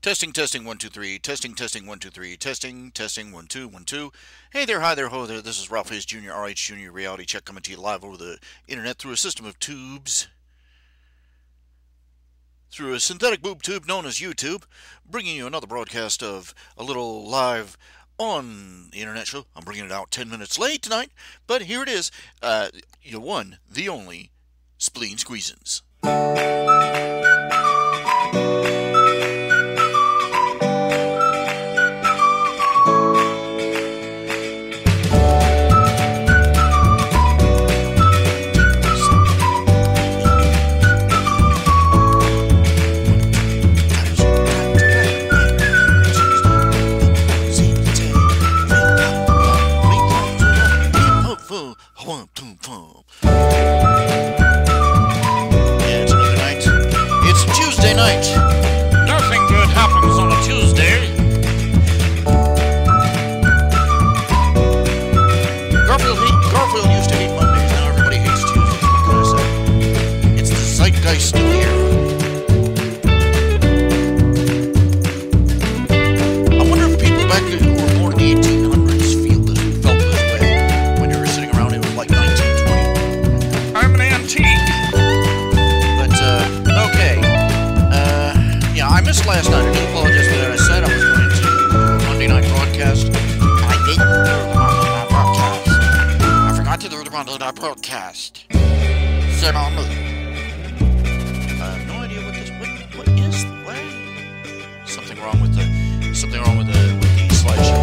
Testing, testing, 1, 2, 3. Testing, testing, 1, 2, 3. Testing, testing, 1, 2, 1, 2. Hey there, hi there, ho there. This is RHJunior, RHJunior Reality Check coming to you live over the internet through a system of tubes. Through a synthetic boob tube known as YouTube, bringing you another broadcast of a little live on the internet show. I'm bringing it out 10 minutes late tonight, but here it is. The one, the only, Spleen Squeezins. Nothing good happens on a Tuesday. Garfield used to hate Mondays. Now everybody hates Tuesdays. What can I say? It's the zeitgeist of the era. I wonder if people back then who were born in the 1800s felt this way when they were sitting around in like 1920. I'm an antique. But okay. Yeah, I missed last night. I do apologize for that. I said I was going to do a Monday night broadcast. I didn't do the Monday night broadcast. I forgot to do the Monday night broadcast. Sit on me. I have no idea what is the way. Something wrong with the slideshow.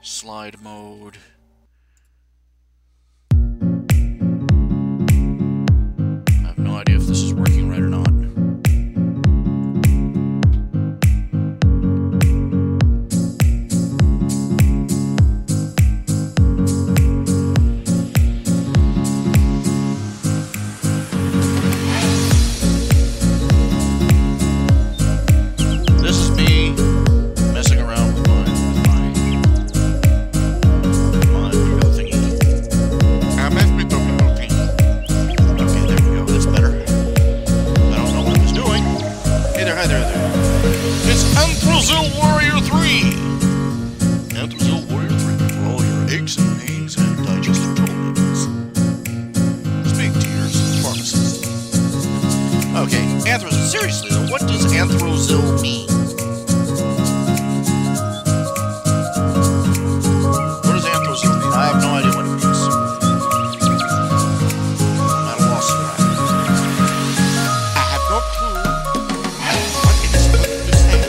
Slide mode. I have no idea if this is working right or not. This is me messing around with my little thingy. Okay, there we go. That's better. I don't know what I was doing. Hey there, hi there, It's Anthrozil Warrior 3. Anthrozil Warrior 3 for all your aches and pains and digestive troubles. Speak to your pharmacist. Okay, Anthrozil. Seriously though, what does Anthrozil mean? What does Anthrozil mean? I have no idea what it means. I'm at a loss for that. I have no clue what it is supposed to say.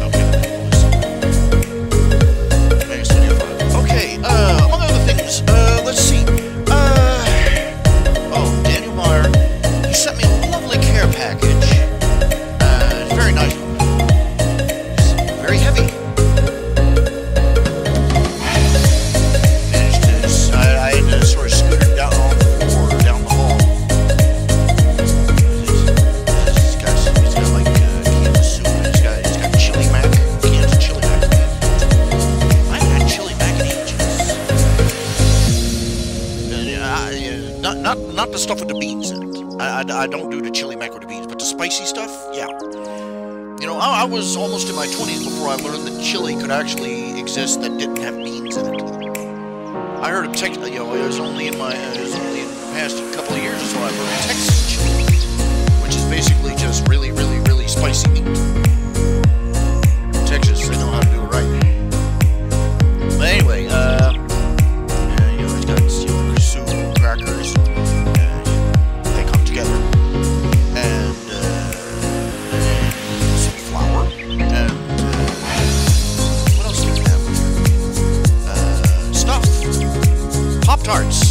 Okay, okay, among other things, let's see. Daniel Meyer, he sent me a lovely care package. It's very nice. It's very heavy. I had to sort of scoot it down the hall. He's got like cans of soup. He's got chili mac, cans of chili mac. I haven't had chili mac in ages. Not the stuff with the beans in it. I don't do the chili mac with the beans, but the spicy stuff, yeah. You know, I was almost in my 20s before I learned that chili could actually exist that didn't have beans in it. I heard of Texas, it was only in the past couple of years or so I've heard of Texas chili, which is basically just really, really, really spicy meat. In Texas, they know how to do it right. But anyway, he's got soup, crackers, they come together, and some flour, and what else do we have here? Stuff. Pop-Tarts.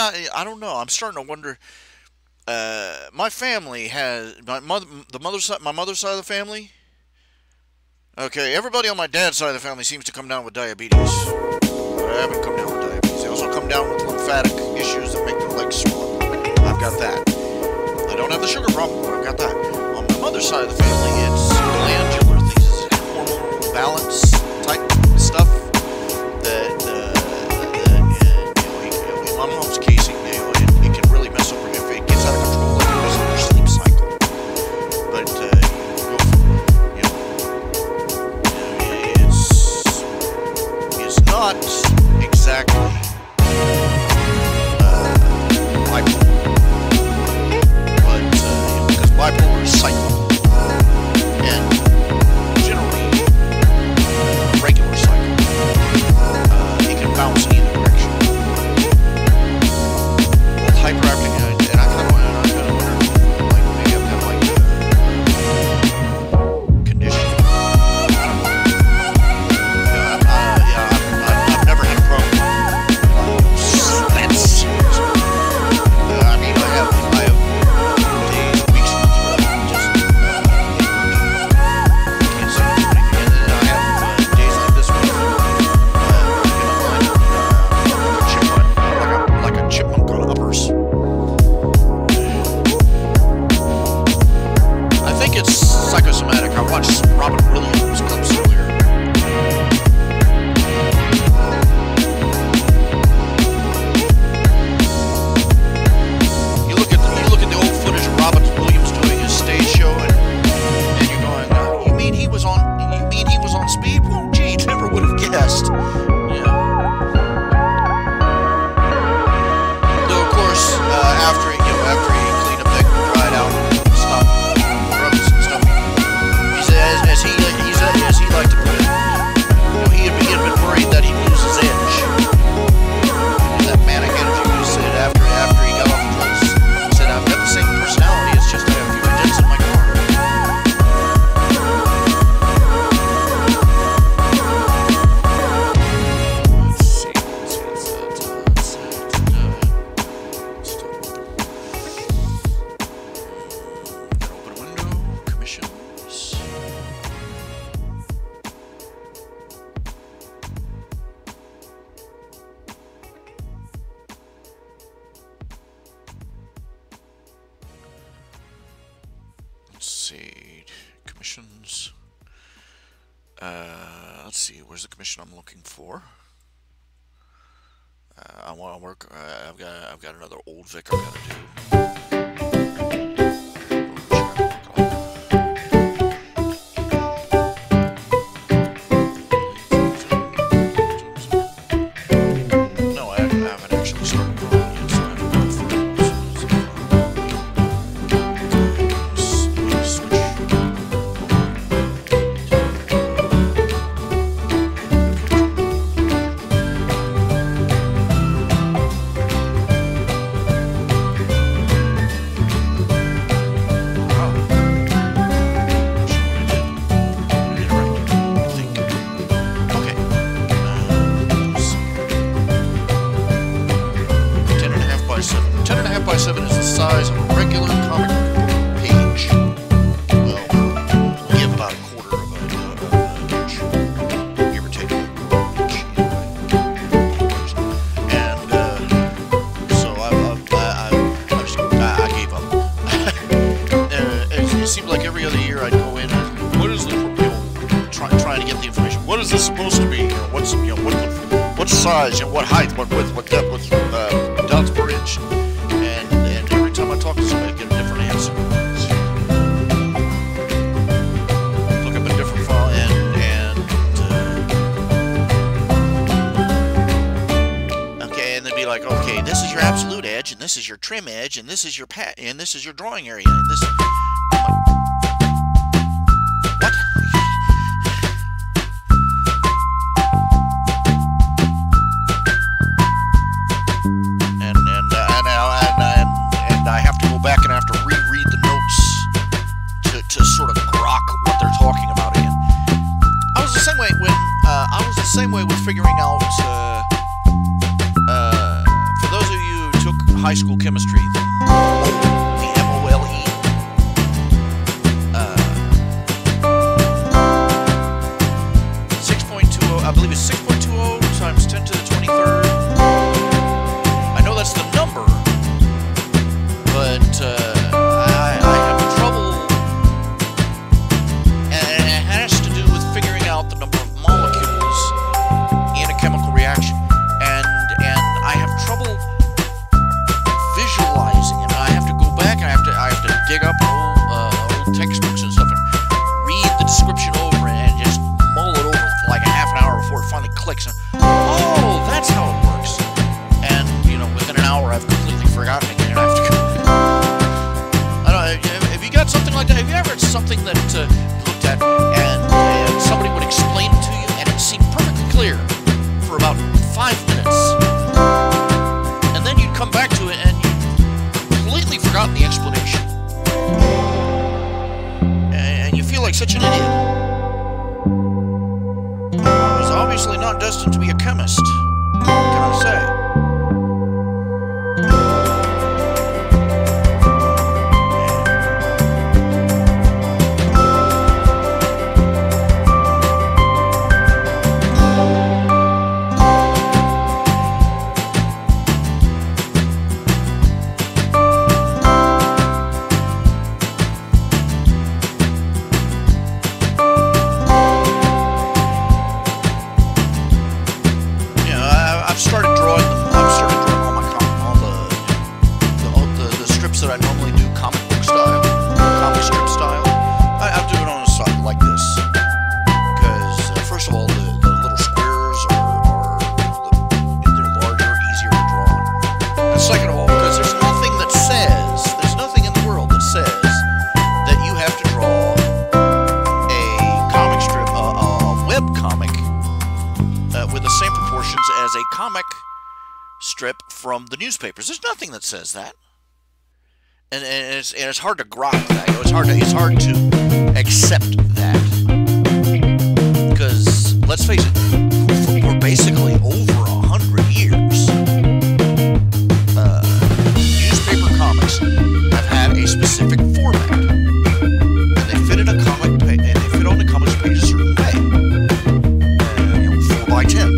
I don't know. I'm starting to wonder. My family has my mother's side of the family. Okay, everybody on my dad's side of the family seems to come down with diabetes. But I haven't come down with diabetes. They also come down with lymphatic issues that make their legs swell. I've got that. I don't have the sugar problem, but I've got that. On my mother's side of the family, it's glandular things, hormonal balance type stuff. That in my mom's case, it can really mess up if it gets out of control. It can mess up your sleep cycle. But it's not exactly bipolar, but because bipolar is cyclical and generally a regular cycle, it can bounce in either direction. Well, hyperactive, and I kind of wonder, like maybe I've got like a condition. I don't know. I've never had a problem. That's serious. I mean, I have days, weeks, months where I just can't seem to do anything, and then I have days like this one, like a chipmunk on uppers. I think it's psychosomatic. I watched Robin Williams clips earlier. You look at the old footage of Robin Williams doing his stage show, and you're going, you mean he was on speed? Well, gee, never would have guessed. Yeah. Though of course, after he cleaned up that dried out, stopped drugs and stuff, he said, as he liked to put it, he had been worried that he'd lose his edge. That manic energy. He said after he got off the drugs, he said, I've got the same personality, it's just I have fewer dents in my car. Let's see. Open a window, commissions. Let's see, commissions. Let's see, where's the commission I'm looking for? I want to work. I've got another old Vic I've got to do. No, I haven't actually started drawing yet, so I haven't gone through is this supposed to be? You know, what size, you know, what height, what width, what depth, what dots per inch, and every time I talk to somebody, I get a different answer. Look up a different file okay, and they'd be like, okay, this is your absolute edge, and this is your trim edge, and this is your and this is your drawing area, and this. Back and I have to reread the notes to sort of grok what they're talking about again. I was the same way when with figuring out. For those of you who took high school chemistry, the MOLE. 6.20, I believe it's 6.20 times 10 to the 23rd. I know that's the number, but I have trouble, and it has to do with figuring out the number of molecules in a chemical reaction, and I have trouble visualizing it. I have to go back and I have to dig up old textbooks and stuff and read the description over and just mull it over for like a half an hour before it finally clicks. And, oh, that's how it works. And you know, within an hour, I've completely forgotten again. And I have to go. I don't know. Have you got something like that? Have you ever had something that you looked at and somebody would explain it to you and it seemed perfectly clear for about 5 minutes, and then you'd come back to it and you'd completely forgotten the explanation, and you feel like such an idiot. I was obviously not destined to be a chemist. What can I say? I've started drawing all the strips that I normally do comic book style, comic strip style. I'll do it on a side like this because first of all, the little squares they're larger, easier to draw on. And second of all, because there's nothing in the world that says that you have to draw a comic strip, a web comic with the same proportions as a comic strip from the newspapers. There's nothing that says that, and it's hard to grok that. It's hard to accept that, because let's face it, for basically over 100 years, newspaper comics have had a specific format, and they fit in a comic page, and they fit on the comics page a certain way. 4 by 10.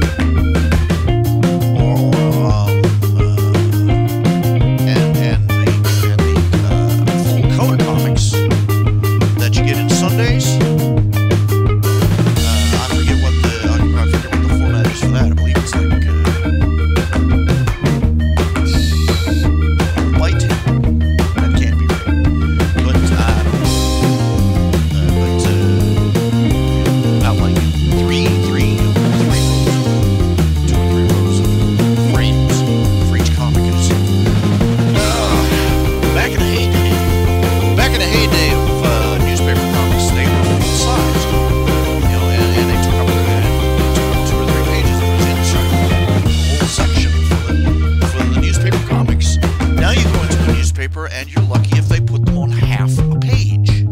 And you're lucky if they put them on half a page.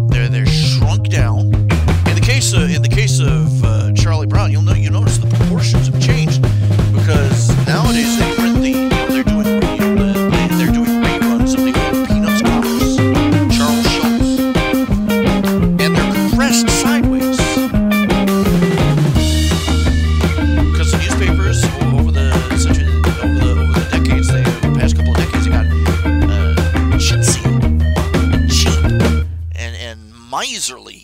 They're shrunk down. In the case of Charlie Brown, you'll notice the proportions have changed, because nowadays they print they're doing reruns of the old Peanuts comics, Charles Schultz, and they're compressed sideways, because the newspapers over the decades, the past couple of decades, they got chintzy and cheap and miserly.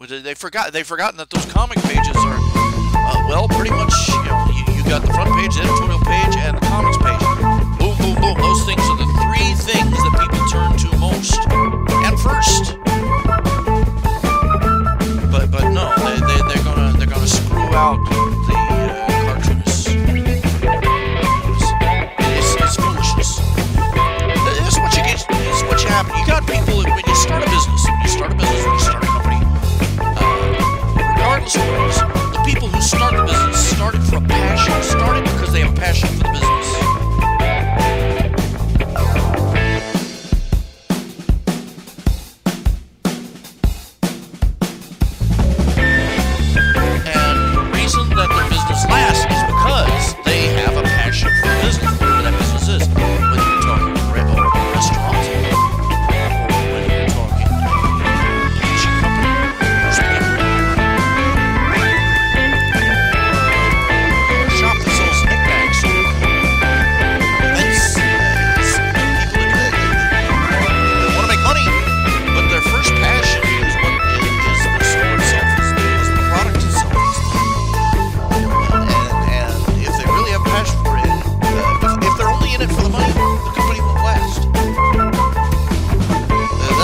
They've forgotten that those comic pages are well, pretty much, you got the front page, the editorial page, and the comics page. Boom, boom, boom. Those things are the 3 things that people turn to most and first. But no, they're gonna screw out the cartoonists. It's foolishness. This is what you get. This is what you happen. You got people when you start a business, when you start a company, regardless of what it is, the people who start the business started for a passion. Started because they have a passion for the business.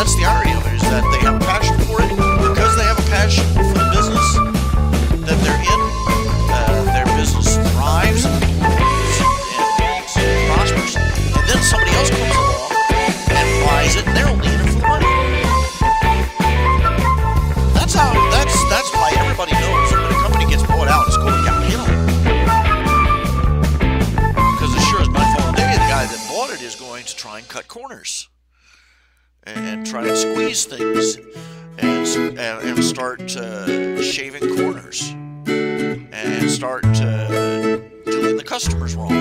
that's the irony of it, is that they have a passion for it. Because they have a passion for the business that they're in, their business thrives and prospers. And then somebody else comes along and buys it, and they're only in it for the money. That's why everybody knows that when a company gets bought out, it's going downhill. Because as sure as night fall day, the guy that bought it is going to try and cut corners and try and squeeze things and start shaving corners and start doing the customers wrong.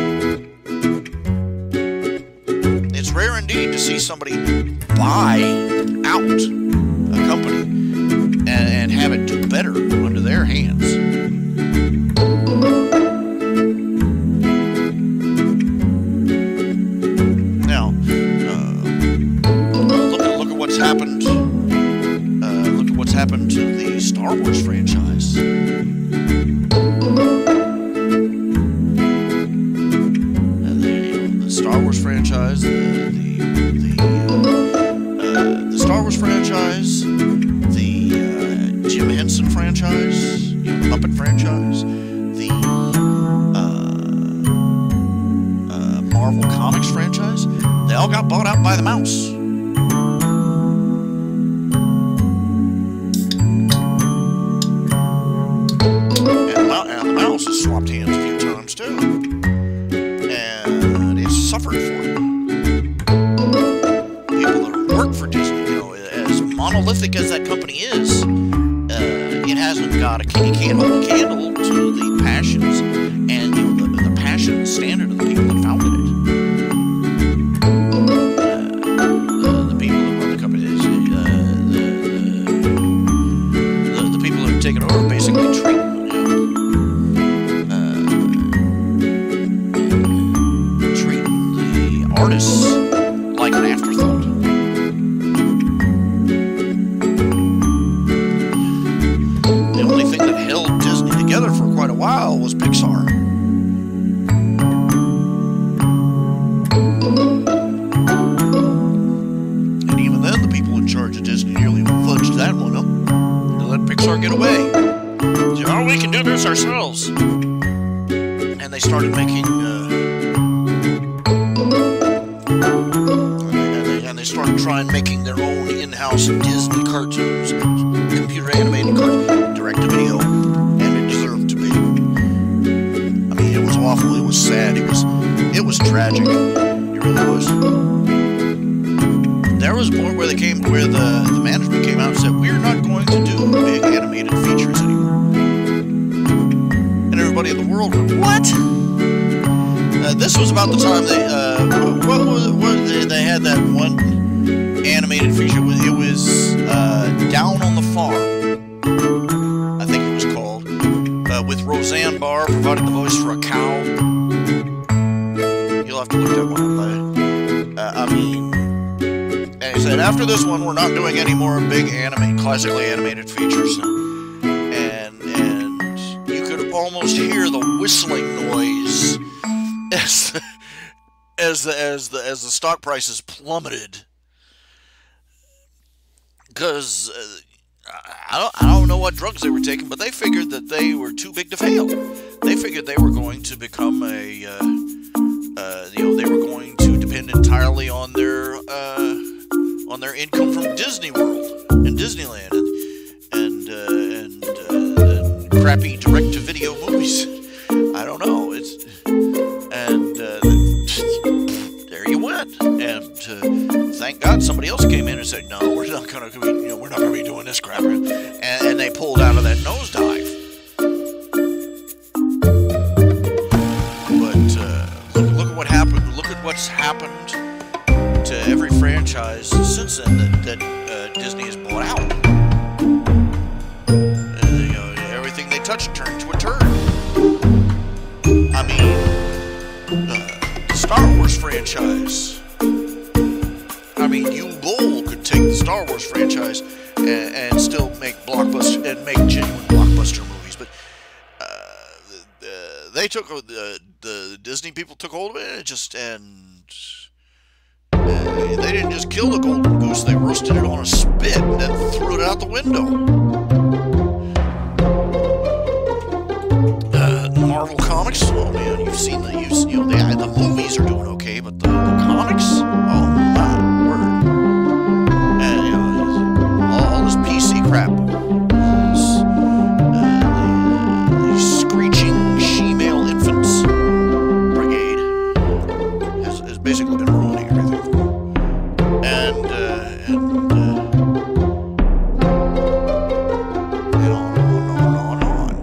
It's rare indeed to see somebody buy out a company and have it do better under their hands. Now, look at what's happened. Look at what's happened to the Star Wars franchise. The Star Wars franchise, the Star Wars franchise, the Jim Henson franchise, the Muppet franchise, the Marvel Comics franchise, they all got bought out by the mouse. And the mouse has swapped hands a few times too. And it's suffered for it. People that work for Disney, as monolithic as that company is, it hasn't got you can't hold a candle to the passions and the passion and standard of the people that founded it. The people that run the company, the people that have taken over, basically treat the artists like an afterthought. Together for quite a while was Pixar. And even then, the people in charge of Disney nearly fudged that one up. They let Pixar get away. So, oh, we can do this ourselves. And they started making and they started trying making their own in-house Disney cartoons, computer animated cartoons, direct-to-video. Awful. It was sad. It was tragic. It really was. There was a point where the management came out and said, "We're not going to do big animated features anymore." And everybody in the world went, "What?" This was about the time they had that one animated feature. It was Down on the Farm, I think it was called. With Roseanne Barr providing the voice for a cow. You'll have to look that one up. And he said, after this one, we're not doing any more big classically animated features. And you could almost hear the whistling noise as the stock prices plummeted. Because I don't know what drugs they were taking, but they figured that they were too big to fail. They figured they were going to become they were going to depend entirely on their income from Disney World and Disneyland and crappy direct-to-video movies. I don't know. There you went. And thank God somebody else came in and said, "No, we're not going to be doing this crap," and they pulled out of that nosedive. But look at what happened. Look at what's happened to every franchise since then that Disney has bought out. Everything they touch turned to a turd. I mean, the Star Wars franchise. I mean, U-Bowl could take the Star Wars franchise and still make genuine blockbuster movies, but they took the Disney people took hold of it and They didn't just kill the golden goose, they roasted it on a spit and then threw it out the window. Marvel Comics, oh man, you've seen the, the movies are doing okay, but the comics, oh my word. And, all this PC crap, the Screeching She-Male Infants Brigade has basically been ruining everything. And on.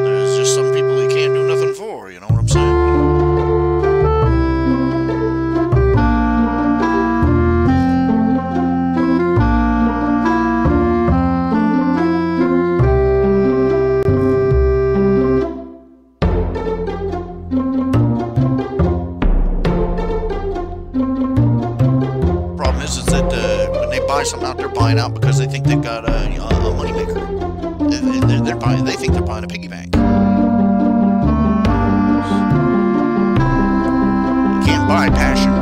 There's just some people you can't do nothing for, you know what I'm saying? Problem is that when they buy something out, they're buying out because they think they've got a moneymaker. They think they're buying a piggy bank. You can't buy passion.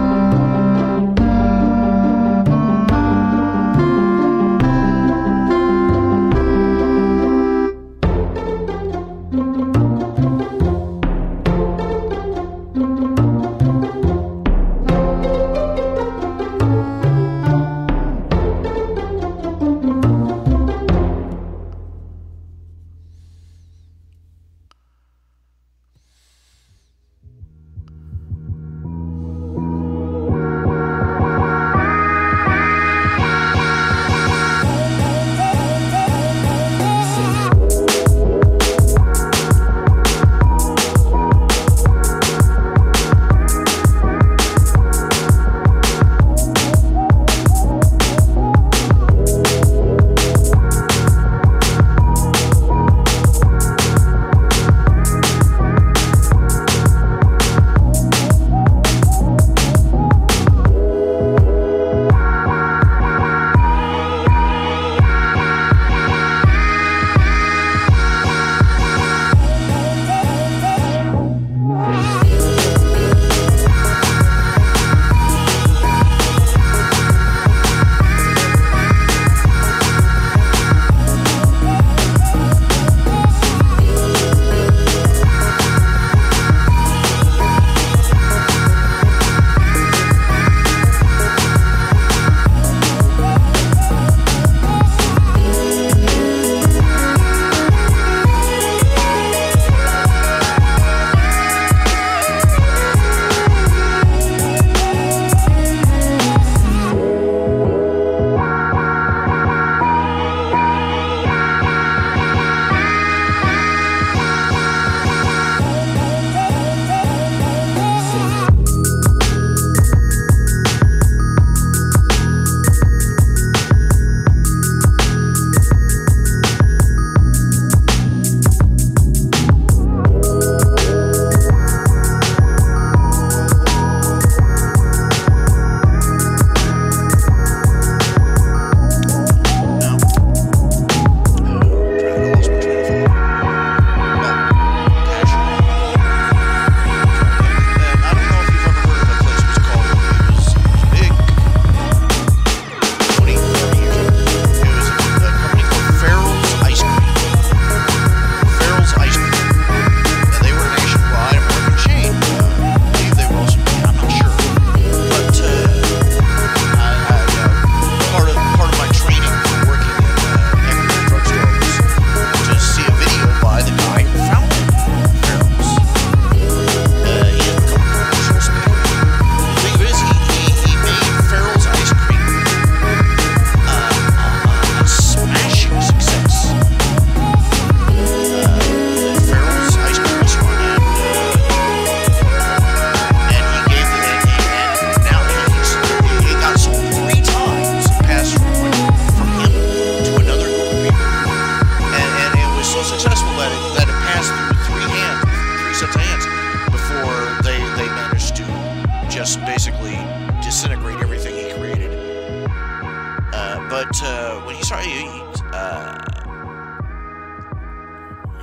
sorry,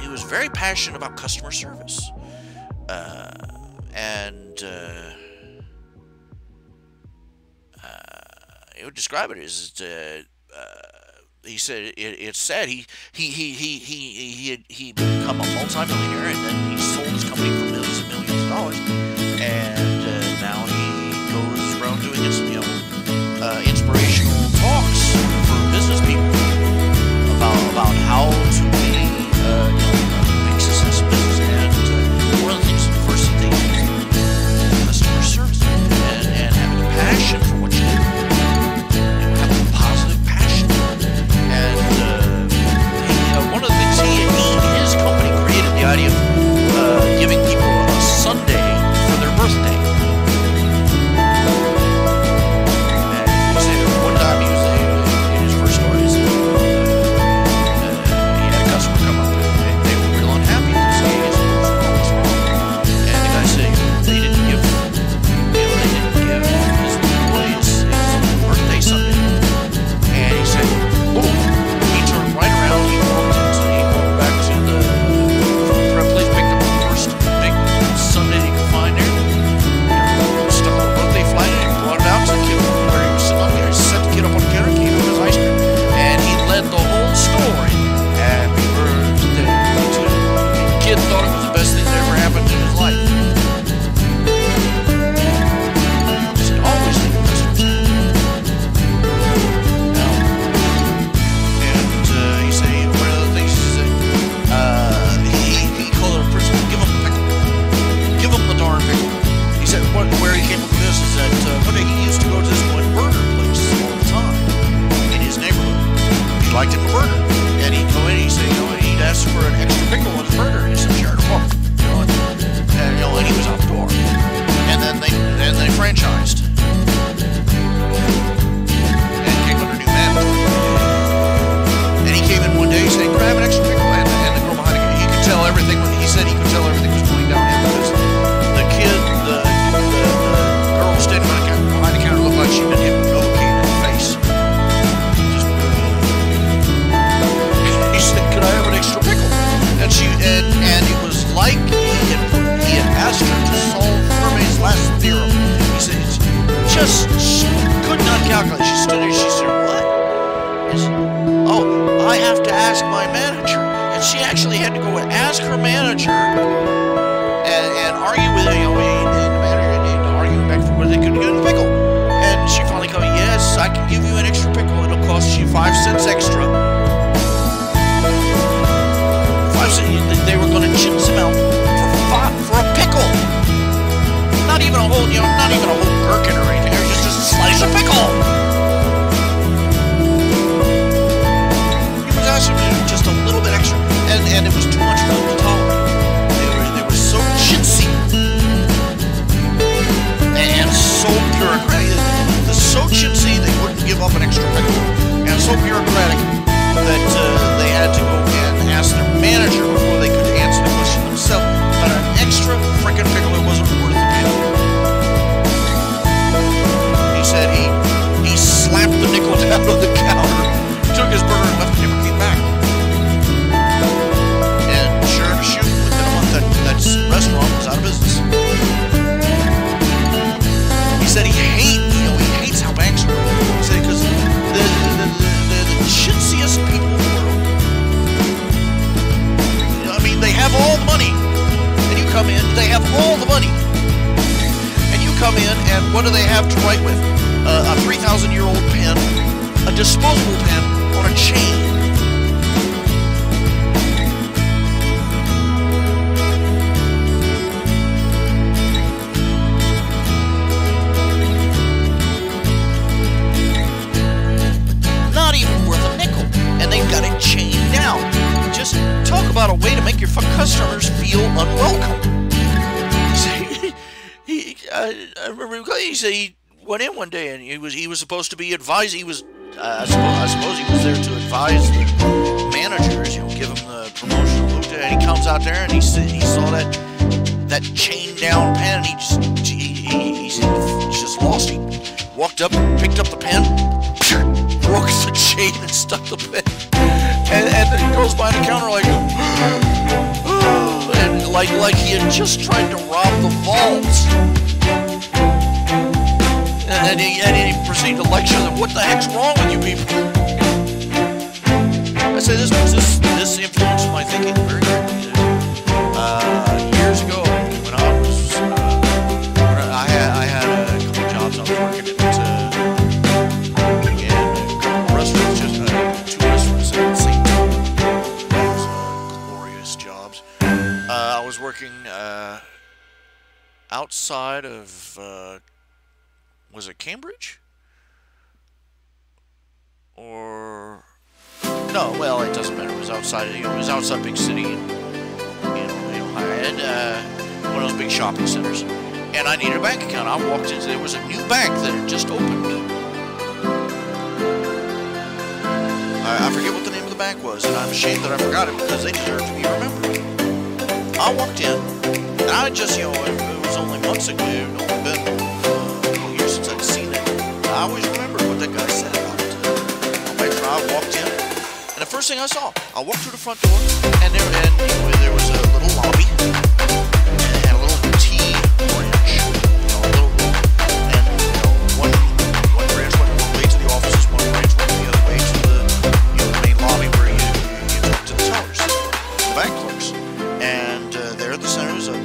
he was very passionate about customer service. He would describe it as he said it's sad. He had become a multi-millionaire, and then he sold his company for millions and millions of dollars, and now he goes around doing inspirational talks for business people about how to be a big successful business. And one of the things, the first thing, customer service and having a passion for what you do. Having a positive passion. And one of the things his company created the idea of giving people a Sunday for their birthday. And he said one time he was in his first story, he said he had a customer come up and they were real unhappy because he his birthday was wrong. And the guy said they didn't give his employees his birthday Sunday. And he said, boom, he turned right around, he walked back to the place, picked up the first big Sunday he could find there, stuck a birthday flag in it, and brought it out to the kid where he was sitting on there. He set the kid up on the counter, gave him his ice cream, and he led the whole story. Happy birthday to you. The kid thought it was the best thing that ever happened in his life. He said, always think of customers. He said, one of the things he said, he called it a principle, give him the pickle. Give him the darn pickle. He said, where he came up with this is that one day he used to go to this one burger place all the time in his neighborhood. He liked him a burger. And he'd go in and he'd say, he'd ask for an extra pickle on his burger. And he said, sure, no problem. And he was out the door. And then they franchised. And came under new management. And he came in one day saying, grab an extra pickle, and the girl behind him, he could tell everything. He said he could tell everything was going downhill because the girl standing behind the counter looked like she'd been hit with Novocaine in the face. Just, he said, could I have an extra pickle? And it was like he had asked her to solve Fermat's last theorem. He said, she could not calculate. She stood there, she said, what? He said, I have to ask my manager. And she actually had to go and ask her manager and argue with the manager and argue back for whether they could get a pickle. And she finally goes, yes, I can give you an extra pickle. It'll cost you 5 cents extra. 5 cents. They were going to chintz him out for a pickle. Not even a whole, gherkin or anything. It was just a slice of pickle. Just a little bit extra, and it was too much for them to tolerate. They were so chintzy and so bureaucratic. They're so chintzy they wouldn't give up an extra pickle, and so bureaucratic that they had to go and ask their manager before they could answer the question themselves about an extra frickin' pickle that wasn't worth the penny. He said he slapped the nickel down on the counter, took his burger and left, and never came back. And sure to shoot, within a month, that restaurant was out of business. He said he hates how banks work. He said because the chintziest people in the world. They have all the money, and you come in. They have all the money, and you come in, and what do they have to write with? A 3,000-year-old pen, a disposable pen on a chain. Not even worth a nickel, and they've got it chained down. Just talk about a way to make your customers feel unwelcome. I remember he said he went in one day and he was supposed to be advised. He was I suppose he was there to advise the managers, give them the promotional loot. And he comes out there and he saw that chain down pen. And he just lost. He walked up, picked up the pen, broke the chain and stuck the pin. And the girl's behind the counter like, and like he had just tried to rob the vault. And he proceeded to lecture them. What the heck's wrong with you people? I say this influenced my thinking very greatly. Years ago, when I had a couple of jobs I was working in a couple of restaurants, just 2 restaurants at the same time. Those glorious jobs. I was working outside of was it Cambridge? Or no? Well, it doesn't matter. It was outside. It was outside big city. And one of those big shopping centers, and I needed a bank account. I walked into, there was a new bank that had just opened. I forget what the name of the bank was, and I'm ashamed that I forgot it because they deserve to be remembered. I walked in, and I just, it was only months ago, it had only been a couple years since I'd seen it. I always remembered what that guy said about it. I walked in. And the first thing I saw, I walked through the front door, and there was a little lobby, and it had a little tea branch, a little room, and one branch went one way to the offices, one branch went the other way to the main lobby where you talk to the tellers, the bank clerks. And there in the center was a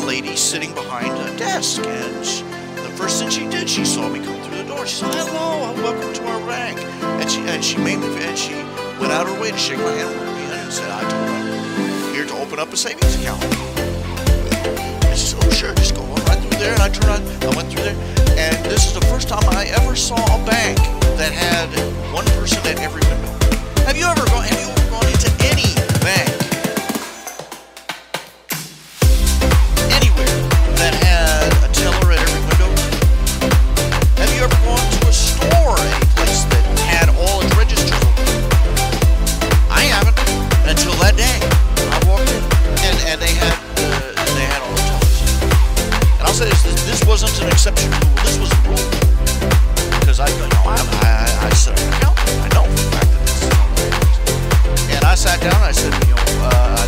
lady sitting behind a desk, and the first thing she did, she saw me come through the door. She said, "Hello, welcome to our bank," and she went out her way to shake my hand with me and said, "I told her I'm here to open up a savings account." I said, "Oh sure, just go on right through there." And I went through there, and this is the first time I ever saw a bank that had one person at every window. Have you ever gone into any bank anywhere that had a teller at every window? Have you ever gone to a store, any place that had all its registers open? I haven't until that day. I walked in, and they had all the tellers. And I'll say this wasn't an exception to the rule. This was a rule because I set up an account. I know for the fact that this is how it is. And I sat down. And I said, I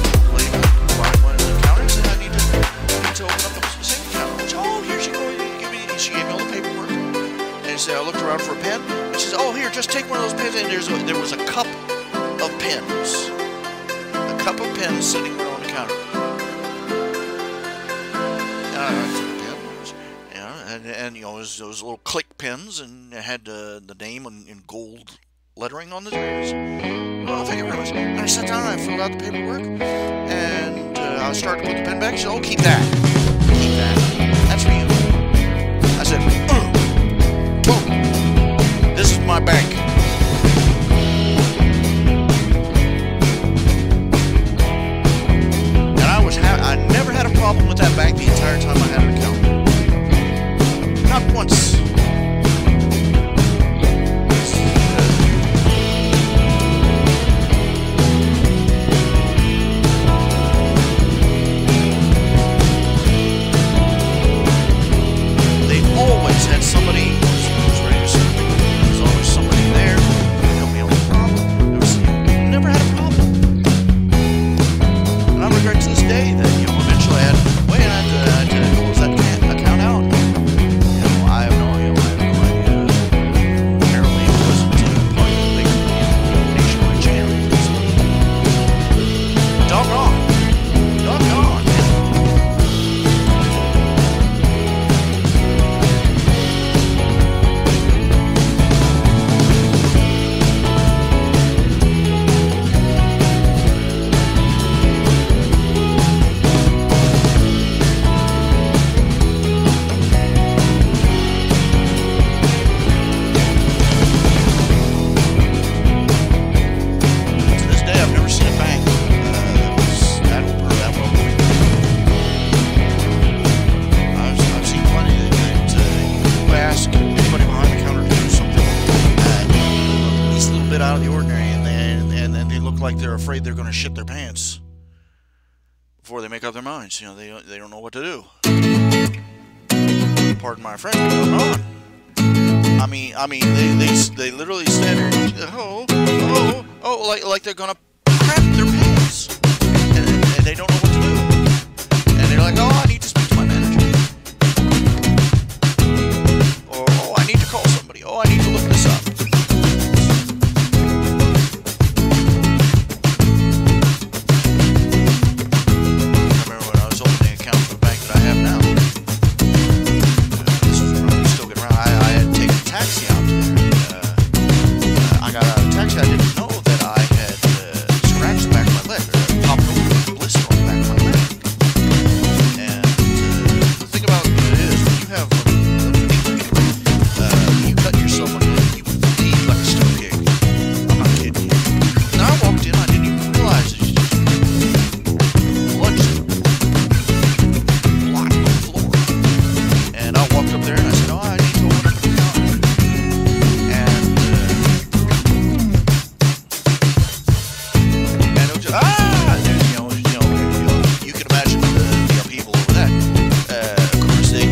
told the lady behind one of the counters, and I need to open up a savings account. She said, "Oh, here you go." She gave me all the paperwork. And I looked around for a pen. She said, "Oh, here, just take one of those pens." And there was a cup of pens. A cup of pens sitting there on the counter. And I took a pen. And it was those little click pens, and it had the name in gold lettering on the pens. "Oh, thank you very much." And I sat down and I filled out the paperwork. And I started to put the pen back. She said, "Oh, keep that. Keep that. That's for you." I said, "Boom. This is my bank." I never had a problem with that bank the entire time I had an account. Not once. They always had somebody who was ready to serve me. There was always somebody there to help me out with a problem. Never had a problem. And I regret to this day that eventually I had to close that account out. I have no idea. Apparently it wasn't part of the big nationwide chain. Doggone. Out of the ordinary, and they look like they're afraid they're going to shit their pants before they make up their minds. They don't know what to do. Pardon my French, but I'm on. they literally stand there, like they're gonna crap their pants, and they don't know what to do, and they're like, oh, I need to speak to my manager, or oh, I need to call somebody, oh, I need to look this up. I remember when I was opening an account for the bank that I have now. This was when I was still getting around. I had taken a taxi out there. I got out of a taxi. I didn't know that I had scratched the back of my leg, or popped open a blister on the back of my leg. And the thing about it is, when you have you cut yourself on the leg, you bleed like a stone pig. I'm not kidding you. And I walked in, I didn't even realize it. Blood just blocked on the floor. And I walked up there and I said, oh, I need to open up an account. And it was just, you can imagine the upheaval over that. Of course, they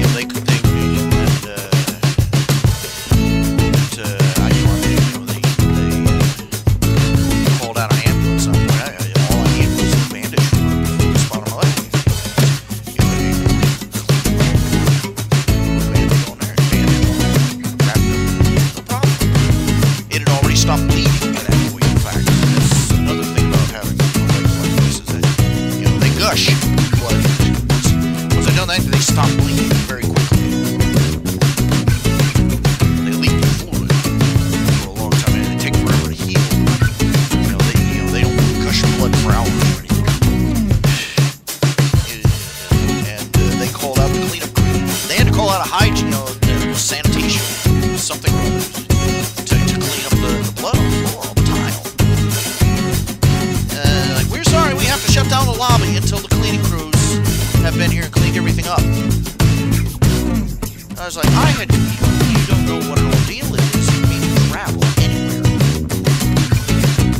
called out an ambulance. All I needed was a bandage from the spot of my leg. Bandage on there, wrapped up, no problem. It had already stopped bleeding by that point. In fact, that's another thing about having legs like this is that they gush blood. Once they've done that, they stop bleeding very quickly. They leak the fluid for a long time, and they take forever to heal. They don't gush blood for hours or anything. And they called out the cleanup crew. They had to call out a hygiene, sanitation, something to clean up the blood on the floor, on the tile. Like, we're sorry, we have to shut down the lobby until the cleaning crews have been here and cleaned everything up. I was like, you don't know what an ordeal it is for me to travel anywhere.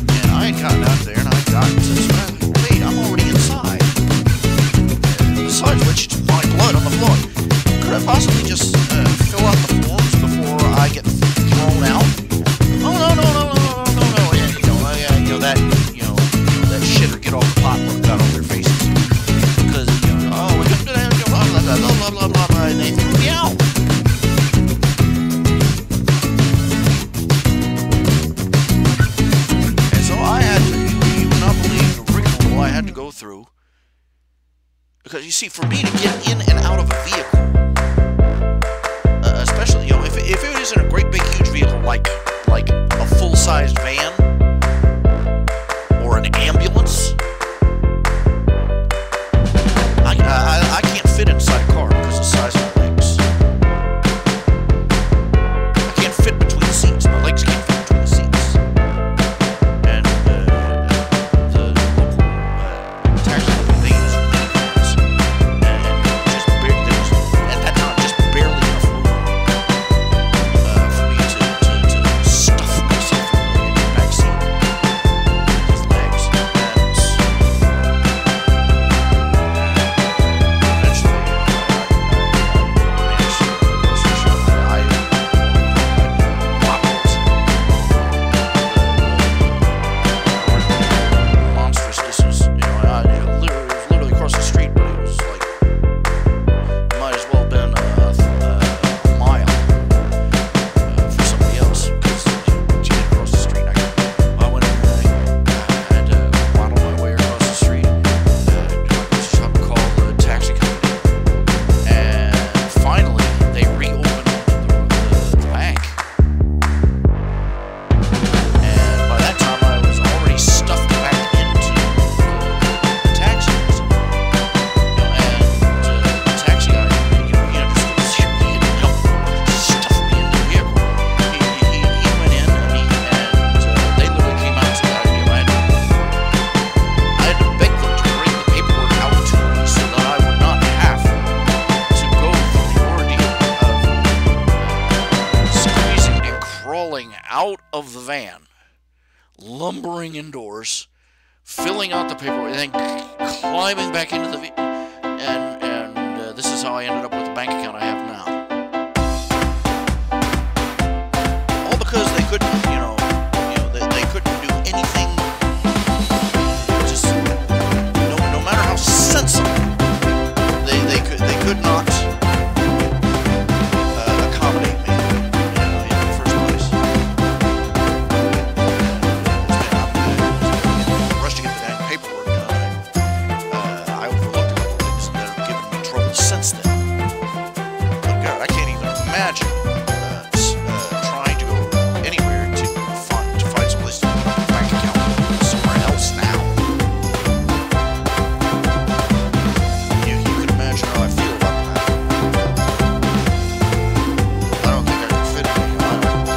And I had gotten out there and I got to the wait, I'm already inside. Besides which, it's my blood on the floor. Could I possibly just fill out the forms before I get thrown out? Oh, no. That shit or get off the pot look got on their faces. Because, we're going to do that, blah, blah, blah, and they threw me out. And so I had to, you would not believe the rigmarole I had to go through. Because, you see, for me to get in and out of a vehicle, especially, if it isn't a great big huge vehicle like a full-sized van or an ambulance, I can't fit inside a car because of the size of my legs. I can't fit between the seats. My legs can't fit between the seats. And the local taxi company, they use vans. And there was, at that time, just barely enough room for me to stuff myself in the back seat with legs. Out of the van, lumbering indoors, filling out the paperwork, and then climbing back into the vehicle. And this is how I ended up with the bank account I have now. couldn't, they couldn't do anything. Just no matter how sensible, they could not accommodate me in the first place. I'm rushed to get the dang paperwork done. I overlooked a couple of things that have given me trouble since then. But God, I can't even imagine trying to go anywhere to find some place to put my bank account somewhere else now. You can imagine how I feel about that. I don't think I can fit in any island.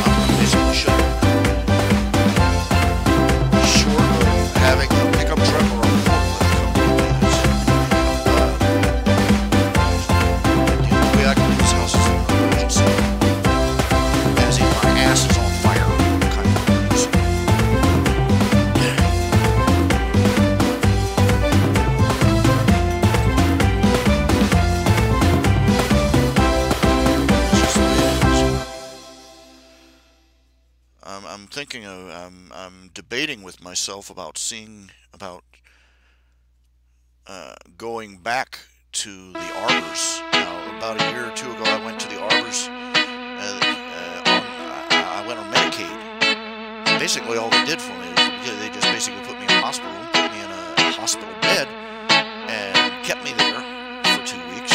I'm basically shut in. Short of having a pickup truck or a forklift come with me. The only way I can leave this house is in an emergency. As in my ass is on fire kind of emergency. It's just the way it is. I'm thinking of, I'm debating with myself about going back to the arbors. Now, about a year or two ago, I went to the arbors. I went on Medicaid. And basically, all they did for me is they just basically put me in a hospital room, put me in a hospital bed, and kept me there for 2 weeks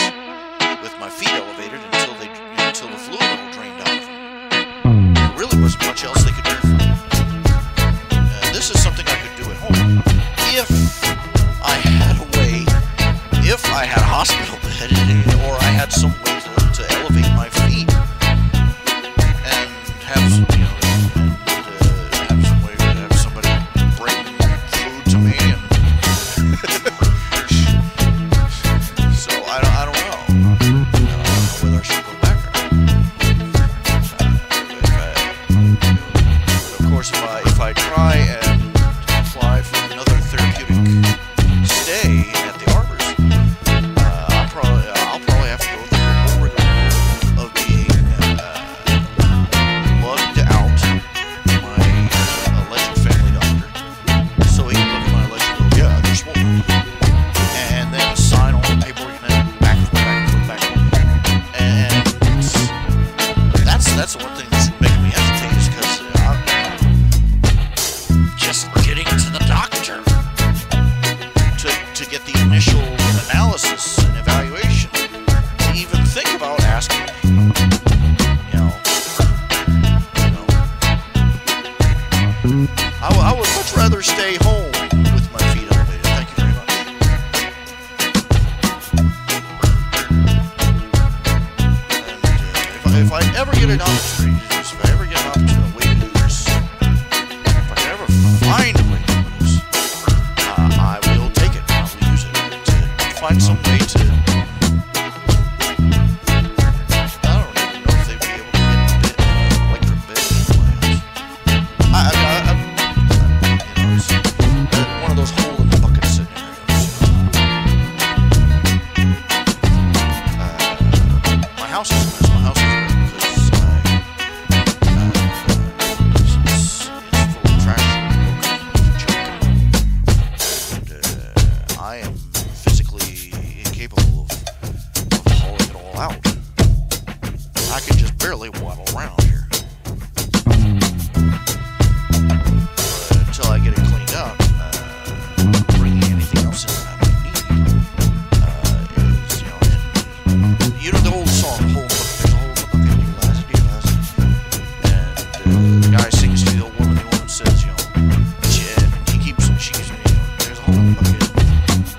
with my feet elevated until the fluid all drained out of them. There really wasn't much else they could do for me. This is something I could do at home if I had a way, if I had a hospital bed, or I had some way to elevate my feet and have some, have some way to have somebody bring food to me. And so I don't know. I don't know whether I should go back or not. Of course, if I try and apply for another therapeutic stay at the arbors, I'll probably have to go through the whole rigmarole of being lugged out to my alleged family doctor, so he can look at my alleged and go, yeah, they're swollen, and then sign all the paperwork and then back and forth. And that's the one thing that's making me hesitate, is because just getting to the doctor to get the initial analysis and evaluation, to even think about asking, I would much rather stay home with my feet elevated. Thank you very much. And if I ever get an opportunity to do this, if I ever get an opportunity, a way to do this, if I can ever find a way to do this, I will take it. I will use it to find some way to. I don't even know if they'd be able to get an electric bed in my house. It's one of those hole in the bucket scenarios. My house is a mess. My house is great because it's full of trash and junk. And I am physically incapable of hauling it all out. I can just barely waddle around here. But until I get it cleaned up, bringing anything else in that I might need is, and the old song, hole in the bucket, there's a hole in the bucket, do you realize it? And the guy sings to the old woman, the woman says, she keeps me, there's a hole in the bucket,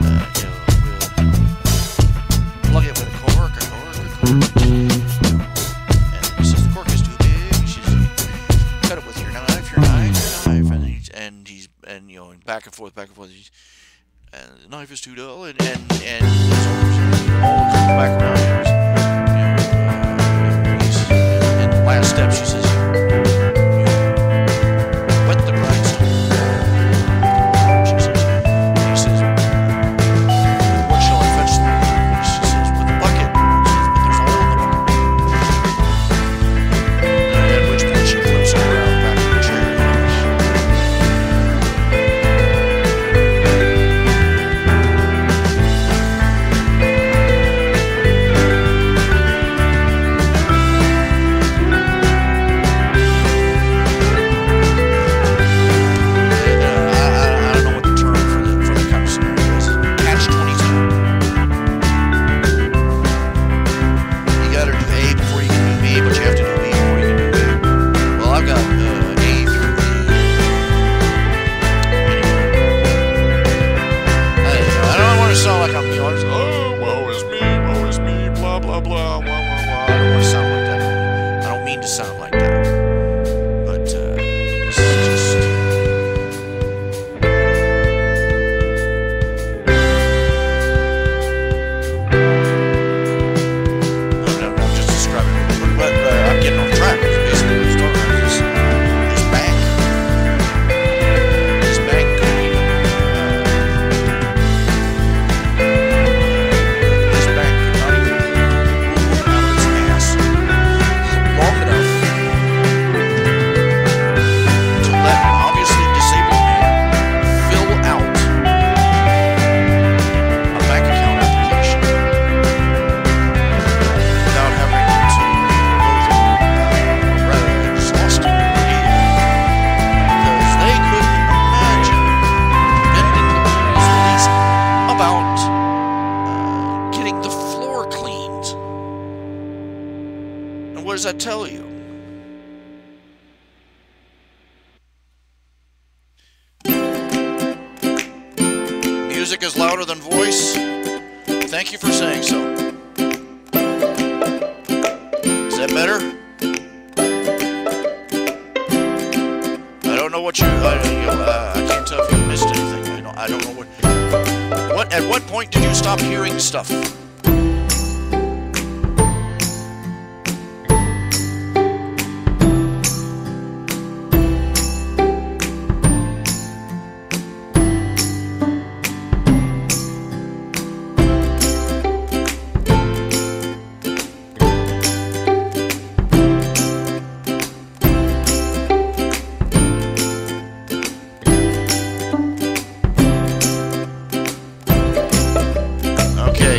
we'll plug it with a cork. And he says the cork is too big. She says, cut it with your knife, and back and forth. And the knife is too dull, and all comes back around. And the last step, she says, wet the grindstone. He says, what shall I fetch? She says, with the bucket. She says, but there's a hole in the bucket. tell you. Music is louder than voice. Thank you for saying so. Is that better? I don't know what I can't tell if you missed anything. I don't know what. At what point did you stop hearing stuff?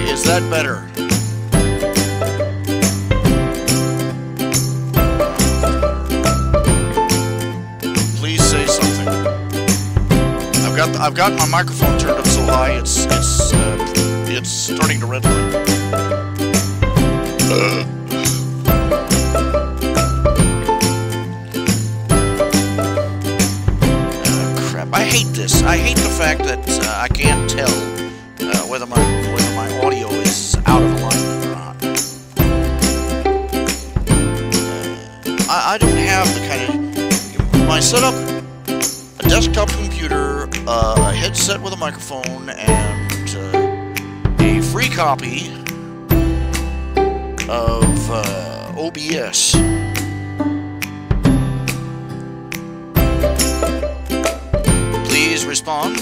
Is that better? Please say something. I've got my microphone turned up so high it's starting to redline. Crap! I hate this. I hate the fact that I can't tell whether my audio is out of alignment or not. I don't have the kind of... I set up a desktop computer, a headset with a microphone, and a free copy of OBS. Please respond.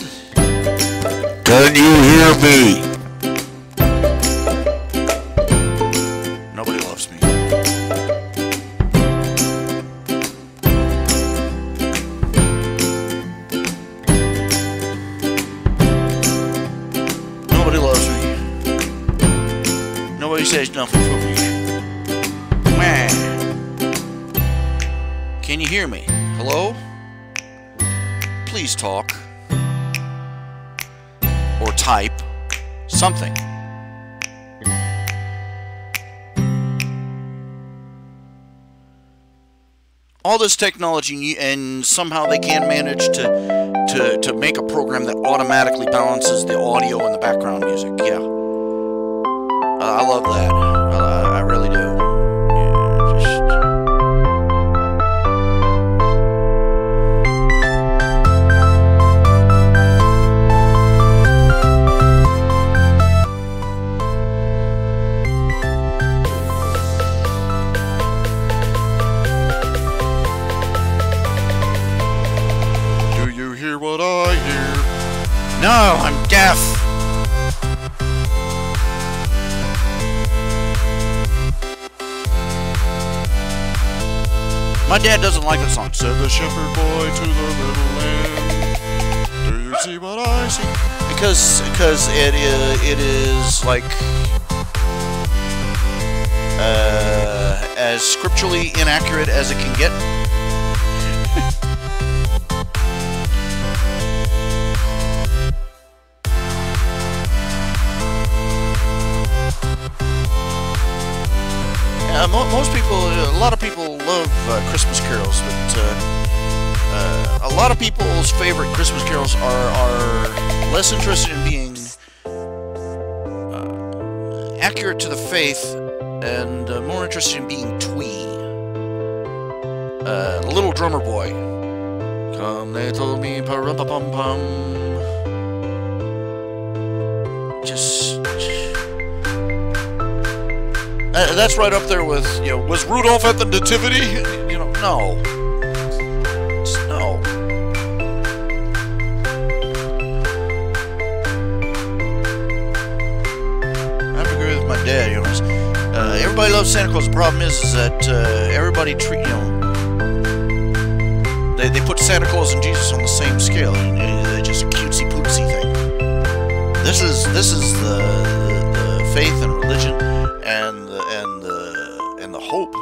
Can you hear me? Nobody loves me. Nobody loves me. Nobody says nothing for me. Man. Can you hear me? Hello? Please talk. Or type something. All this technology, and somehow they can manage to make a program that automatically balances the audio and the background music. Yeah, I love that. I really do. Yeah, just... what I hear. No, I'm deaf. My dad doesn't like that song. Said the shepherd boy to the little lamb. Do you see what I see? Because it is like as scripturally inaccurate as it can get. Most people, a lot of people love Christmas carols, but a lot of people's favorite Christmas carols are less interested in being accurate to the faith and more interested in being twee. Little Drummer Boy. Come, they told me, pa-rum-pa-pum-pum. That's right up there with, you know, was Rudolph at the Nativity? You know, no. Just no. I agree with my dad, you know. Everybody loves Santa Claus. The problem is that everybody they put Santa Claus and Jesus on the same scale. They're just a cutesy-poopsy thing. This is the faith and religion and the hope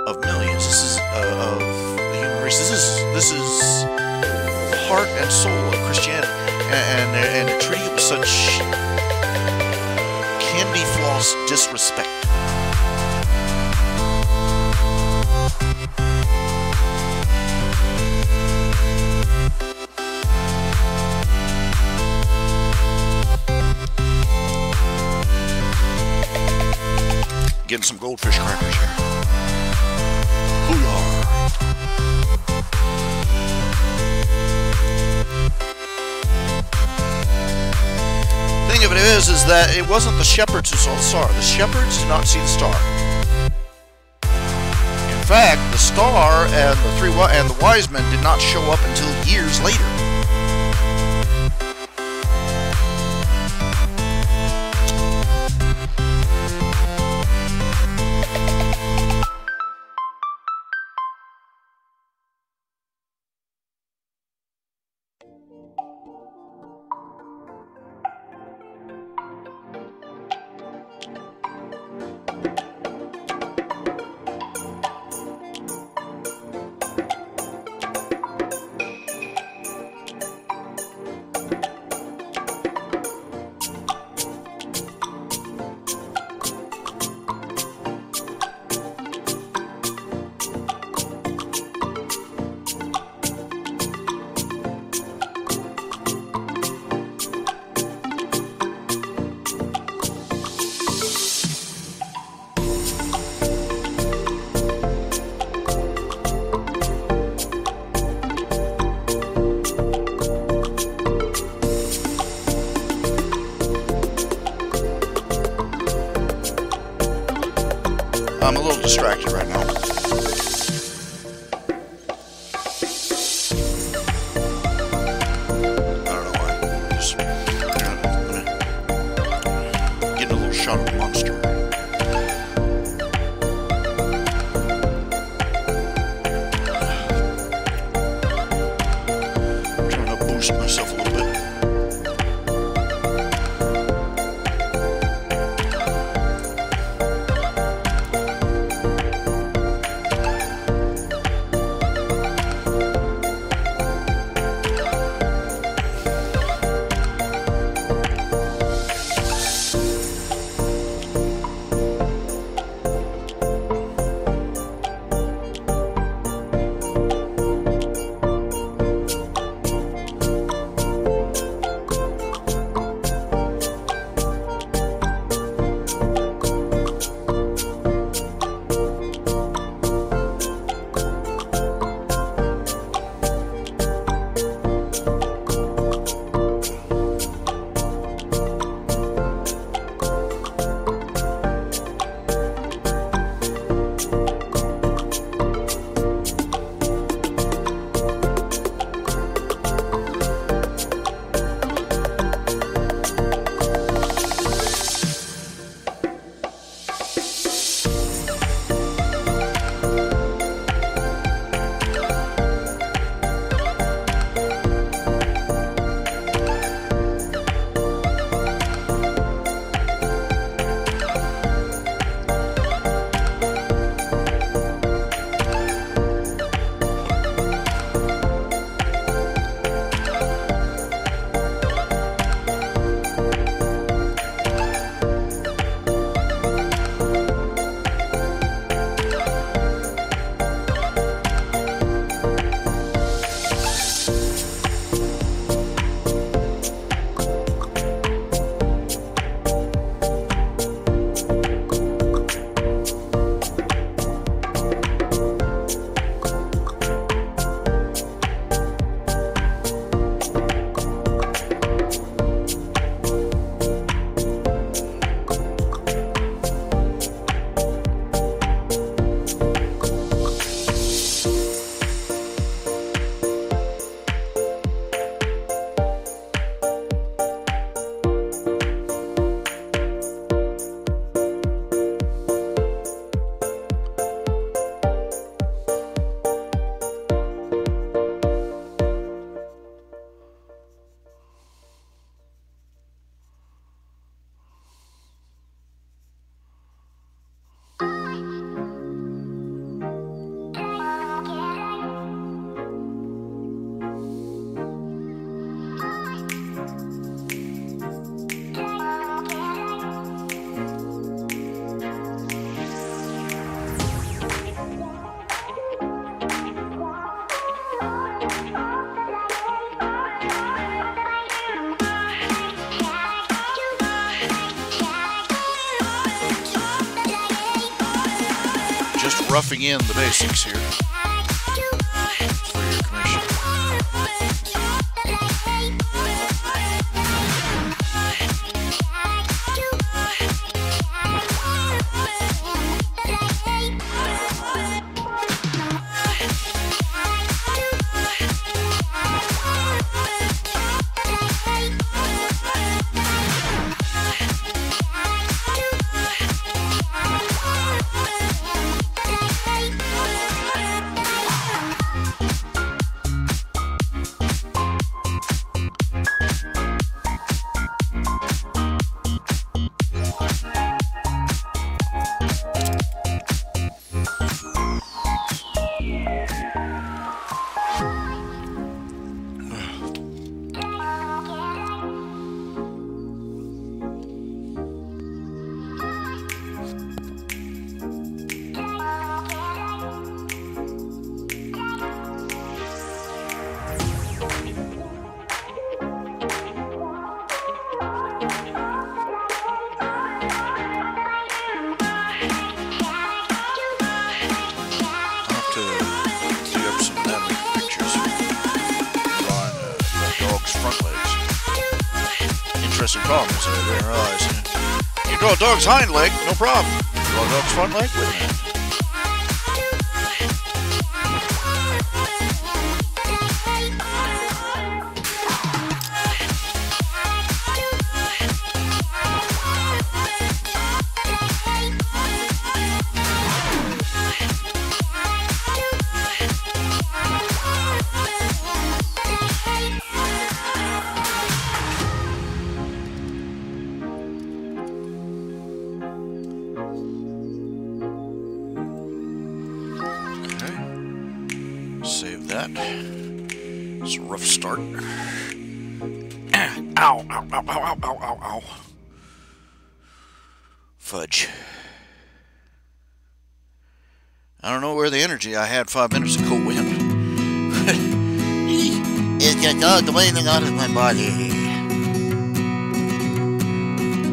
of millions. This is of the human race. This is the heart and soul of Christianity, and treating it with such candy floss disrespect. getting some goldfish crackers here. Hoo-yah. Thing of it is that it wasn't the shepherds who saw the star. The shepherds did not see the star. In fact, the star and the wise men did not show up until years later. I'm a little distracted right now. I don't know why. Just getting a little shot of the monster. I'm trying to boost myself a little bit. roughing in the basics here for your commission. Interesting problems I didn't realize. You draw a dog's hind leg, no problem. Draw a dog's front leg, wait a minute. Save that. It's a rough start. Ow, ow, ow, ow, ow, ow, ow, ow. Fudge. I don't know where the energy I had 5 minutes ago went. It's just all dwindling out of my body.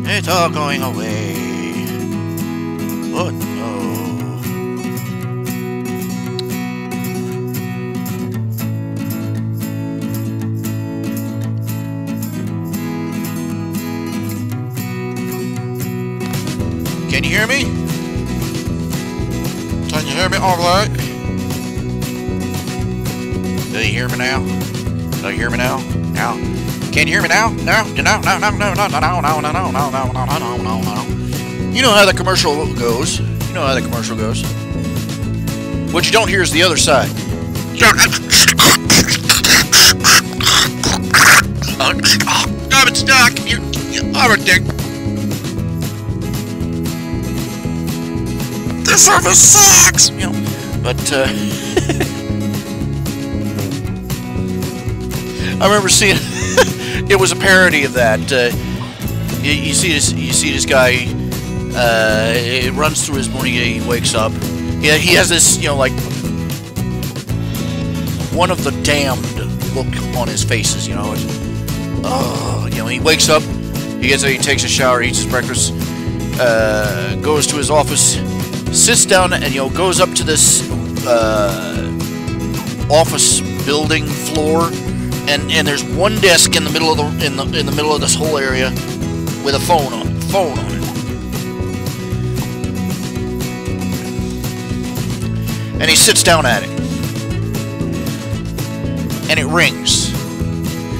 It's all going away. Oh no. Can you hear me? Can you hear me all right? Do you hear me now? Do you hear me now? Now? Can you hear me now? No? No, no, no, no, no, no, no, no, no, no, no, no, no, no, no, no, no. You know how the commercial goes. You know how the commercial goes. What you don't hear is the other side. I'm stuck. I'm a dick. This service sucks. You know, but I remember seeing it was a parody of that. You see this guy. It runs through his morning. He wakes up. He has this, you know, like one of the damned look on his faces. You know, you know, he wakes up. He gets, he takes a shower, eats his breakfast, goes to his office, sits down, and goes up to this office building floor, and there's one desk in the middle of the in the middle of this whole area with a phone on it. And he sits down at it, and it rings.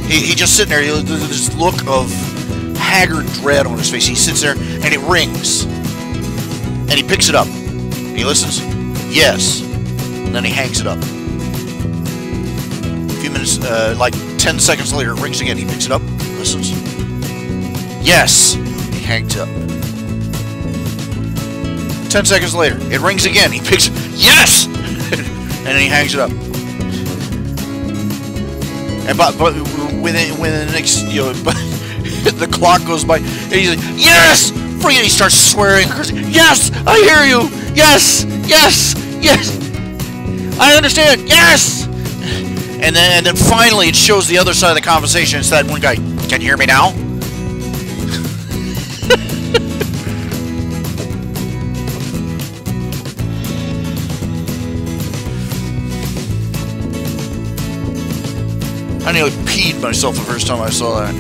He just sitting there. There's this look of haggard dread on his face. He sits there, and it rings, and he picks it up. He listens. Yes, and then he hangs it up. A few minutes, like 10 seconds later, it rings again. He picks it up, listens. Yes, he hangs it up. 10 seconds later, it rings again. He picks it. Yes, and then he hangs it up. And but within the next, the clock goes by, and he's like, yes, freaking! He starts swearing, cursing. Yes, I hear you. Yes, yes, yes. I understand. Yes. And then finally, it shows the other side of the conversation. It's that one guy. Can you hear me now? I nearly peed myself the first time I saw that.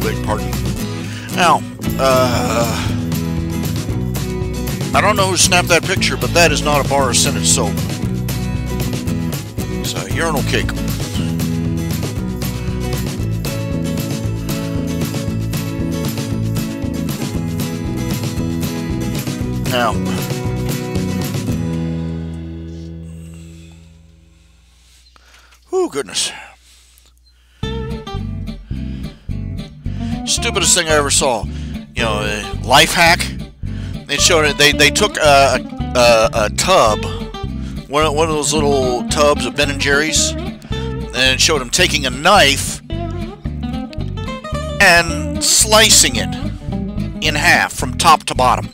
Beg pardon. Now, I don't know who snapped that picture, but that is not a bar of scented soap. It's a urinal cake. Now, oh goodness. Stupidest thing I ever saw. You know, life hack. They showed it. They took a tub, one of those little tubs of Ben and Jerry's, and it showed him taking a knife and slicing it in half from top to bottom,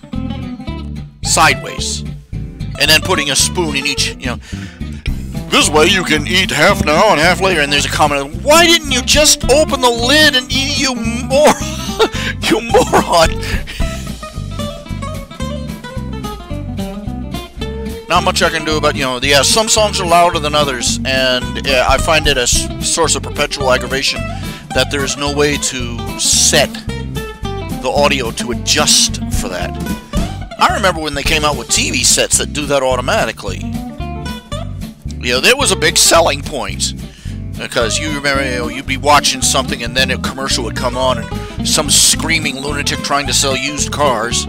sideways, and then putting a spoon in each. You know, this way you can eat half now and half later. And there's a comment: why didn't you just open the lid and eat, you you moron? Not much I can do about, you know, yeah, some songs are louder than others, and I find it a source of perpetual aggravation that there is no way to set the audio to adjust for that. I remember when they came out with TV sets that do that automatically. You know, there was a big selling point, because you remember, you know, you'd be watching something and then a commercial would come on and some screaming lunatic trying to sell used cars.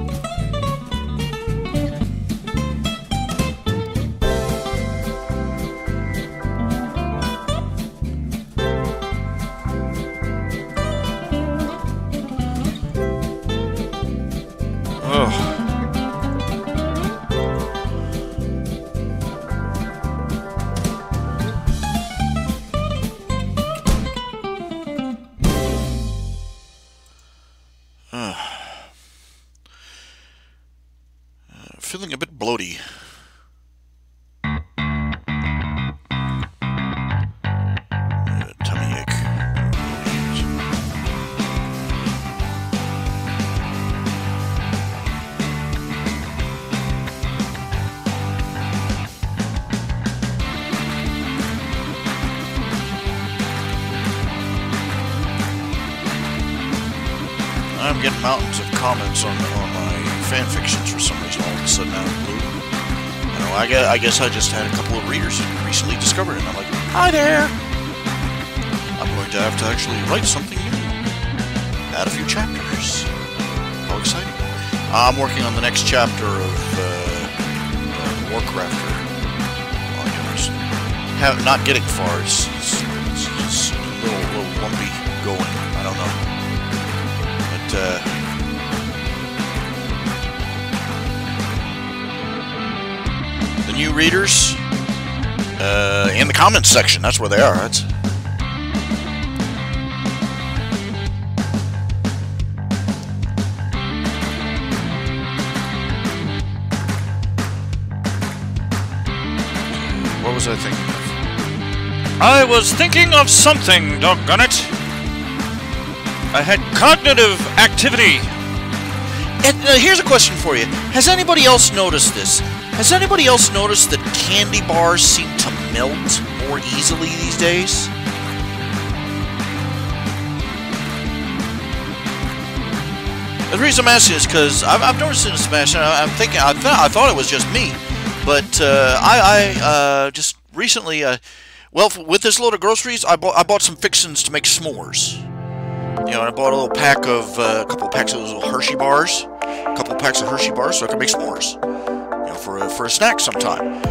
Feeling a bit bloaty. Tummy ache. I'm getting mountains of comments on my fan fictions for some reason. All of a sudden out of the blue. You know, I guess I just had a couple of readers who recently discovered it, and I'm like, hi there! I'm going to have to actually write something new. Add a few chapters. How exciting. I'm working on the next chapter of Warcrafter. Not getting far. It's just a little lumpy going. I don't know. But, the new readers in the comments section, that's where they are. That's what was I thinking of? I was thinking of something, doggone it. I had cognitive activity. And here's a question for you. Has anybody else noticed this? Has anybody else noticed that candy bars seem to melt more easily these days? The reason I'm asking is because I've noticed it in Smash, and I'm thinking I thought it was just me, but I just recently, well, with this load of groceries, I bought some fixins to make s'mores. You know, I bought a little pack of a couple packs of those little Hershey bars, so I can make s'mores. You know, for a snack sometime.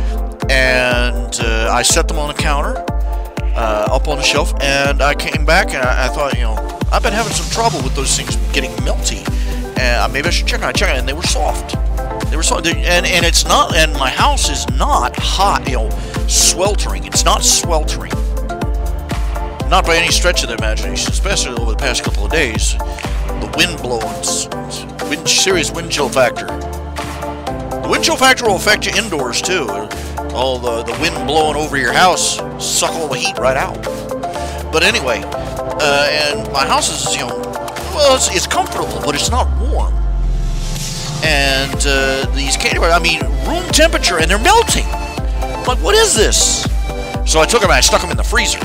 And I set them on the counter, up on the shelf, and I came back and I thought, you know, I've been having some trouble with those things getting melty, and maybe I should check it. And they were soft. They were soft, and it's not. And my house is not hot, you know, sweltering. It's not sweltering. Not by any stretch of the imagination, especially over the past couple of days. The wind blowing, serious wind chill factor. The wind chill factor will affect you indoors too. All the wind blowing over your house suck all the heat right out. But anyway, and my house is, well, it's comfortable, but it's not warm. And these candy bars, I mean, room temperature, and they're melting. I'm like, what is this? So I took them and I stuck them in the freezer.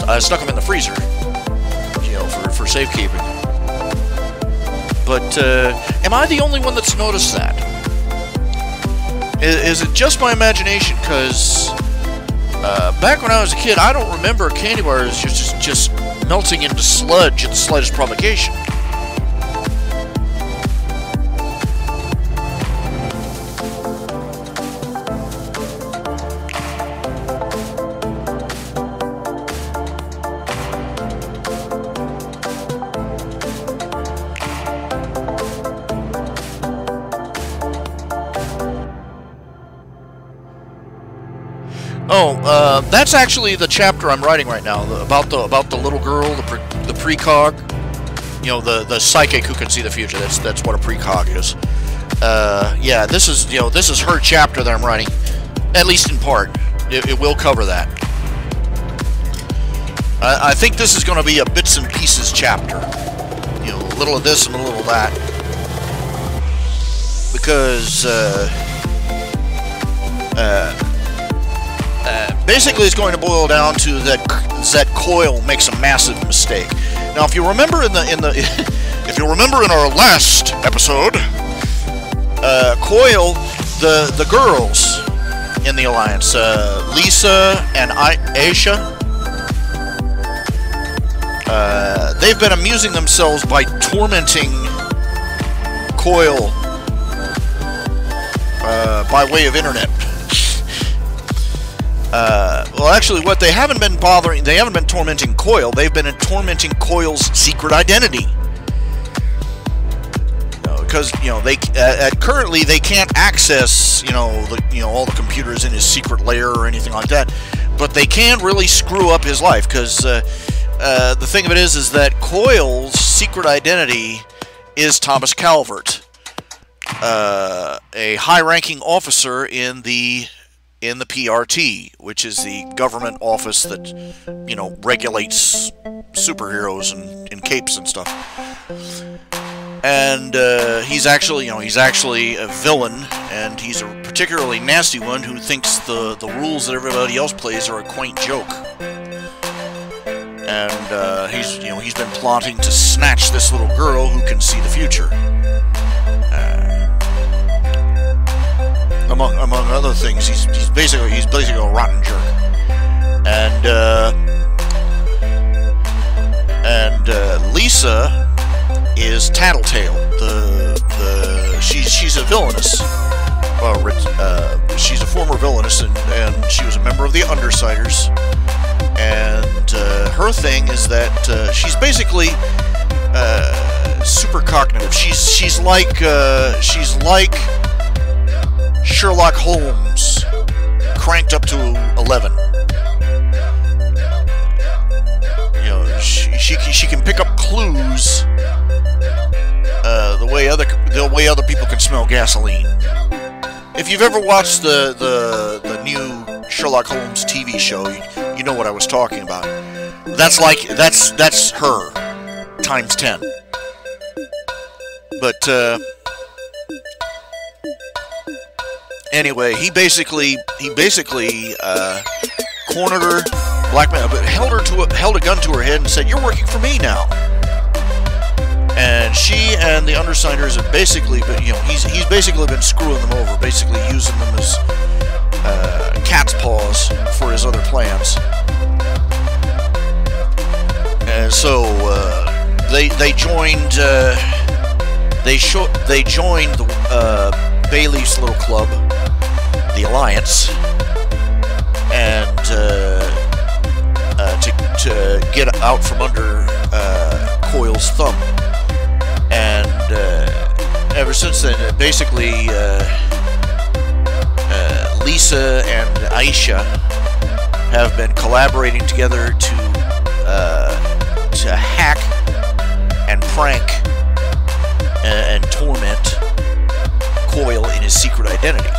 I stuck them in the freezer, for safekeeping. But am I the only one that's noticed that? Is it just my imagination? Because back when I was a kid, I don't remember candy bars just melting into sludge at the slightest provocation. Oh, that's actually the chapter I'm writing right now, about the little girl, the precog. The psychic who can see the future. That's what a precog is. Yeah, this is her chapter that I'm writing, at least in part. It will cover that. I think this is going to be a bits and pieces chapter. A little of this and a little of that, because basically it's going to boil down to that Coil makes a massive mistake. Now, if you remember if you remember in our last episode, Coil, the girls in the Alliance, Lisa and Aisha, they've been amusing themselves by tormenting Coil by way of internet. Well, actually, what they haven't been tormenting Coil. They've been tormenting Coil's secret identity. Because they currently they can't access all the computers in his secret lair or anything like that. But they can really screw up his life, because the thing of it is that Coil's secret identity is Thomas Calvert, a high-ranking officer in the PRT, which is the government office that, regulates superheroes and capes and stuff. And he's actually a villain, and he's a particularly nasty one who thinks the rules that everybody else plays are a quaint joke. And he's been plotting to snatch this little girl who can see the future. Among other things, he's basically a rotten jerk, and Lisa is Tattletale. She's a villainess. She's a former villainess, and she was a member of the Undersiders. And her thing is that she's basically super cognitive. She's like Sherlock Holmes cranked up to 11. She can pick up clues the way other people can smell gasoline. If you've ever watched the new Sherlock Holmes TV show, you know what I was talking about. That's her times 10. But anyway, he basically cornered her, blackmailed, but held a gun to her head and said, "You're working for me now." And she and the Undersiders have basically been, he's basically been screwing them over, basically using them as cat's paws for his other plans. And so they joined Bailey's little club, the Alliance, and to get out from under Coil's thumb. And ever since then, basically, Lisa and Aisha have been collaborating together to hack and prank and torment Coil in his secret identity.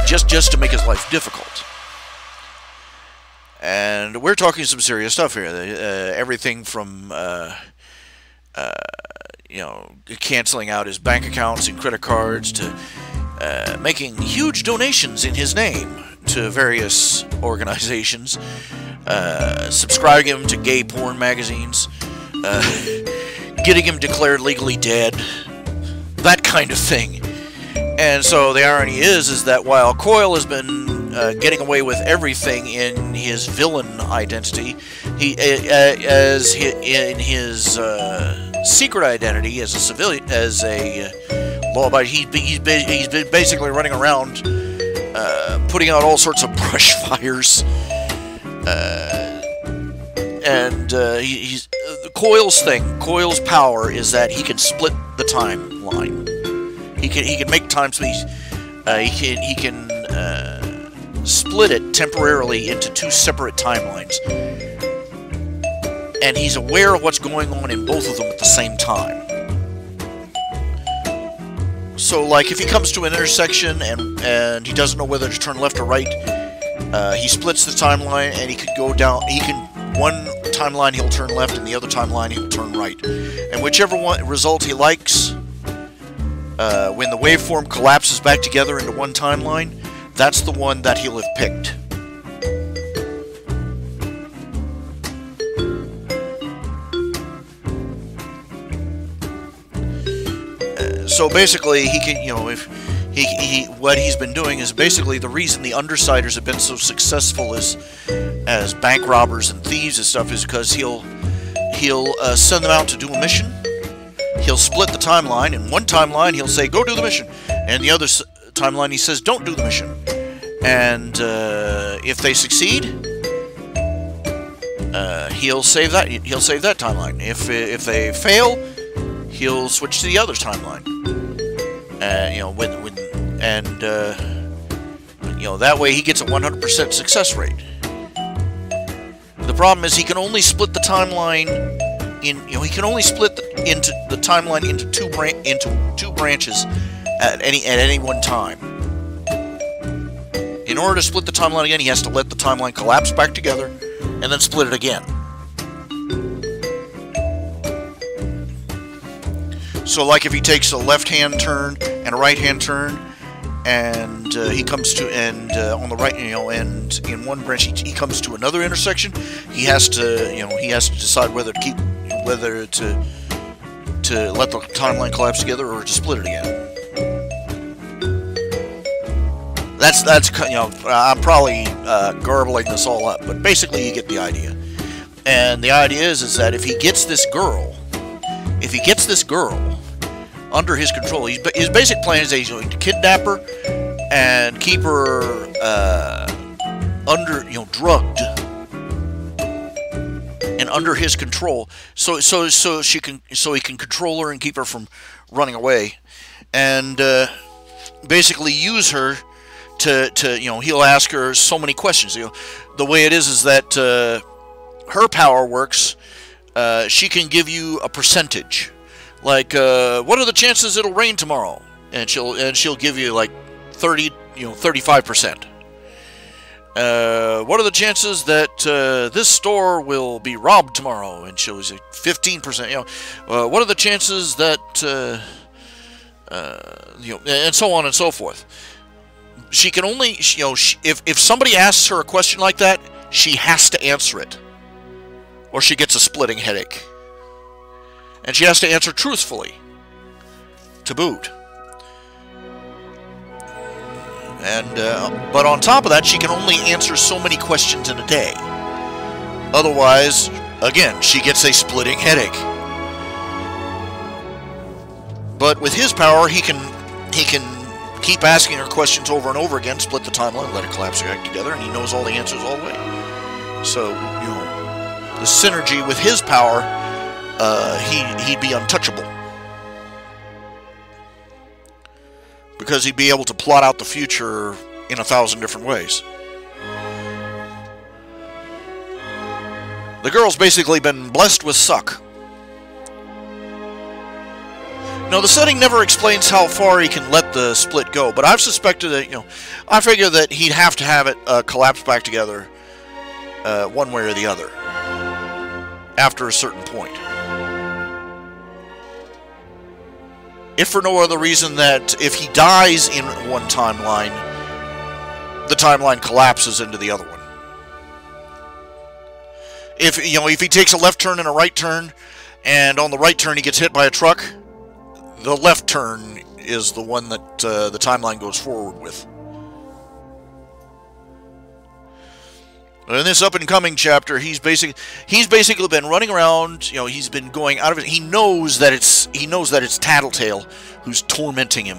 Just to make his life difficult. And we're talking some serious stuff here. Everything from canceling out his bank accounts and credit cards to making huge donations in his name to various organizations, subscribing him to gay porn magazines, getting him declared legally dead, that kind of thing. And so the irony is that while Coyle has been getting away with everything in his villain identity, in his secret identity as a civilian, as a law-abiding, he's been basically running around putting out all sorts of brush fires, he's Coyle's power is that he can split the timeline. He can make time space. He can split it temporarily into two separate timelines, and he's aware of what's going on in both of them at the same time. So, like, if he comes to an intersection and he doesn't know whether to turn left or right, he splits the timeline, and he could go down. One timeline he'll turn left, and the other timeline he'll turn right. And whichever result he likes, when the waveform collapses back together into one timeline, that's the one that he'll have picked. So basically, he can, if what he's been doing is basically the reason the Undersiders have been so successful as bank robbers and thieves and stuff is because he'll send them out to do a mission. He'll split the timeline. In one timeline, he'll say, go do the mission. And the other timeline, he says, don't do the mission. And if they succeed, he'll save that timeline. If they fail, he'll switch to the other timeline. That way he gets a 100% success rate. The problem is he can only split the timeline into the timeline into two branches at any one time. In order to split the timeline again, he has to let the timeline collapse back together and then split it again. So, like, if he takes a left-hand turn and a right-hand turn, and he comes to, on the right, and in one branch he comes to another intersection, he has to decide whether to let the timeline collapse together or to split it again. That's I'm probably garbling this all up, but basically you get the idea. And the idea is that if he gets this girl under his control, his basic plan is that he's going to kidnap her and keep her drugged and under his control, so he can control her and keep her from running away, and basically use her to he'll ask her so many questions. The way it is that her power works. She can give you a percentage, like what are the chances it'll rain tomorrow, and she'll give you like 35%. What are the chances that this store will be robbed tomorrow, and she'll say 15%. What are the chances that and so on and so forth. She can only if somebody asks her a question like that, she has to answer it, or she gets a splitting headache. And she has to answer truthfully, to boot. And but on top of that, she can only answer so many questions in a day. Otherwise, again, she gets a splitting headache. But with his power, he can keep asking her questions over and over again, split the timeline, let it collapse back together, and he knows all the answers all the way. So, the synergy with his power, he'd be untouchable. Because he'd be able to plot out the future in 1,000 different ways. The girl's basically been blessed with suck. Now, the setting never explains how far he can let the split go, but I've suspected that, I figure that he'd have to have it collapse back together one way or the other after a certain point. If for no other reason that if he dies in one timeline, the timeline collapses into the other one. If he takes a left turn and a right turn, and on the right turn he gets hit by a truck, the left turn is the one that the timeline goes forward with. In this up-and-coming chapter, he's basically been running around. He's been going out of it. He knows that it's Tattletale who's tormenting him,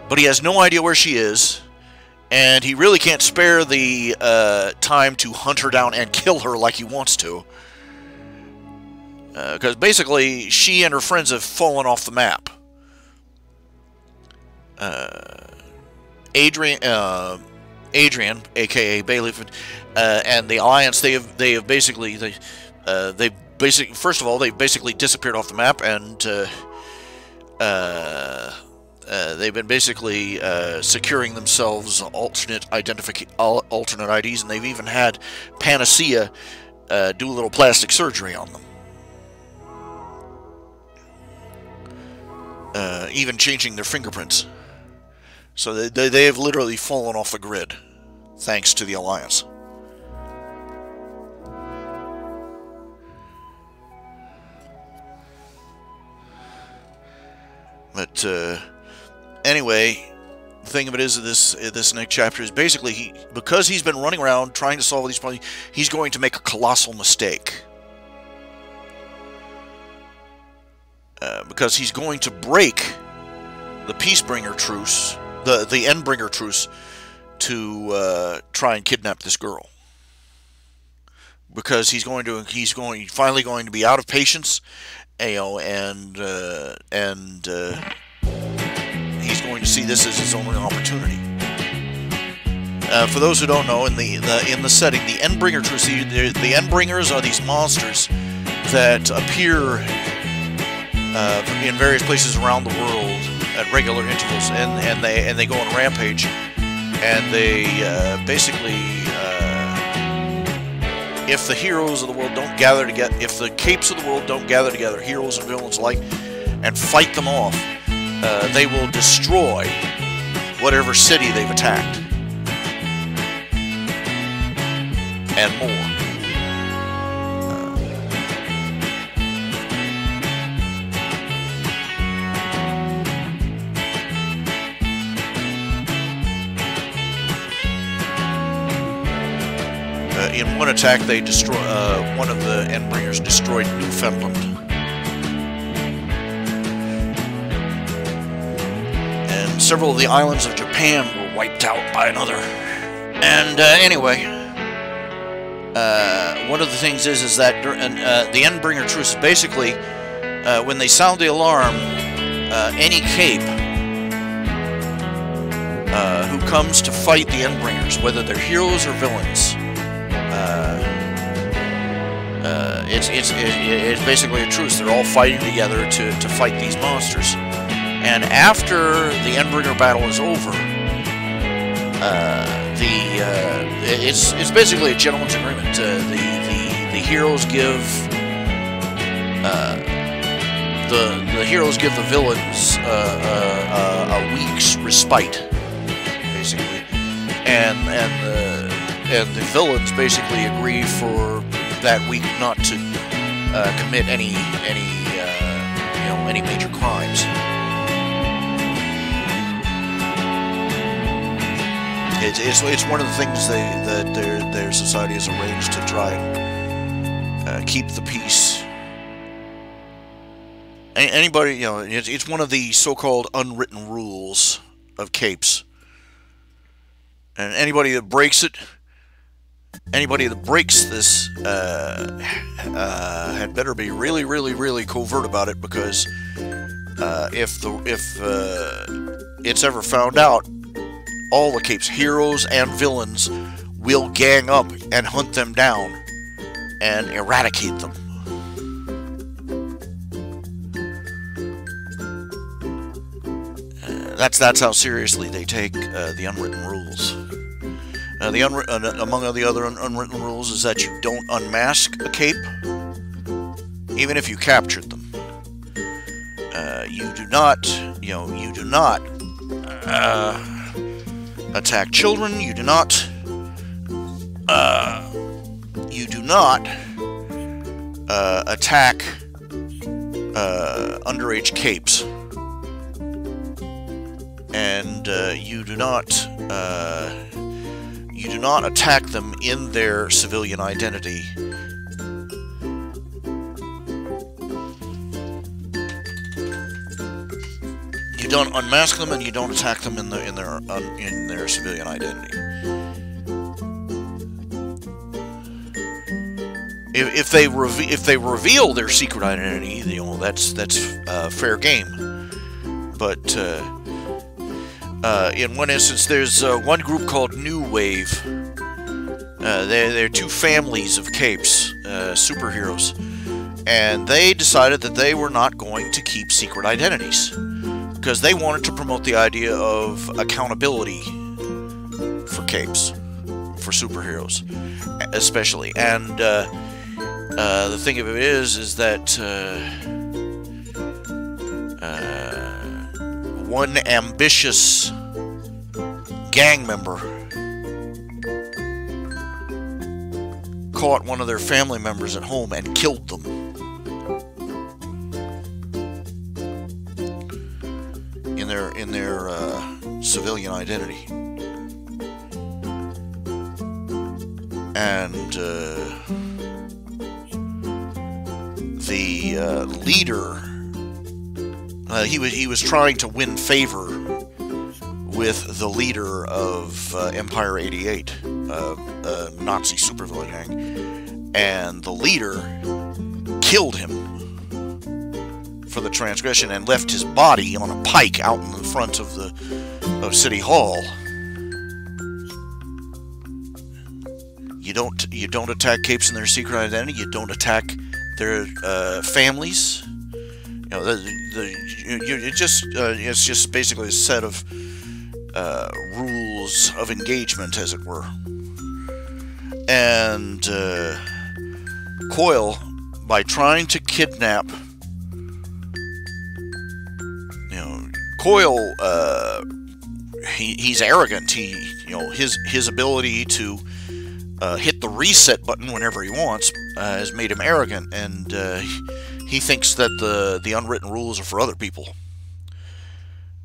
but he has no idea where she is, and he really can't spare the time to hunt her down and kill her like he wants to, because basically she and her friends have fallen off the map. Adrian, aka Bailiff, and the Alliance, they basically disappeared off the map, and they've been basically securing themselves alternate IDs, and they've even had Panacea do a little plastic surgery on them, even changing their fingerprints. So they have literally fallen off the grid, thanks to the Alliance. But anyway, the thing of it is, this next chapter is basically because he's been running around trying to solve these problems, he's going to make a colossal mistake. Because he's going to break the Peacebringer truce. The Endbringer truce to try and kidnap this girl, because he's finally going to be out of patience, and he's going to see this as his only opportunity. For those who don't know, in the setting, the Endbringer truce, the Endbringers are these monsters that appear in various places around the world at regular intervals, and they go on a rampage, and they basically, if the heroes of the world don't gather together, if the capes of the world don't gather together, heroes and villains alike, and fight them off, they will destroy whatever city they've attacked, and more. In one attack, they destroy one of the Endbringers destroyed Newfoundland, and several of the islands of Japan were wiped out by another. And anyway, one of the things is that the Endbringer truce is basically when they sound the alarm, any cape who comes to fight the Endbringers, whether they're heroes or villains. It's basically a truce. They're all fighting together to fight these monsters. And after the Endbringer battle is over, it's basically a gentleman's agreement. The heroes give the villains a week's respite, basically, and the villains basically agree for that week not to commit any major crimes. It's one of the things that their society has arranged to try and keep the peace. Anybody, it's one of the so-called unwritten rules of capes, and anybody that breaks it. Anybody that breaks this had better be really, really, really covert about it, because if it's ever found out, all the Cape's heroes and villains will gang up and hunt them down and eradicate them. That's how seriously they take the unwritten rules. Among the other unwritten rules is that you don't unmask a cape, even if you captured them. You do not attack children. You do not attack underage capes, and you do not attack them in their civilian identity. You don't unmask them, and you don't attack them in their civilian identity. If they reveal their secret identity, that's fair game. But in one instance, there's one group called New Wave. They're two families of capes, superheroes, and they decided that they were not going to keep secret identities because they wanted to promote the idea of accountability for capes, for superheroes, especially. And the thing of it is that one ambitious gang member caught one of their family members at home and killed them. In their civilian identity. And the leader, he was trying to win favor with the leader of Empire 88, a Nazi supervillain gang, and the leader killed him for the transgression and left his body on a pike out in the front of City Hall. You don't attack capes in their secret identity. You don't attack their families. It's just basically a set of rules of engagement, as it were. And Coil, by trying to kidnap, Coil, he's arrogant. His ability to hit the reset button whenever he wants has made him arrogant, and he thinks that the unwritten rules are for other people,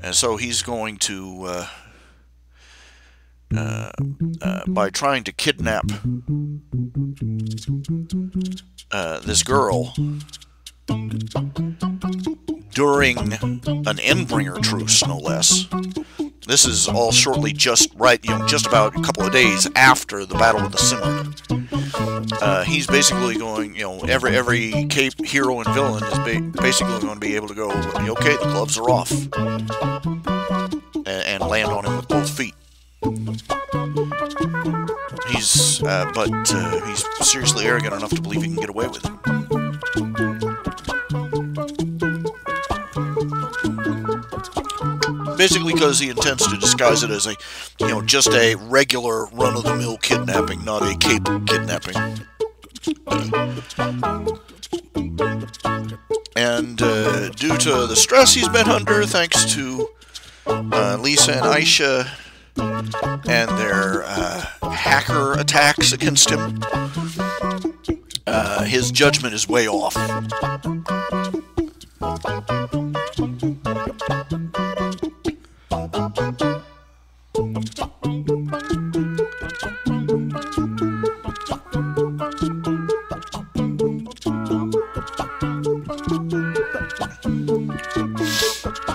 and so he's going to by trying to kidnap this girl during an Endbringer truce, no less. This is all shortly just about a couple of days after the Battle with the Cimarron. He's basically going, every cape hero and villain is basically going to be able to go, okay, the gloves are off, and land on him with both feet. He's seriously arrogant enough to believe he can get away with it. Basically because he intends to disguise it as just a regular run-of-the-mill kidnapping, not a cape kidnapping. And due to the stress he's been under, thanks to Lisa and Aisha and their hacker attacks against him, his judgment is way off.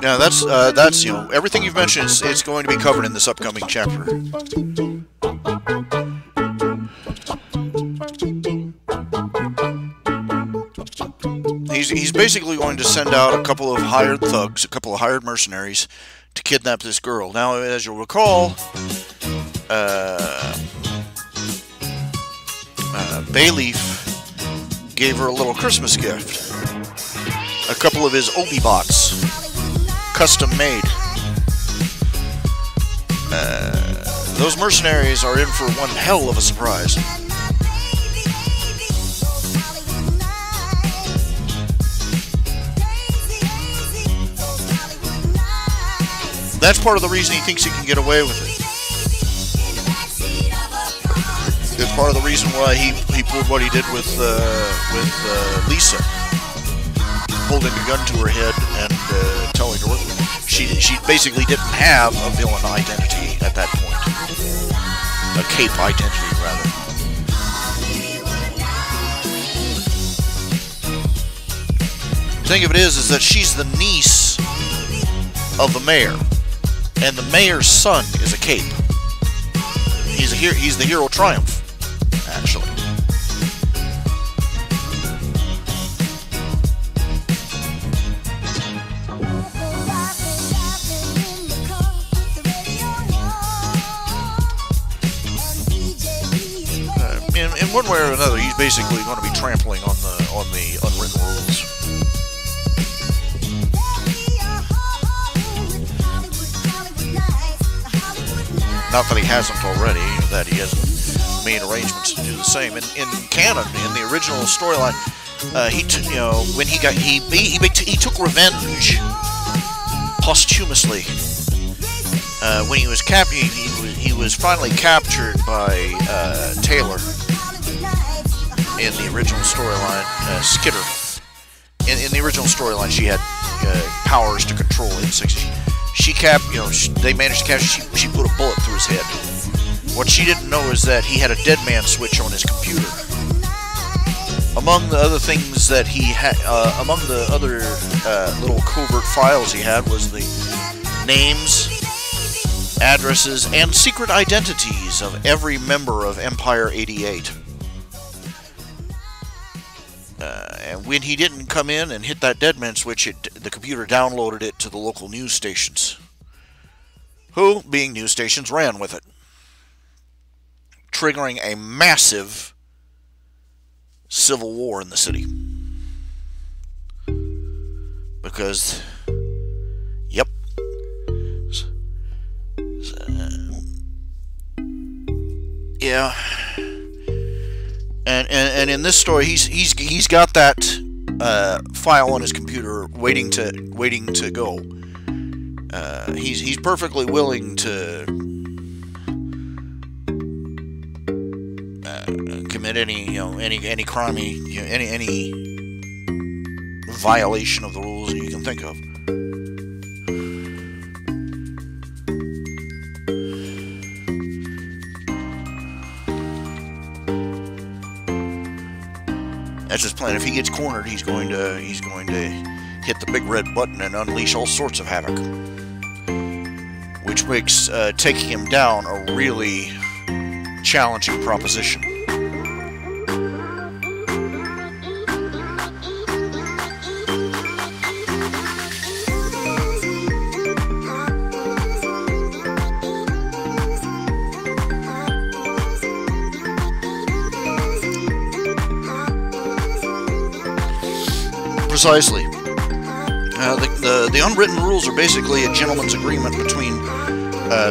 Now that's everything you've mentioned. It's going to be covered in this upcoming chapter. He's basically going to send out a couple of hired thugs, a couple of hired mercenaries, to kidnap this girl. Now, as you'll recall, Bayleaf gave her a little Christmas gift. A couple of his Obi-Bots, custom made. those mercenaries are in for one hell of a surprise. That's part of the reason he thinks he can get away with it. It's part of the reason why he pulled what he did with Lisa, holding a gun to her head and telling her to work with her. She basically didn't have a villain identity at that point, a cape identity rather. The thing of it is that she's the niece of the mayor. And the mayor's son is a cape. He's the hero Triumph, actually. In one way or another, he's basically going to be trampling on the unwritten rules. Not that he hasn't already, that he hasn't made arrangements to do the same. In canon, in the original storyline, he took revenge posthumously. When he was he was finally captured by Taylor in the original storyline. Skitter. In the original storyline, she had powers to control insects. They managed to capture. She put a bullet through his head. What she didn't know is that he had a dead man switch on his computer. Among the other things that he had, among the other little covert files he had, was the names, addresses, and secret identities of every member of Empire 88. And when he didn't come in and hit that dead man switch, the computer downloaded it to the local news stations, who, being news stations, ran with it, triggering a massive civil war in the city. Because, yep, yeah. And in this story, he's got that file on his computer waiting to go. He's perfectly willing to commit any crime, any violation of the rules that you can think of. That's his plan. If he gets cornered, he's going to hit the big red button and unleash all sorts of havoc, which makes taking him down a really challenging proposition. Precisely. The unwritten rules are basically a gentleman's agreement between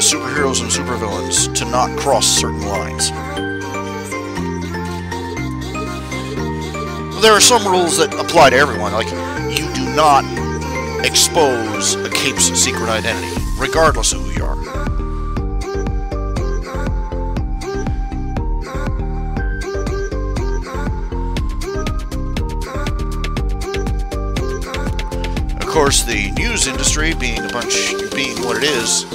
superheroes and supervillains to not cross certain lines. There are some rules that apply to everyone, like you do not expose a cape's secret identity, regardless of who you are. Of course, the news industry, being what it is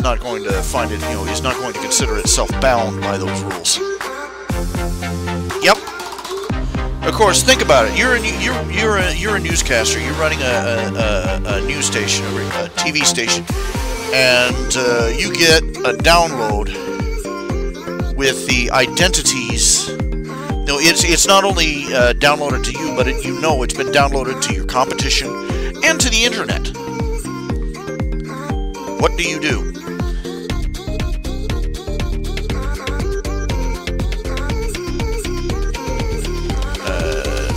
not going to find it. Is not going to consider itself bound by those rules. Yep. Of course, think about it. You're a newscaster. You're running a news station, a TV station, and you get a download with the identities. It's not only downloaded to you, but it's been downloaded to your competition and to the internet. What do you do?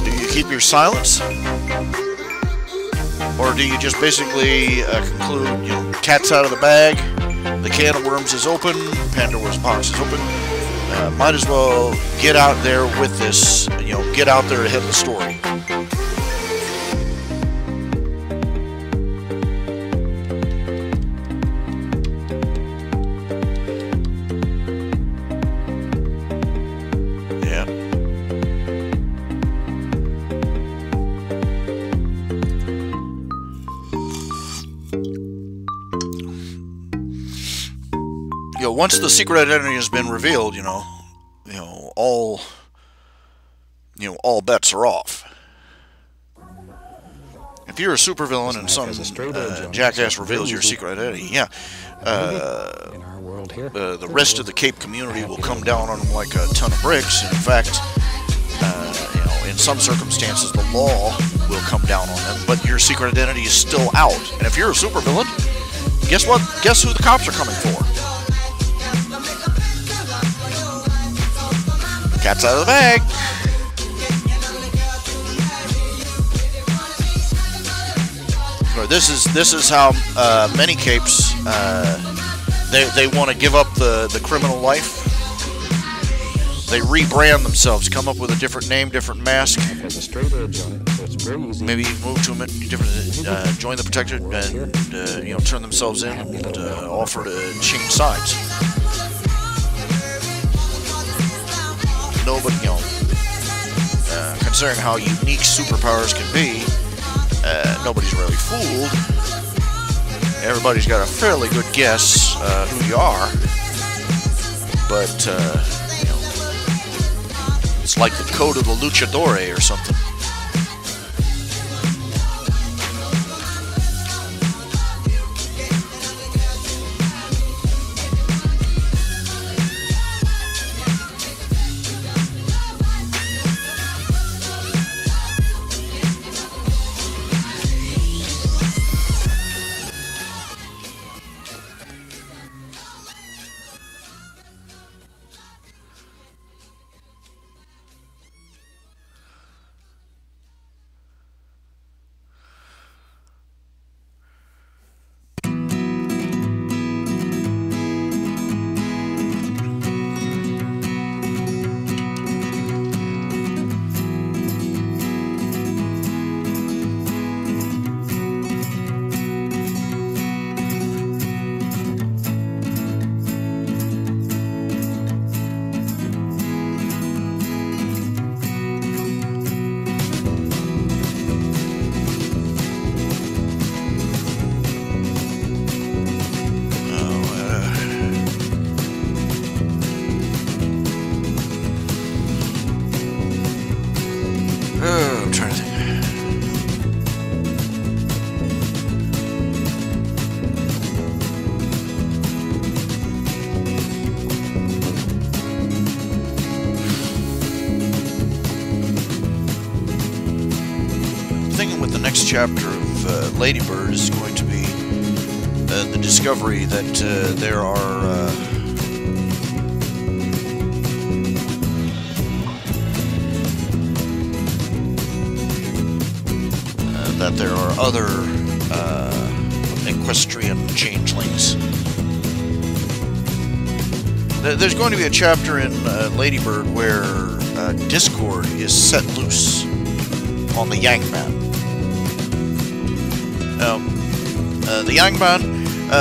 Do you keep your silence? Or do you just basically conclude, cat's out of the bag, The can of worms is open. Pandora's box is open. Might as well get out there with this. You know, get out there ahead of the story. Once the secret identity has been revealed, all bets are off. If you're a supervillain and some jackass reveals your secret identity, the rest of the Cape community will come down on them like a ton of bricks. And in fact, in some circumstances, the law will come down on them. But your secret identity is still out. And if you're a supervillain, guess what? Guess who the cops are coming for? Cat's out of the bag. This is how many capes they want to give up the criminal life. They rebrand themselves, come up with a different name, different mask. Maybe move to a different, join the Protected, and turn themselves in and offer to change sides. Nobody, considering how unique superpowers can be, nobody's really fooled. Everybody's got a fairly good guess who you are, but it's like the code of the luchadore or something. Chapter of Lady Bird is going to be the discovery that there are other equestrian changelings. There's going to be a chapter in Lady Bird where discord is set loose on the Yangban. The Yangban,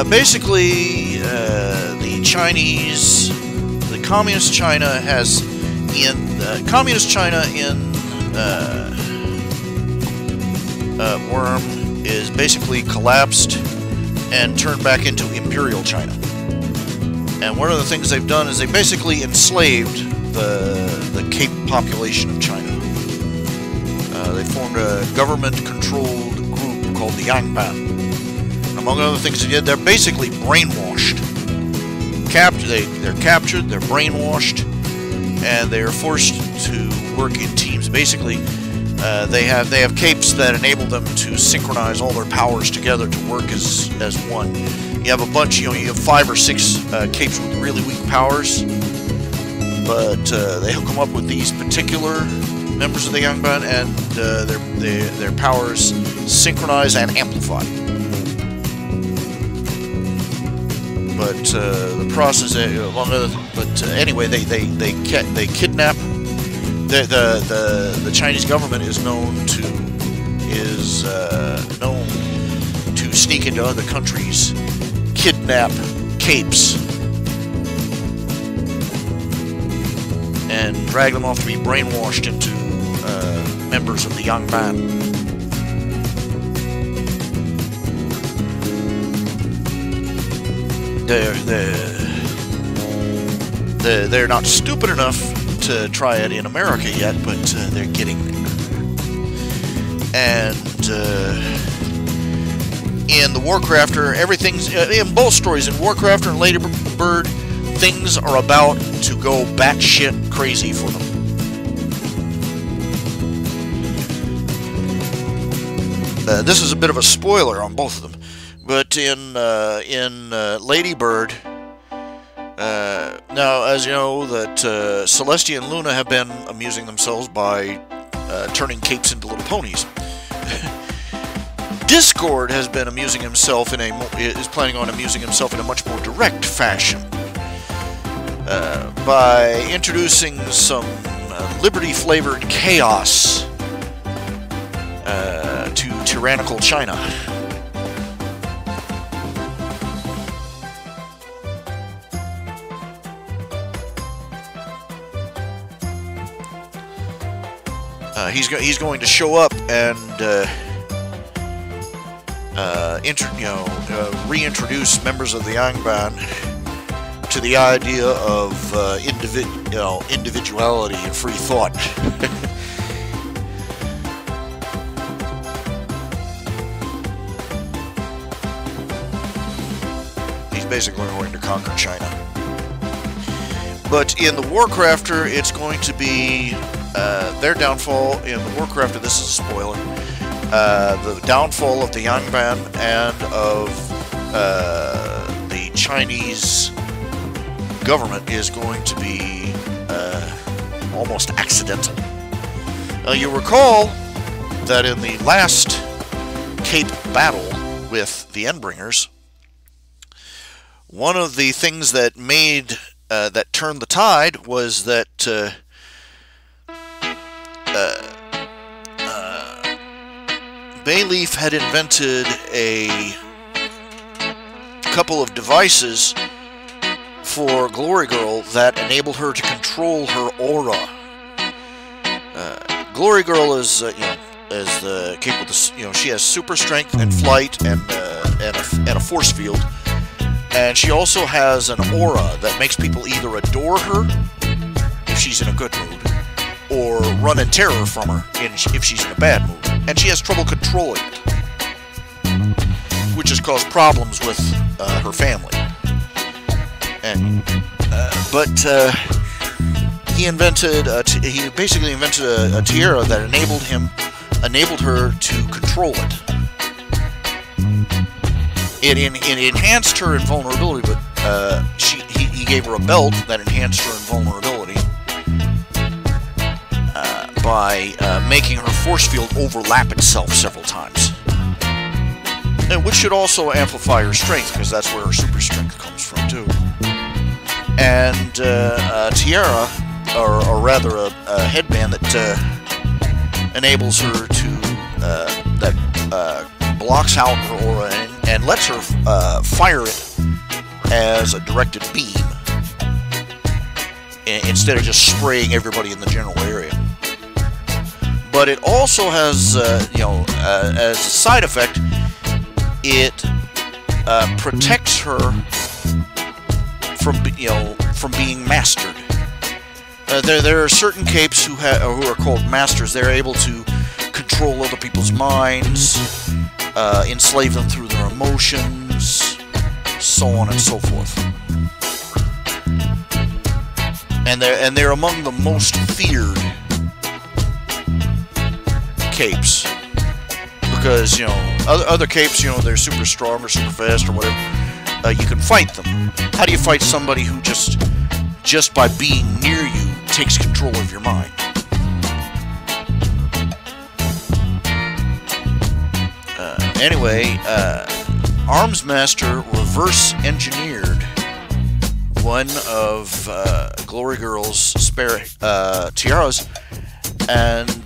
basically, the communist China has communist China in Worm is basically collapsed and turned back into Imperial China. And one of the things they've done is they basically enslaved the Cape population of China. They formed a government-controlled group called the Yangban. Among other things they did, they're basically brainwashed. They're captured, they're brainwashed, and they are forced to work in teams. Basically, they have capes that enable them to synchronize all their powers together to work as one. You have a bunch, you have 5 or 6 capes with really weak powers, but they come up with these particular members of the Yangban, and their powers synchronize and amplify. but the process, among other, but anyway, they kidnap. The Chinese government is known to sneak into other countries, kidnap capes, and drag them off to be brainwashed into members of the Yangban. They're not stupid enough to try it in America yet, but they're getting there. And in the Warcrafter, everything's in both stories. In Warcrafter and Ladybird, things are about to go batshit crazy for them. This is a bit of a spoiler on both of them, but in Ladybird, now as you know that Celestia and Luna have been amusing themselves by turning capes into little ponies. Discord has been amusing himself is planning on amusing himself in a much more direct fashion by introducing some liberty-flavored chaos to tyrannical China. He's going to show up and reintroduce members of the Yangban to the idea of individuality and free thought. He's basically going to conquer China. But in the Warcrafter, it's going to be their downfall. In the Warcrafter, this is a spoiler. The downfall of the Yangban and of the Chinese government is going to be almost accidental. You recall that in the last Cape battle with the Endbringers, one of the things that made that turned the tide was that Bayleaf had invented a couple of devices for Glory Girl that enabled her to control her aura. Glory Girl is, is the capable. She has super strength and flight and a force field, and she also has an aura that makes people either adore her if she's in a good mood, or run in terror from her if she's in a bad mood. And she has trouble controlling it, which has caused problems with her family. And he basically invented a tiara that enabled her to control it. It enhanced her invulnerability, but he gave her a belt that enhanced her invulnerability by making her force field overlap itself several times, and which should also amplify her strength, because that's where her super strength comes from too. And tiara, or rather a headband that enables her to that blocks out her aura and lets her fire it as a directed beam instead of just spraying everybody in the general area. But it also has, as a side effect, it protects her from being mastered. There are certain capes who are called masters. They're able to control other people's minds, enslave them through their emotions, so on and so forth. And they're among the most feared capes, because other capes, they're super strong or super fast or whatever. You can fight them. How do you fight somebody who just by being near you takes control of your mind? Anyway, Arms Master reverse engineered one of Glory Girl's spare tiaras, and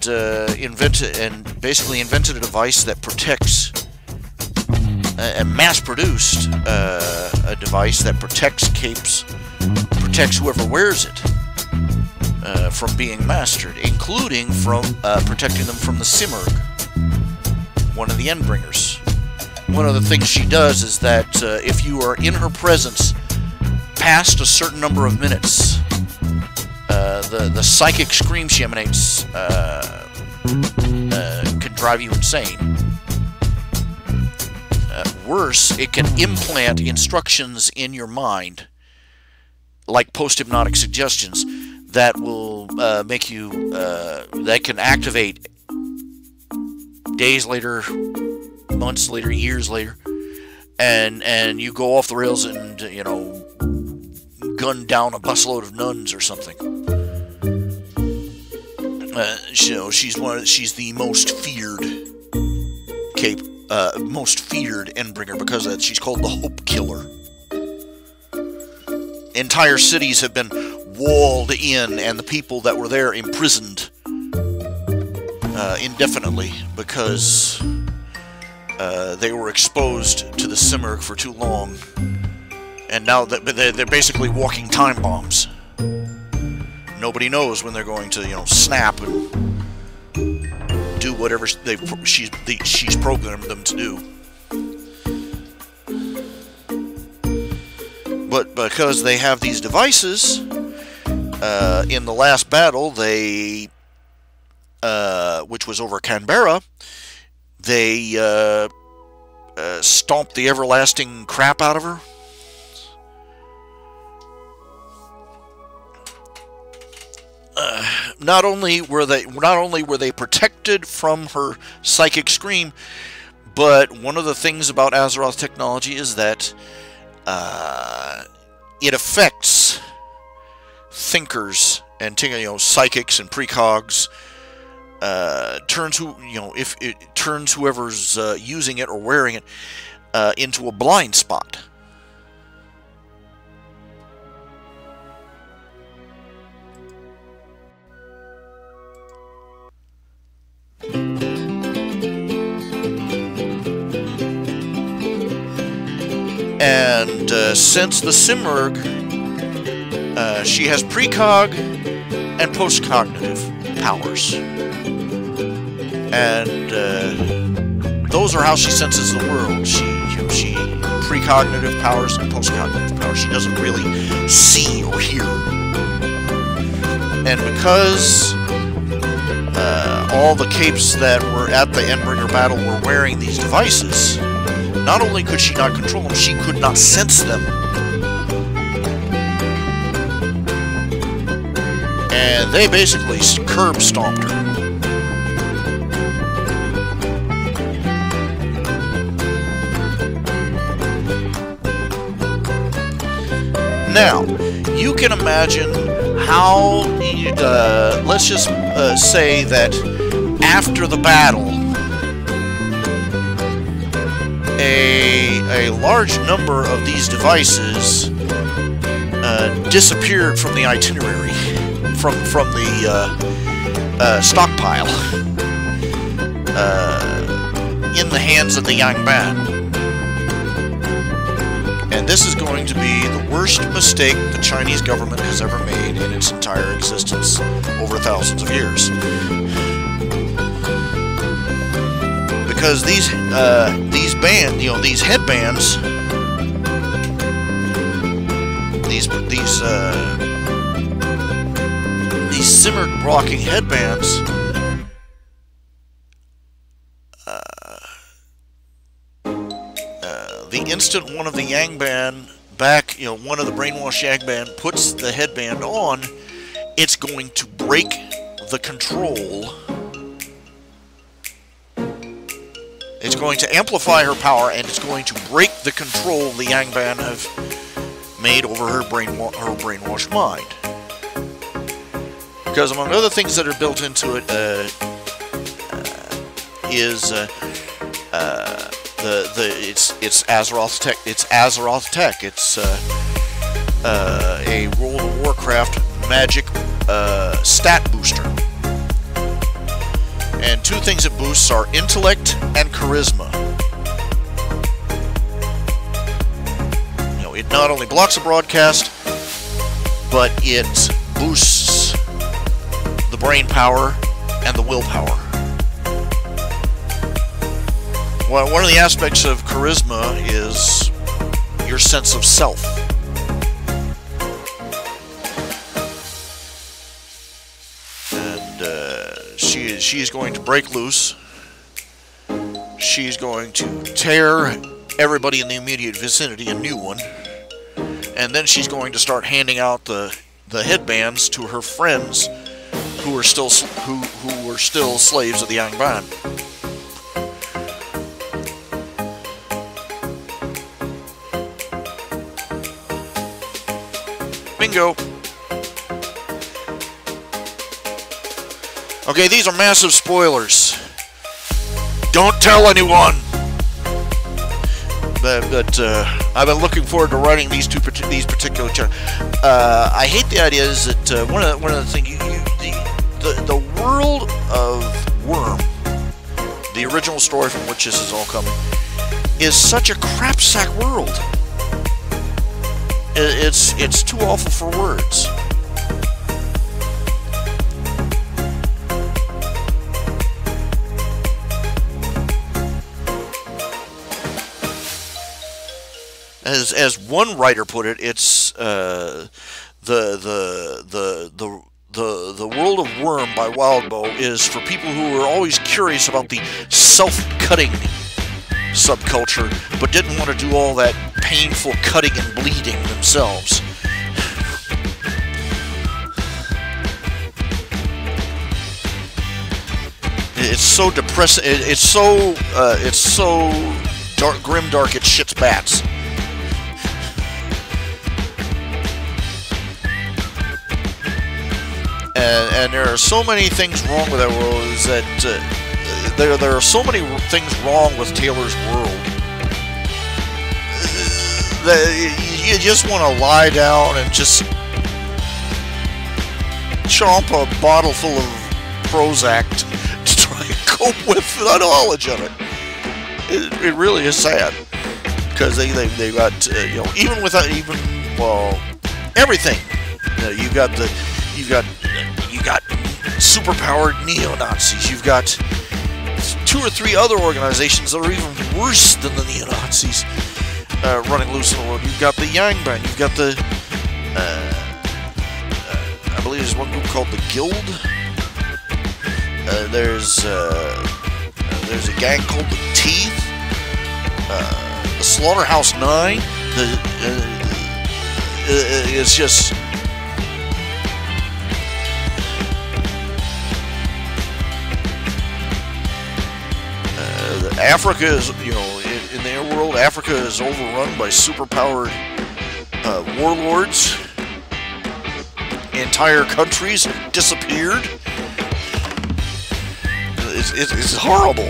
basically invented a device that protects, and mass-produced a device that protects capes, protects whoever wears it from being mastered, including from protecting them from the Simurgh, one of the Endbringers. One of the things she does is that if you are in her presence past a certain number of minutes, the psychic scream she emanates can drive you insane. Worse, it can implant instructions in your mind, like post-hypnotic suggestions, that will make you, that can activate days later, months later, years later, and you go off the rails and, you know, gun down a busload of nuns or something. You know, she's the most feared cape, most feared Endbringer because of that. She's called the Hope Killer. Entire cities have been walled in, and the people that were there imprisoned indefinitely because they were exposed to the Simurgh for too long, and now they're basically walking time bombs. Nobody knows when they're going to, you know, snap and do whatever she's programmed them to do. But because they have these devices, in the last battle, they, which was over Canberra, they stomped the everlasting crap out of her. Not only were they protected from her psychic scream, but one of the things about Azeroth technology is that it affects thinkers and, you know, psychics and precogs. If it turns whoever's using it or wearing it into a blind spot. And since the Simurgh, she has precog and postcognitive powers. And those are how she senses the world. She precognitive powers and postcognitive powers. She doesn't really see or hear. And because all the capes that were at the Endbringer battle were wearing these devices, not only could she not control them, she could not sense them. And they basically curb stomped her. Now, you can imagine how, let's just say that after the battle, a large number of these devices disappeared from the itinerary, from the stockpile, in the hands of the Yangban. And this is going to be the worst mistake the Chinese government has ever made in its entire existence over thousands of years. Because these headbands, these Simurgh blocking headbands, the instant one of the Yangban one of the brainwashed Yangban puts the headband on, it's going to break the control. It's going to amplify her power, and it's going to break the control the Yangban have made over her brainwashed mind. Because among other things that are built into it is it's Azeroth tech. It's Azeroth tech. It's a World of Warcraft magic stat booster. And two things it boosts are intellect and charisma. You know, it not only blocks a broadcast, but it boosts the brain power and the willpower. Well, one of the aspects of charisma is your sense of self. And she's going to break loose. She's going to tear everybody in the immediate vicinity a new one. And then she's going to start handing out the headbands to her friends who were still slaves of the Yangban. Bingo. Okay, these are massive spoilers. Don't tell anyone. But I've been looking forward to writing these particular chapters. I hate the idea is that one of the things the world of Worm, the original story from which this is all coming, is such a crapsack world. It's too awful for words. As one writer put it, it's the world of Worm by Wildbow is for people who are always curious about the self-cutting subculture, but didn't want to do all that painful cutting and bleeding themselves. It's so depressing. It's so dark, grim, dark. It shits bats. And there are so many things wrong with that world. Is that there are so many things wrong with Taylor's world that you just want to lie down and just chomp a bottle full of Prozac to try and cope with the knowledge of it. It really is sad because they got you know, even without everything. You got superpowered neo-Nazis. You've got 2 or 3 other organizations that are even worse than the neo-Nazis running loose in the world. You've got the Yangban. You've got the I believe there's one group called the Guild. There's a gang called the Teeth. The Slaughterhouse 9. It's just. Africa is, you know, in their world, Africa is overrun by superpowered warlords. Entire countries have disappeared. It's horrible.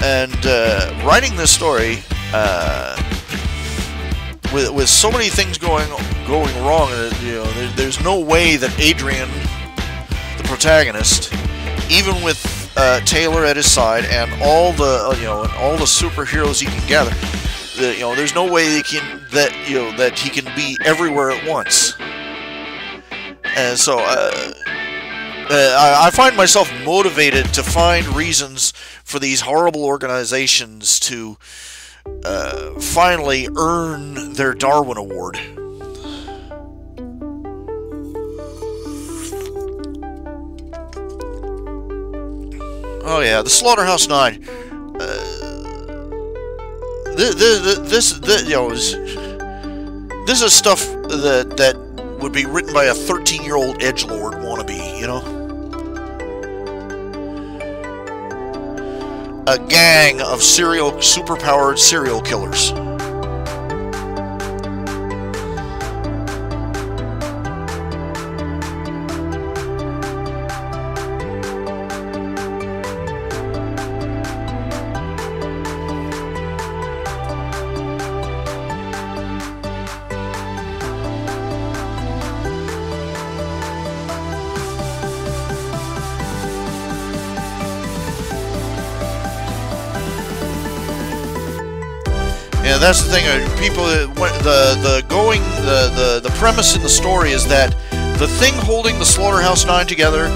And writing this story with so many things going wrong, you know, there's no way that Adrian, the protagonist, even with Taylor at his side and all the all the superheroes he can gather, you know, there's no way that he can be everywhere at once. And so I find myself motivated to find reasons for these horrible organizations to finally earn their Darwin Award. Oh yeah, the Slaughterhouse 9. This is stuff that would be written by a 13-year-old edgelord wannabe, you know. A gang of superpowered serial killers. Yeah, that's the thing. People, the premise in the story is that the thing holding the Slaughterhouse 9 together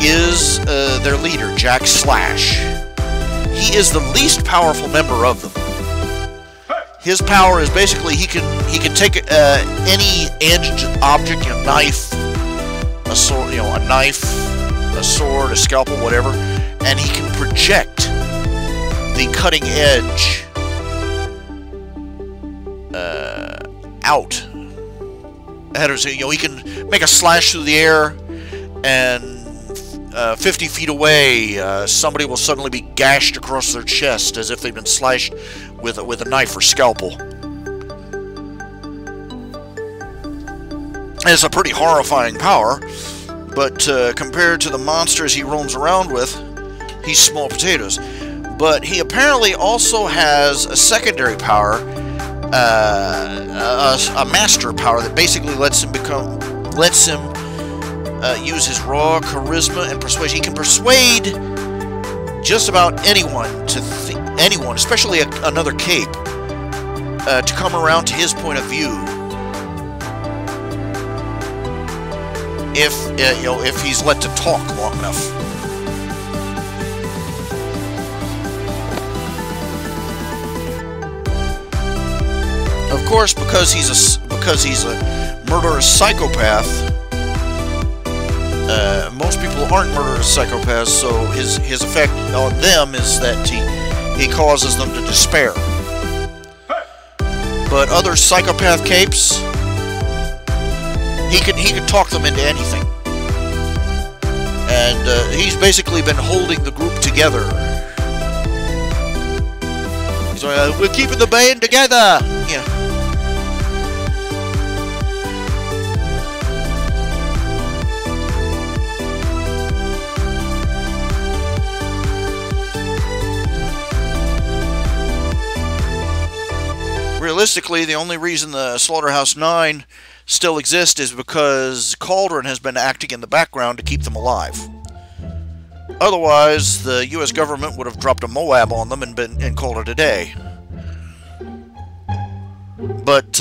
is their leader, Jack Slash. He is the least powerful member of them. His power is basically he can take any edged object, a knife, a sword, a knife, a sword, a scalpel, whatever, and he can project the cutting edge out. He can make a slash through the air, and 50 feet away, somebody will suddenly be gashed across their chest as if they've been slashed with a knife or scalpel. And it's a pretty horrifying power, but compared to the monsters he roams around with, he's small potatoes. But he apparently also has a secondary power, a master power that basically lets him use his raw charisma and persuasion. He can persuade just about anyone especially another cape, to come around to his point of view. If he's let to talk long enough. Of course, because he's a murderous psychopath, most people aren't murderous psychopaths, so his effect on them is that he causes them to despair. But other psychopath capes, he can talk them into anything. And he's basically been holding the group together. He's like, we're keeping the band together! Yeah. Realistically, the only reason the Slaughterhouse 9 still exist is because Cauldron has been acting in the background to keep them alive. Otherwise, the U.S. government would have dropped a Moab on them and called it a day. But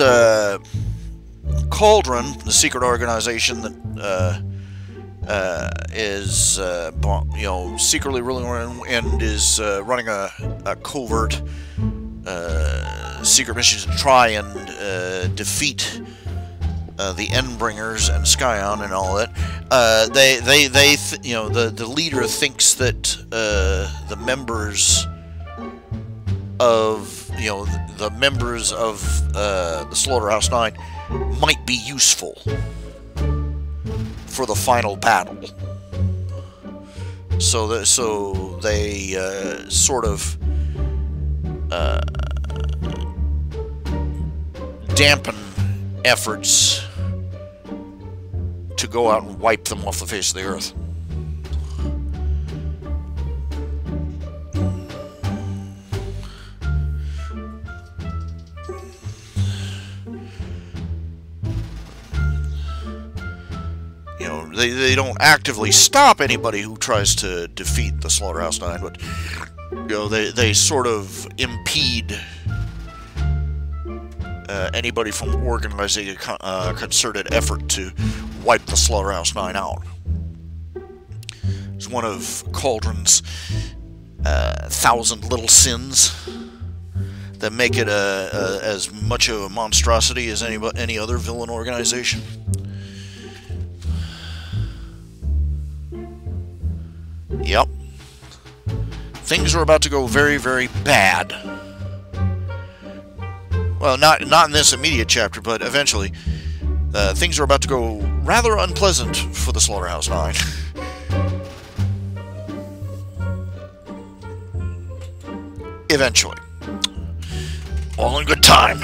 Cauldron, the secret organization that is secretly ruling and is running a covert secret mission to try and defeat the Endbringers and Scion and all that. The leader thinks that the members of the Slaughterhouse 9 might be useful for the final battle. So they sort of dampen efforts to go out and wipe them off the face of the earth. They don't actively stop anybody who tries to defeat the Slaughterhouse 9, but they sort of impede anybody from organizing a concerted effort to wipe the Slaughterhouse 9 out. It's one of Cauldron's 1,000 little sins that make it as much of a monstrosity as any other villain organization. Yep. Things are about to go very, very bad. Well, not in this immediate chapter, but eventually. Things are about to go rather unpleasant for the Slaughterhouse 9. Eventually. All in good time.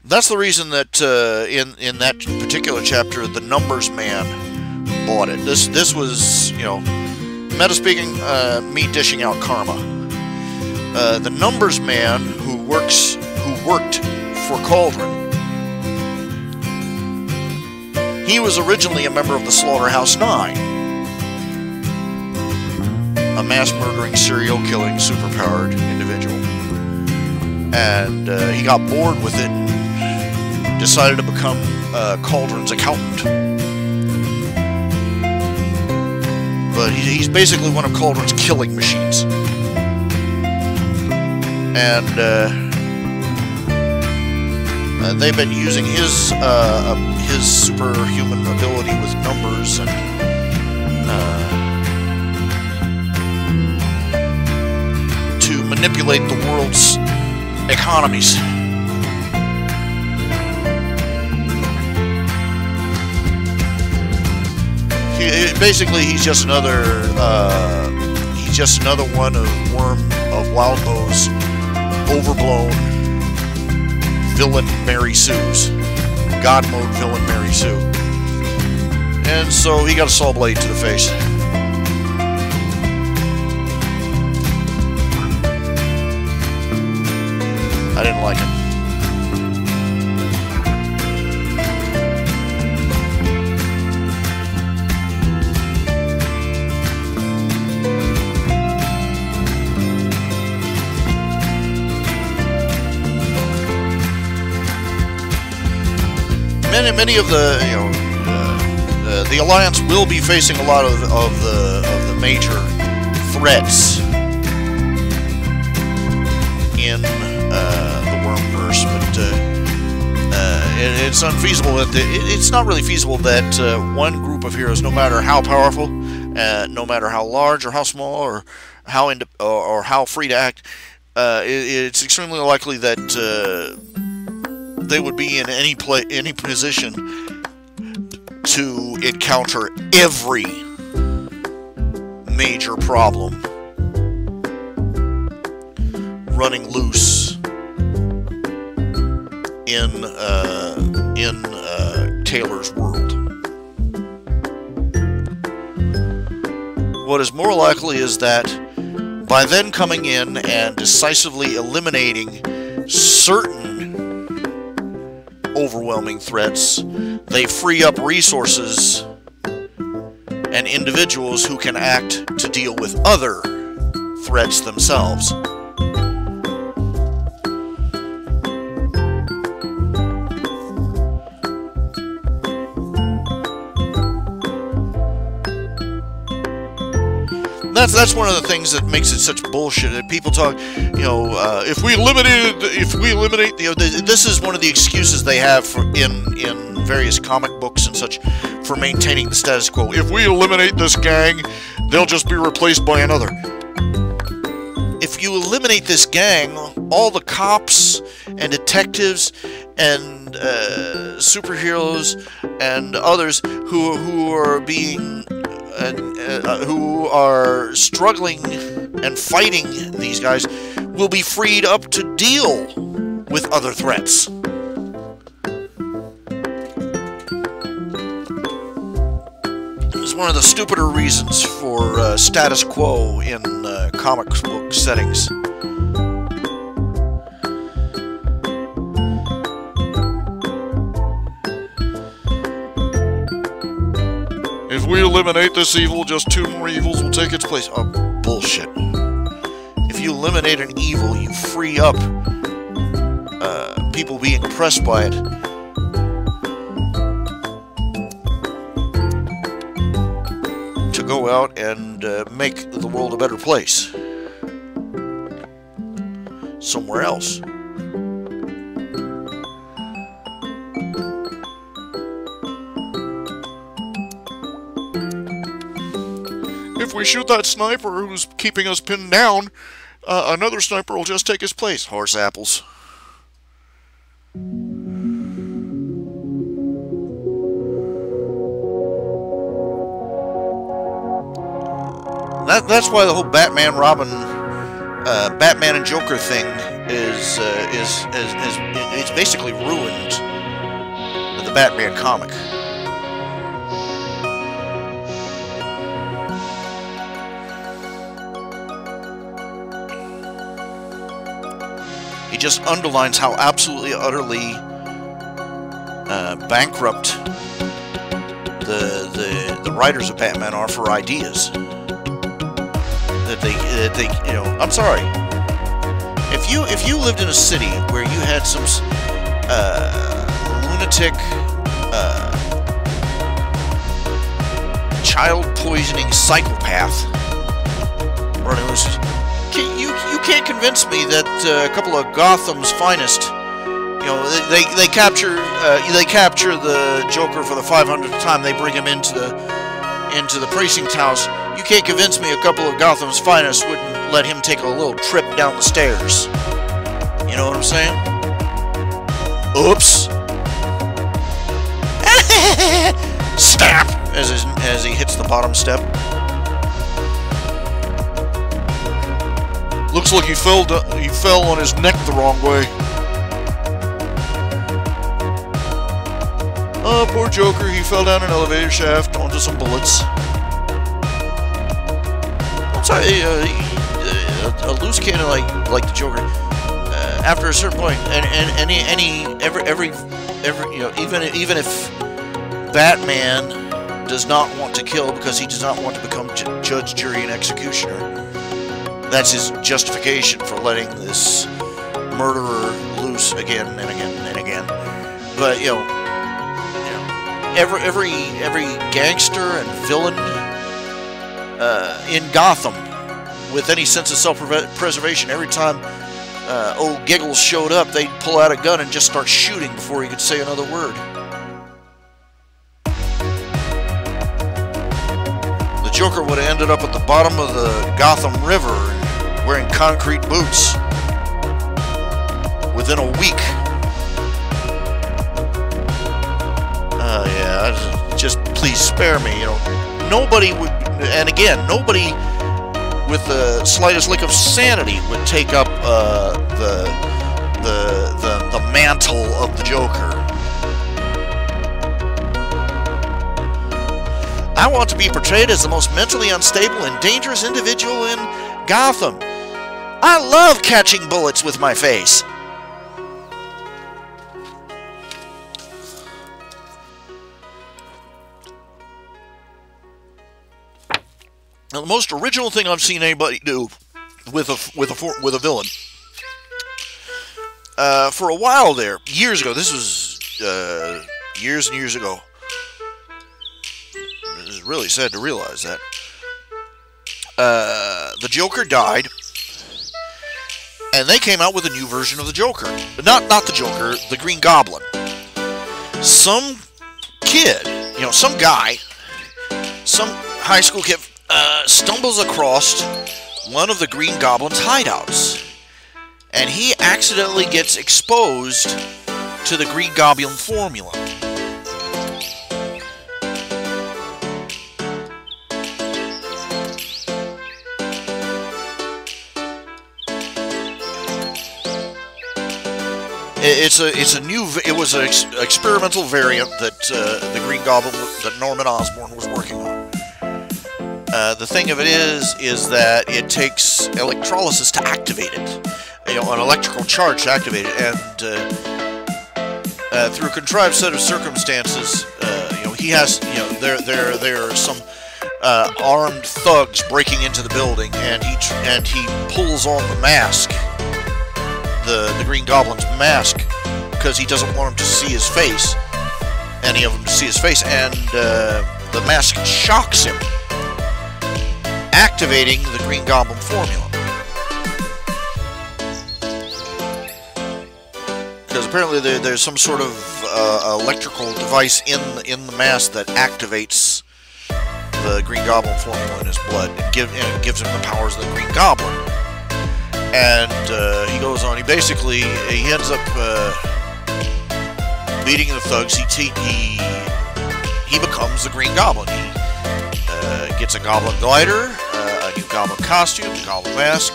That's the reason that in that particular chapter, the Numbers Man bought it. This was, meta speaking, me dishing out karma. The Numbers Man who worked for Cauldron, he was originally a member of the Slaughterhouse 9. a mass-murdering, serial-killing, superpowered individual. And he got bored with it and decided to become Cauldron's accountant. But he's basically one of Cauldron's killing machines. And they've been using his superhuman ability with numbers and to manipulate the world's economies. Basically, he's just another one of Wildbow's overblown villain Mary Sue's. God mode villain Mary Sue. And so he got a saw blade to the face. I didn't like him. Many of the, the Alliance will be facing a lot of the major threats in the Wormverse, but it's unfeasible that it's not really feasible that one group of heroes, no matter how powerful, no matter how large or how small or how free to act, it's extremely likely that they would be in any position to encounter every major problem running loose in Taylor's world. What is more likely is that by then coming in and decisively eliminating certain overwhelming threats, they free up resources and individuals who can act to deal with other threats themselves. That's one of the things that makes it such bullshit. People talk, if we eliminate, this is one of the excuses they have in various comic books and such for maintaining the status quo. If we eliminate this gang, they'll just be replaced by another. If you eliminate this gang, all the cops and detectives and superheroes and others who are being who are struggling and fighting these guys will be freed up to deal with other threats. It's one of the stupider reasons for status quo in comic book settings. If we eliminate this evil, just 2 more evils will take its place. Oh, bullshit. If you eliminate an evil, you free up people being oppressed by it. To go out and make the world a better place. Somewhere else. If we shoot that sniper who's keeping us pinned down, another sniper will just take his place. Horse apples. That's why the whole Batman, Robin, Batman and Joker thing is it's basically ruined the Batman comic. It just underlines how absolutely, utterly bankrupt the writers of Batman are for ideas. you know, I'm sorry. If you lived in a city where you had some lunatic, child poisoning psychopath running loose, you can't convince me that a couple of Gotham's finest, you know, they capture the Joker for the 500th time. They bring him into the precinct house. You can't convince me a couple of Gotham's finest wouldn't let him take a little trip down the stairs. You know what I'm saying? Oops. Snap! As he hits the bottom step. Looks like he fell on his neck the wrong way. Oh, poor Joker. He fell down an elevator shaft onto some bullets. I'm sorry, a loose cannon like the Joker. After a certain point, every you know, even if Batman does not want to kill because he does not want to become judge, jury, and executioner, that's his justification for letting this murderer loose again and again and again. But you know, every gangster and villain in Gotham with any sense of self-preservation, every time old Giggles showed up, they'd pull out a gun and just start shooting before he could say another word. The Joker would have ended up at the bottom of the Gotham River wearing concrete boots within a week. Yeah, just please spare me. You know, nobody would, and again, nobody with the slightest lick of sanity would take up the mantle of the Joker. I want to be portrayed as the most mentally unstable and dangerous individual in Gotham. I love catching bullets with my face. Now, the most original thing I've seen anybody do with a villain, for a while there, years ago. This was years and years ago. It's really sad to realize that the Joker died, and they came out with a new version of the Joker. Not the Joker, the Green Goblin. Some kid, you know, some guy, some high school kid. Stumbles across one of the Green Goblin's hideouts, and he accidentally gets exposed to the Green Goblin formula. It was an experimental variant that the Green Goblin that Norman Osborn was working on. The thing of it is that it takes electrolysis to activate it, you know, an electrical charge to activate it, and through a contrived set of circumstances, you know, he has, you know, there are some armed thugs breaking into the building, and he pulls on the mask, the Green Goblin's mask, because he doesn't want him to see his face, any of them to see his face, and the mask shocks him, activating the Green Goblin formula. Because apparently there's some sort of electrical device in the mask that activates the Green Goblin formula in his blood and gives him the powers of the Green Goblin. And he goes on. He ends up beating the thugs. He becomes the Green Goblin. He gets a Goblin glider, a new Goblin costume, a Goblin mask,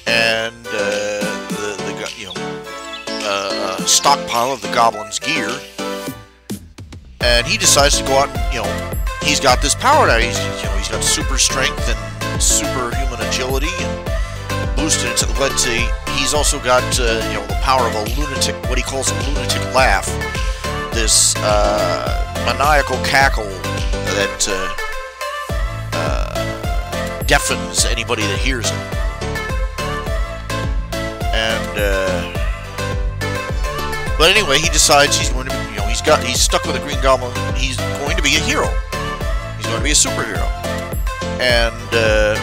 and a stockpile of the Goblin's gear. And he decides to go out and, you know, he's got this power now. He's got super strength and superhuman agility and boosted it to the lead. He's also got you know, the power of a lunatic, what he calls a lunatic laugh. This maniacal cackle that deafens anybody that hears it. And but anyway, he decides he's going to be, he's stuck with a Green Goblin. He's going to be a hero. He's going to be a superhero. And the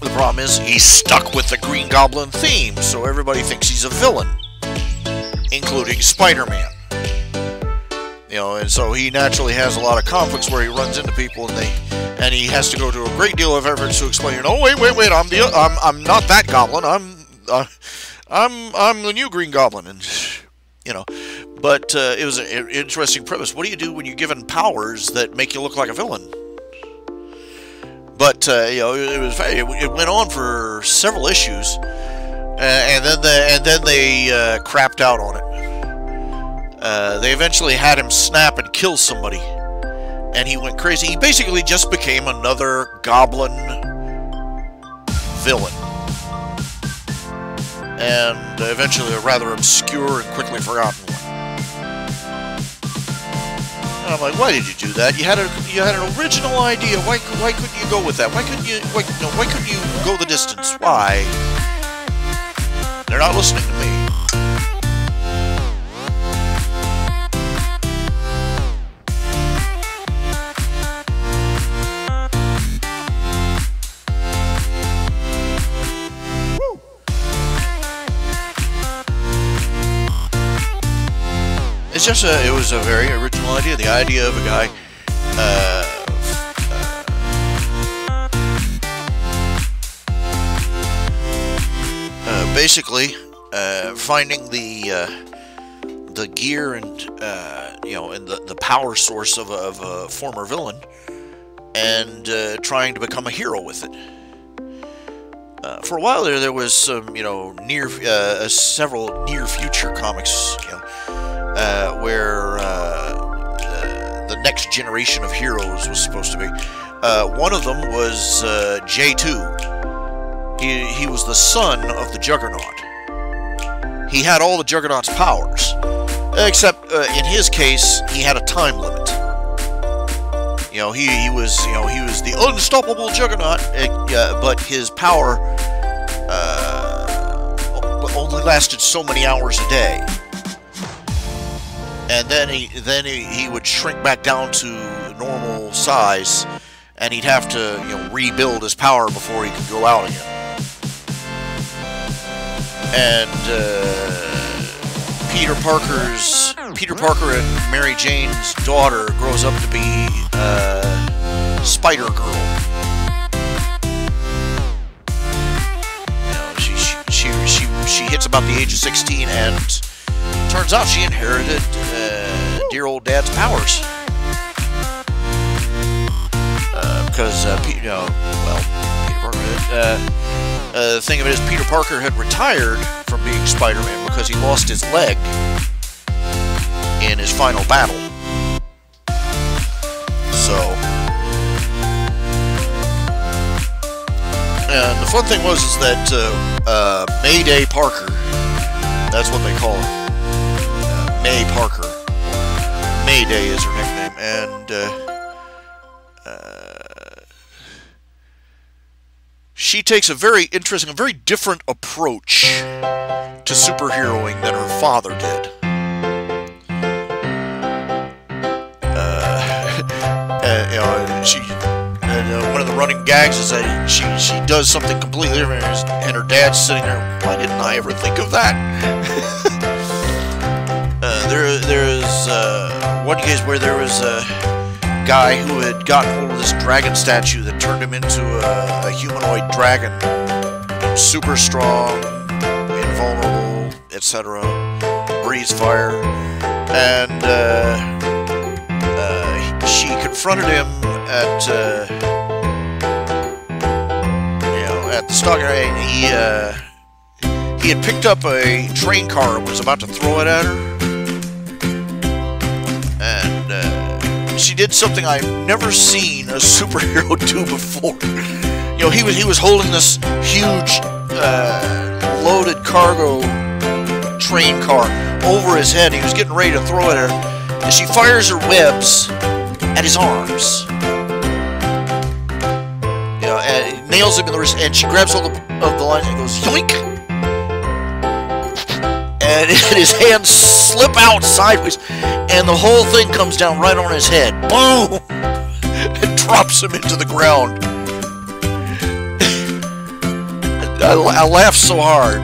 problem is he's stuck with the Green Goblin theme, so everybody thinks he's a villain, including Spider-Man. And so he naturally has a lot of conflicts where he runs into people, and he has to go to a great deal of effort to explain. Oh, wait! I'm not that Goblin. I'm the new Green Goblin, and But it was an interesting premise. What do you do when you're given powers that make you look like a villain? But it went on for several issues, and then they crapped out on it. They eventually had him snap and kill somebody, and he went crazy. He basically just became another Goblin villain, and eventually a rather obscure and quickly forgotten one. And I'm like, why did you do that? You had an original idea. Why couldn't you go with that? Why couldn't you go the distance? Why? They're not listening to me. It's just it was a very original idea. The idea of a guy basically finding the gear and and the power source of a former villain, and trying to become a hero with it. For a while there was some several near future comics, where the next generation of heroes was supposed to be. One of them was J2. He was the son of the Juggernaut. He had all the Juggernaut's powers, except in his case, he had a time limit. He was the unstoppable Juggernaut, but his power only lasted so many hours a day. And then he would shrink back down to normal size, and he'd have to rebuild his power before he could go out again. And Peter Parker and Mary Jane's daughter grows up to be Spider Girl. She hits about the age of 16 and. Turns out she inherited dear old dad's powers. Because Peter Parker. The thing of it is, Peter Parker had retired from being Spider-Man because he lost his leg in his final battle. So, and the fun thing was that Mayday Parker, that's what they call her. May Parker. Mayday is her nickname, and she takes a very interesting, a very different approach to superheroing than her father did. One of the running gags is that she does something completely different, and her dad's sitting there. Why didn't I ever think of that? There's one case where there was a guy who had gotten hold of this dragon statue that turned him into a humanoid dragon, super strong, invulnerable, etc., breathes fire, and she confronted him at the stock, and he had picked up a train car and was about to throw it at her. She did something I've never seen a superhero do before. He was holding this huge loaded cargo train car over his head. He was getting ready to throw it at her, and she fires her webs at his arms. nails him in the wrist, and she grabs hold of the line and goes, yoink! And his hands slip out sideways, and the whole thing comes down right on his head. Boom! And drops him into the ground. I laughed so hard.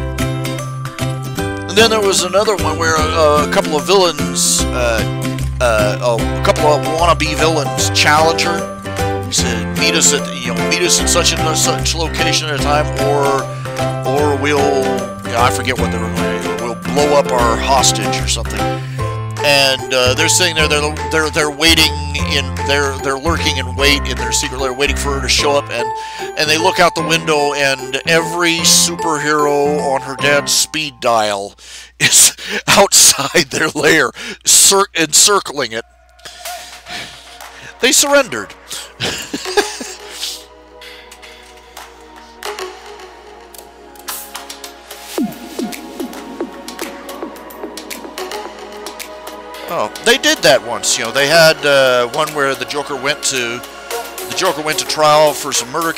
And then there was another one where a couple of villains, a couple of wannabe villains challenge her. He said, "Meet us at in such and such location at a time, or we'll, I forget what they were going to do. We'll blow up our hostage or something." And they're sitting there. They're waiting they're lurking in wait in their secret lair, waiting for her to show up. And they look out the window, and every superhero on her dad's speed dial is outside their lair, encircling it. They surrendered. Oh, they did that once. You know, they had one where the Joker went to trial for a murder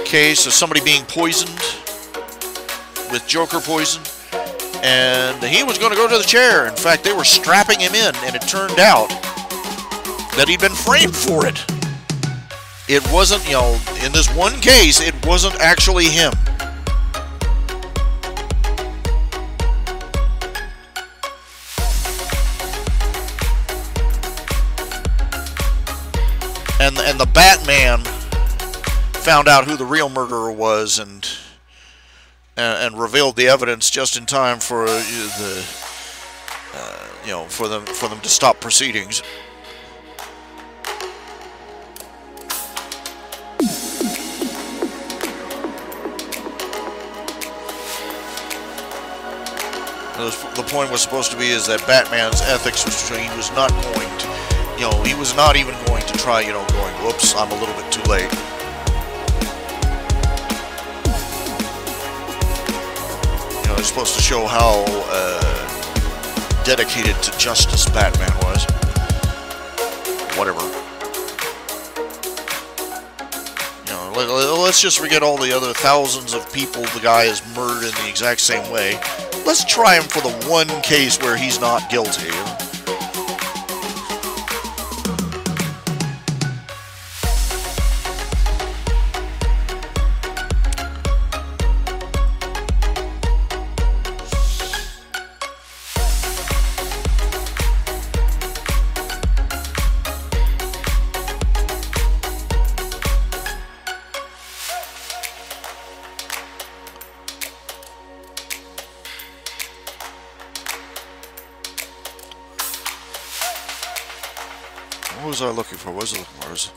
case of somebody being poisoned with Joker poison, and he was going to go to the chair. In fact, they were strapping him in, and it turned out that he'd been framed for it. It wasn't, you know, in this one case, it wasn't actually him. And the Batman found out who the real murderer was, and revealed the evidence just in time for for them to stop proceedings. The point was supposed to be is that Batman's ethics was he was not going to. You know, he was not even going to try, you know, going, whoops, I'm a little bit too late. You know, it's supposed to show how dedicated to justice Batman was. Whatever. You know, let's just forget all the other thousands of people the guy has murdered in the exact same way. Let's try him for the one case where he's not guilty. What was I looking for? What was I looking for? I was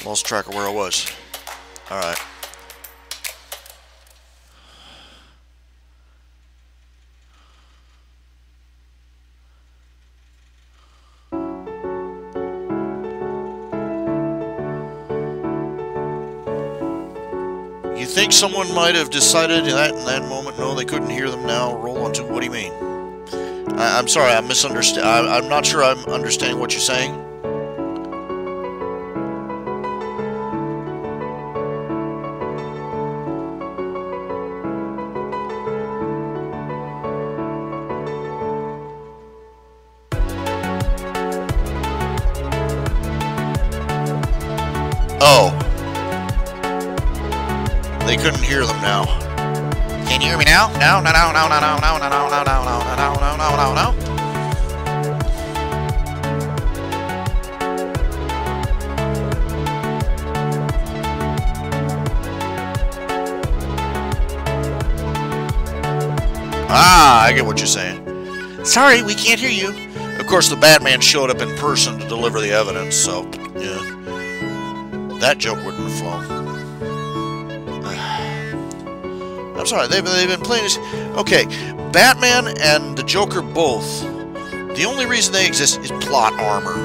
lost track of where I was. Alright. You think someone might have decided in that moment, no, they couldn't hear them now, roll on to, what do you mean? I'm sorry, I'm misunderstanding. I'm not sure I'm understanding what you're saying. Oh. They couldn't hear them now. Can you hear me now? No, no, no, no, no, no, no, no, no, no, no, no, no, no, no, no, no. Ah, I get what you're saying. Sorry, we can't hear you. Of course, the Batman showed up in person to deliver the evidence, so, yeah. That joke wouldn't have flown. I'm sorry, they've been playing this. Okay, Batman and the Joker both. The only reason they exist is plot armor.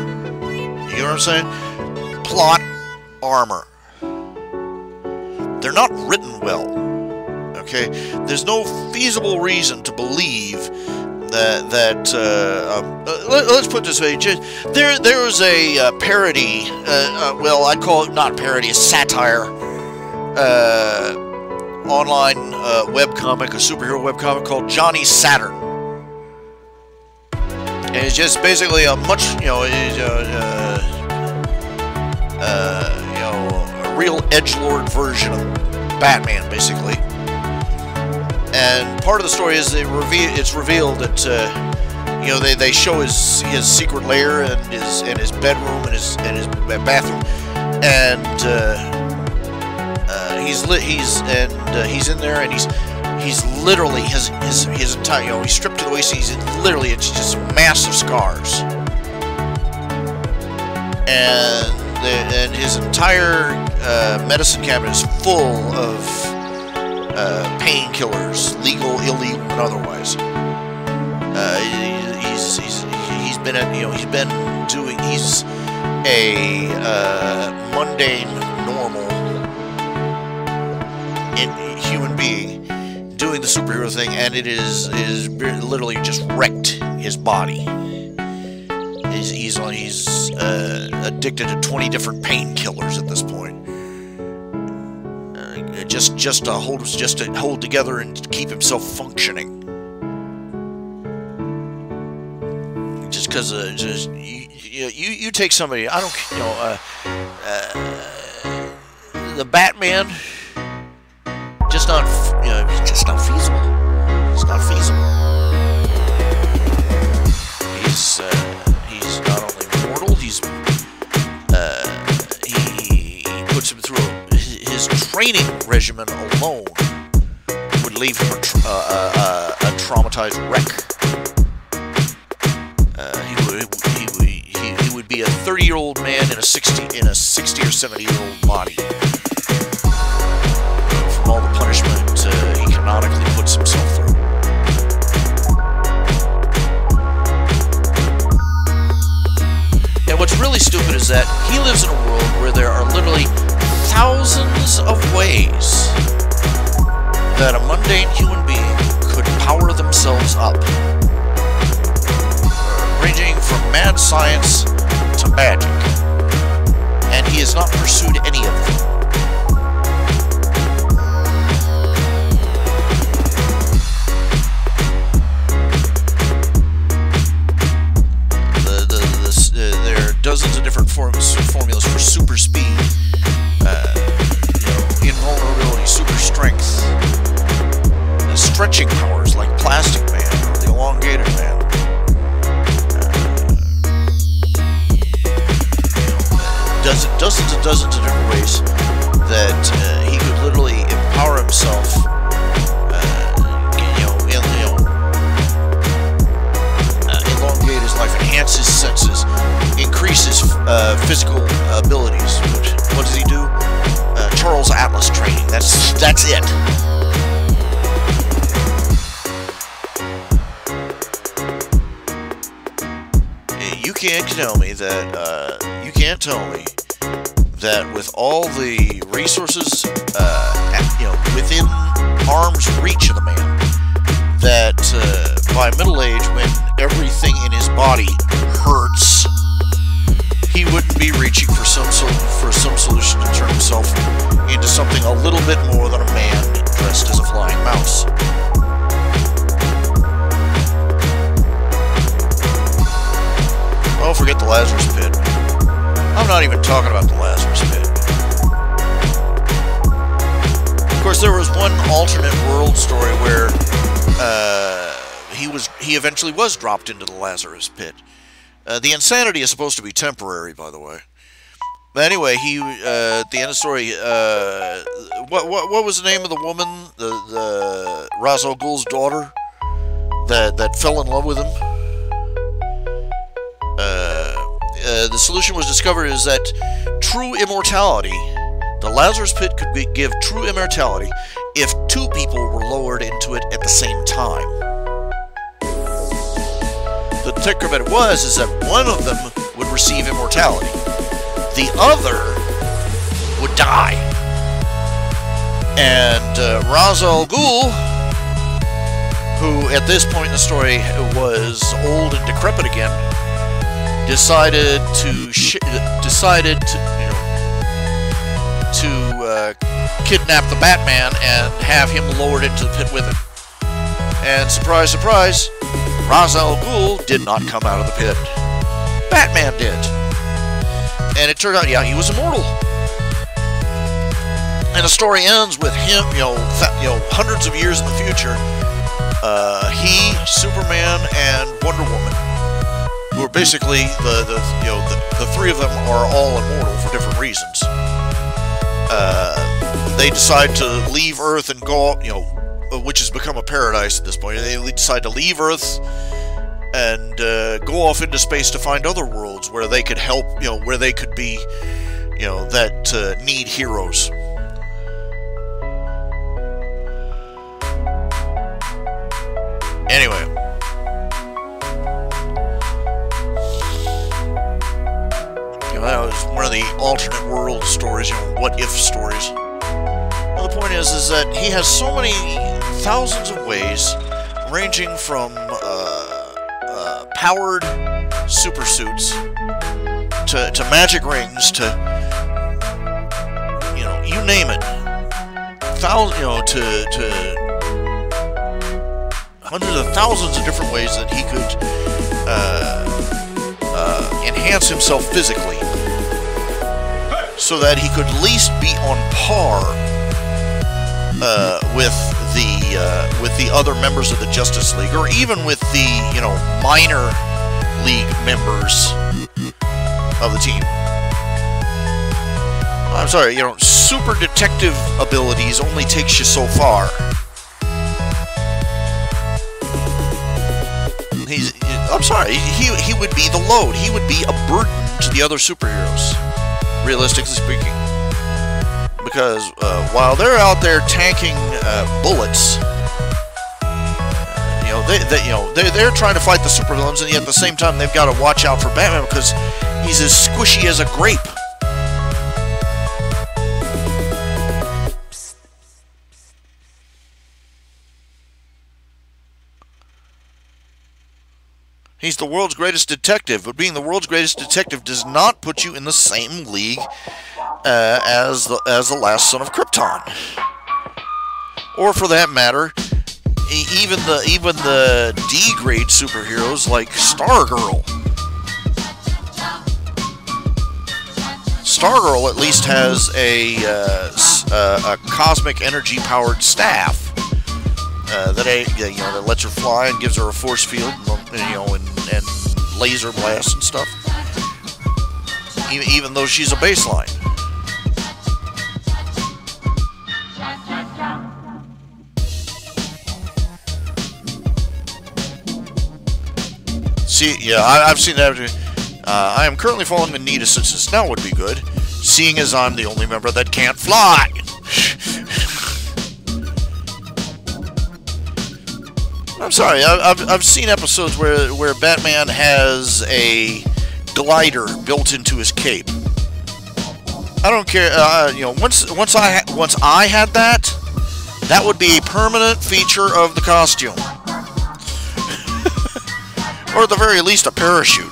You know what I'm saying? Plot armor. They're not written well. Okay? There's no feasible reason to believe let's put it this way. There was a parody. Well, I'd call it not parody, a satire. Online webcomic, a superhero webcomic called Johnny Saturn. And it's just basically a much, a real edgelord version of Batman, basically. And part of the story is it's revealed that they show his secret lair and his bedroom and his bathroom, and he's in there, and he's literally his entire, he's stripped to the waist. He's literally, it's just massive scars, and his entire medicine cabinet is full of painkillers, legal, illegal, and otherwise. He's a mundane, normal human being doing the superhero thing, and it is literally just wrecked his body. He's addicted to 20 different painkillers at this point. Just to hold together and keep himself functioning. Just because you take somebody, I don't, the Batman, just not feasible. It's not feasible. He's not only mortal. He puts him through his training regimen alone would leave him a traumatized wreck. He would be a 30-year-old man in a 60 or 70-year-old body from all the punishment he canonically puts himself through. And what's really stupid is that he lives in a world where there are literally thousands of ways that a mundane human being could power themselves up, ranging from mad science to magic, and he has not pursued any of them. There are dozens of different formulas for super speed, invulnerability, super strength, stretching powers like Plastic Man or the Elongated Man. Dozens and dozens of different ways that he could literally empower himself, elongate his life, enhance his senses, increase his physical abilities. What does he do? Charles Atlas training. That's it. You can't tell me that with all the resources, within arm's reach of the man, that by middle age, when everything in his body hurts, he wouldn't be reaching for some solution to turn himself into something a little bit more than a man dressed as a flying mouse. Oh, forget the Lazarus Pit. I'm not even talking about the Lazarus Pit. Of course, there was one alternate world story where he eventually was dropped into the Lazarus Pit. The insanity is supposed to be temporary, by the way. But anyway, at the end of the story, what was the name of the woman, the Ra's al Ghul's daughter, that fell in love with him? The solution was discovered is that true immortality, the Lazarus Pit could give true immortality if two people were lowered into it at the same time. The kicker of it is that one of them would receive immortality. The other would die. And Ra's al Ghul, who at this point in the story was old and decrepit again, decided to kidnap the Batman and have him lowered into the pit with him. And surprise, surprise, Ra's al Ghul did not come out of the pit. Batman did. And it turned out, yeah, he was immortal. And the story ends with him, hundreds of years in the future. He, Superman, and Wonder Woman, who are basically the three of them are all immortal for different reasons. They decide to leave Earth and go, which has become a paradise at this point. They decide to leave Earth and go off into space to find other worlds where they could help, where they could be, that need heroes. Anyway. That was one of the alternate world stories, what-if stories. Well, the point is that he has so many thousands of ways, ranging from powered super suits to magic rings to you name it. To hundreds of thousands of different ways that he could enhance himself physically, so that he could at least be on par with the other members of the Justice League, or even with the minor league members of the team. I'm sorry, super detective abilities only takes you so far. I'm sorry, he would be the load. He would be a burden to the other superheroes, realistically speaking. Because while they're out there tanking bullets, they're trying to fight the supervillains, and yet at the same time they've got to watch out for Batman because he's as squishy as a grape. He's the world's greatest detective, but being the world's greatest detective does not put you in the same league as the last son of Krypton, or for that matter, even the D-grade superheroes like Stargirl. Stargirl at least has a cosmic energy-powered staff that lets her fly and gives her a force field, and laser blasts and stuff. Even though she's a baseline. See, yeah, I've seen that. I am currently following Anita since now would be good, seeing as I'm the only member that can't fly. I'm sorry, I've seen episodes where Batman has a glider built into his cape. I don't care, once I had that, that would be a permanent feature of the costume. Or at the very least, a parachute.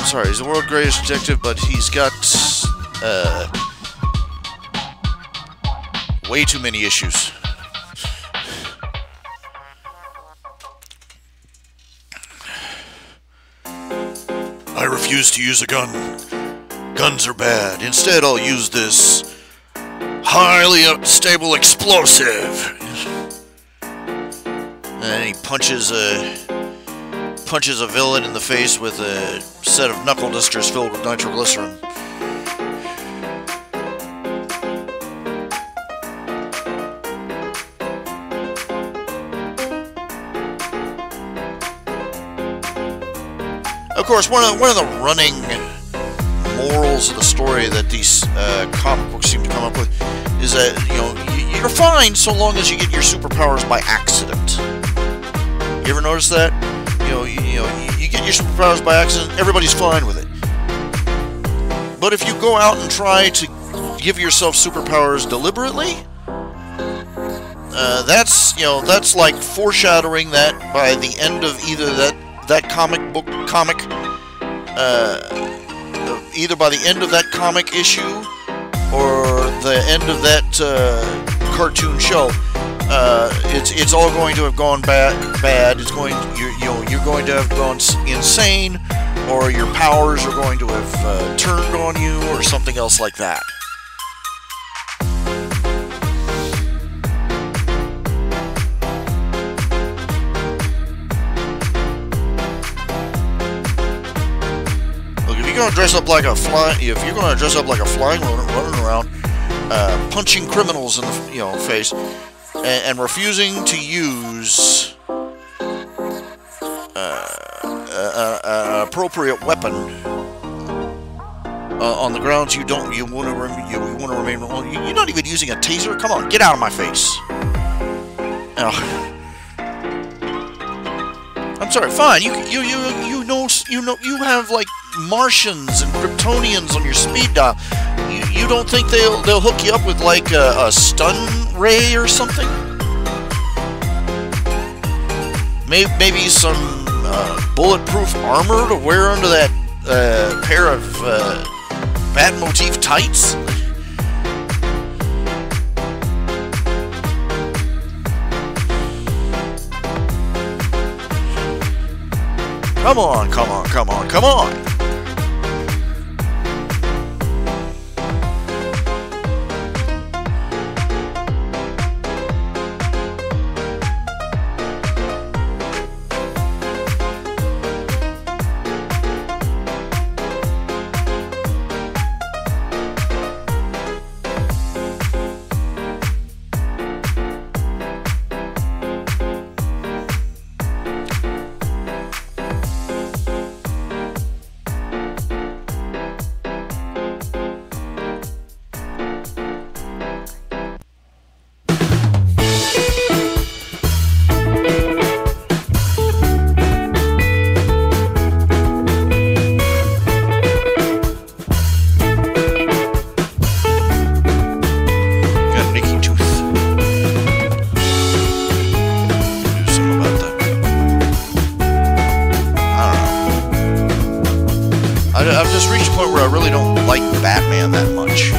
Sorry, he's the world's greatest detective, but he's got way too many issues. I refuse to use a gun. Guns are bad. Instead, I'll use this highly unstable explosive. And he punches a villain in the face with a set of knuckle dusters filled with nitroglycerin. Of course, one of the running morals of the story that these comic books seem to come up with is that, you know, you're fine so long as you get your superpowers by accident. You ever notice that? You get your superpowers by accident, everybody's fine with it. But if you go out and try to give yourself superpowers deliberately, that's like foreshadowing that by the end of either that comic, either by the end of that comic issue or the end of that cartoon show, it's all going to have gone bad. You're going to have gone insane, or your powers are going to have turned on you, or something else like that. Look, if you're going to dress up like a flying rodent running around, punching criminals in the face, and refusing to use an appropriate weapon on the grounds you want to remain. You're not even using a taser. Come on, get out of my face. I'm sorry. Fine. You have like Martians and Kryptonians on your speed dial. You don't think they'll hook you up with like a stun ray or something? Maybe some bulletproof armor to wear under that pair of bat motif tights? Come on, come on, come on, come on! I've just reached a point where I really don't like Batman that much.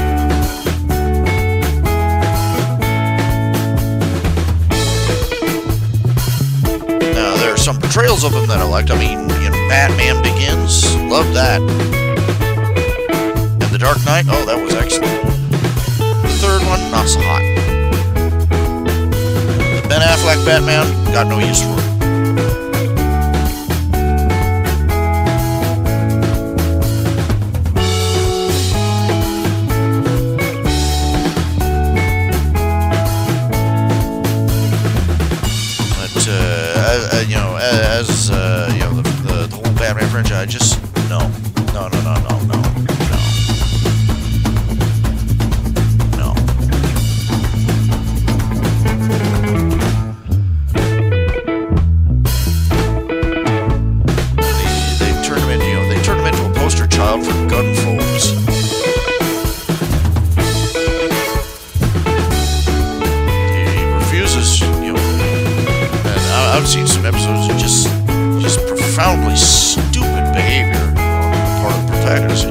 Now, there are some portrayals of him that I liked. I mean, Batman Begins, loved that. And The Dark Knight, oh, that was excellent. The third one, not so hot. The Ben Affleck Batman, got no use for it. The whole Batman franchise, just no. They turned him into a poster child for gun phobes. He refuses, and I've seen some episodes of just profoundly stupid behavior on the part of the protagonist.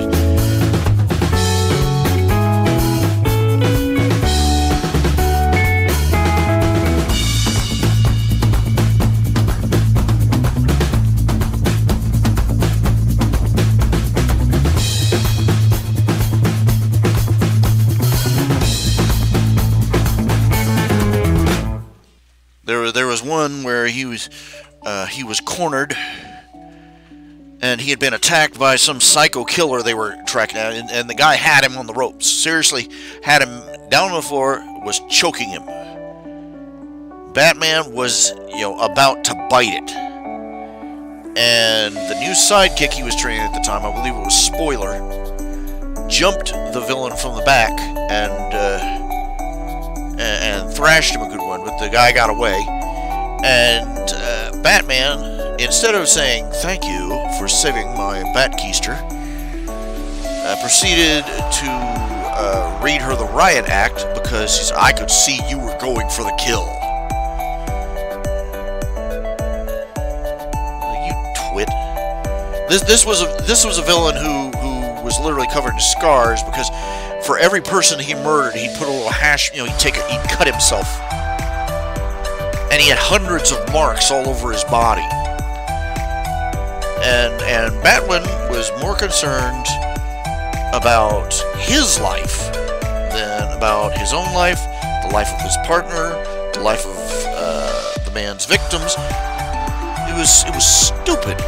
one where he was cornered, and he had been attacked by some psycho killer they were tracking down, and the guy had him on the ropes. Seriously, had him down on the floor, was choking him. Batman was, about to bite it. And the new sidekick he was training at the time, I believe it was Spoiler, jumped the villain from the back and thrashed him a good one, but the guy got away. And Batman, instead of saying thank you for saving my Batkeister, proceeded to read her the riot act because I could see you were going for the kill. You twit. This was a villain who was literally covered in scars because for every person he murdered, he'd put a little hash. He'd cut himself, and he had hundreds of marks all over his body. And Batman was more concerned about his life than about his own life, the life of his partner, the life of the man's victims. It was stupid.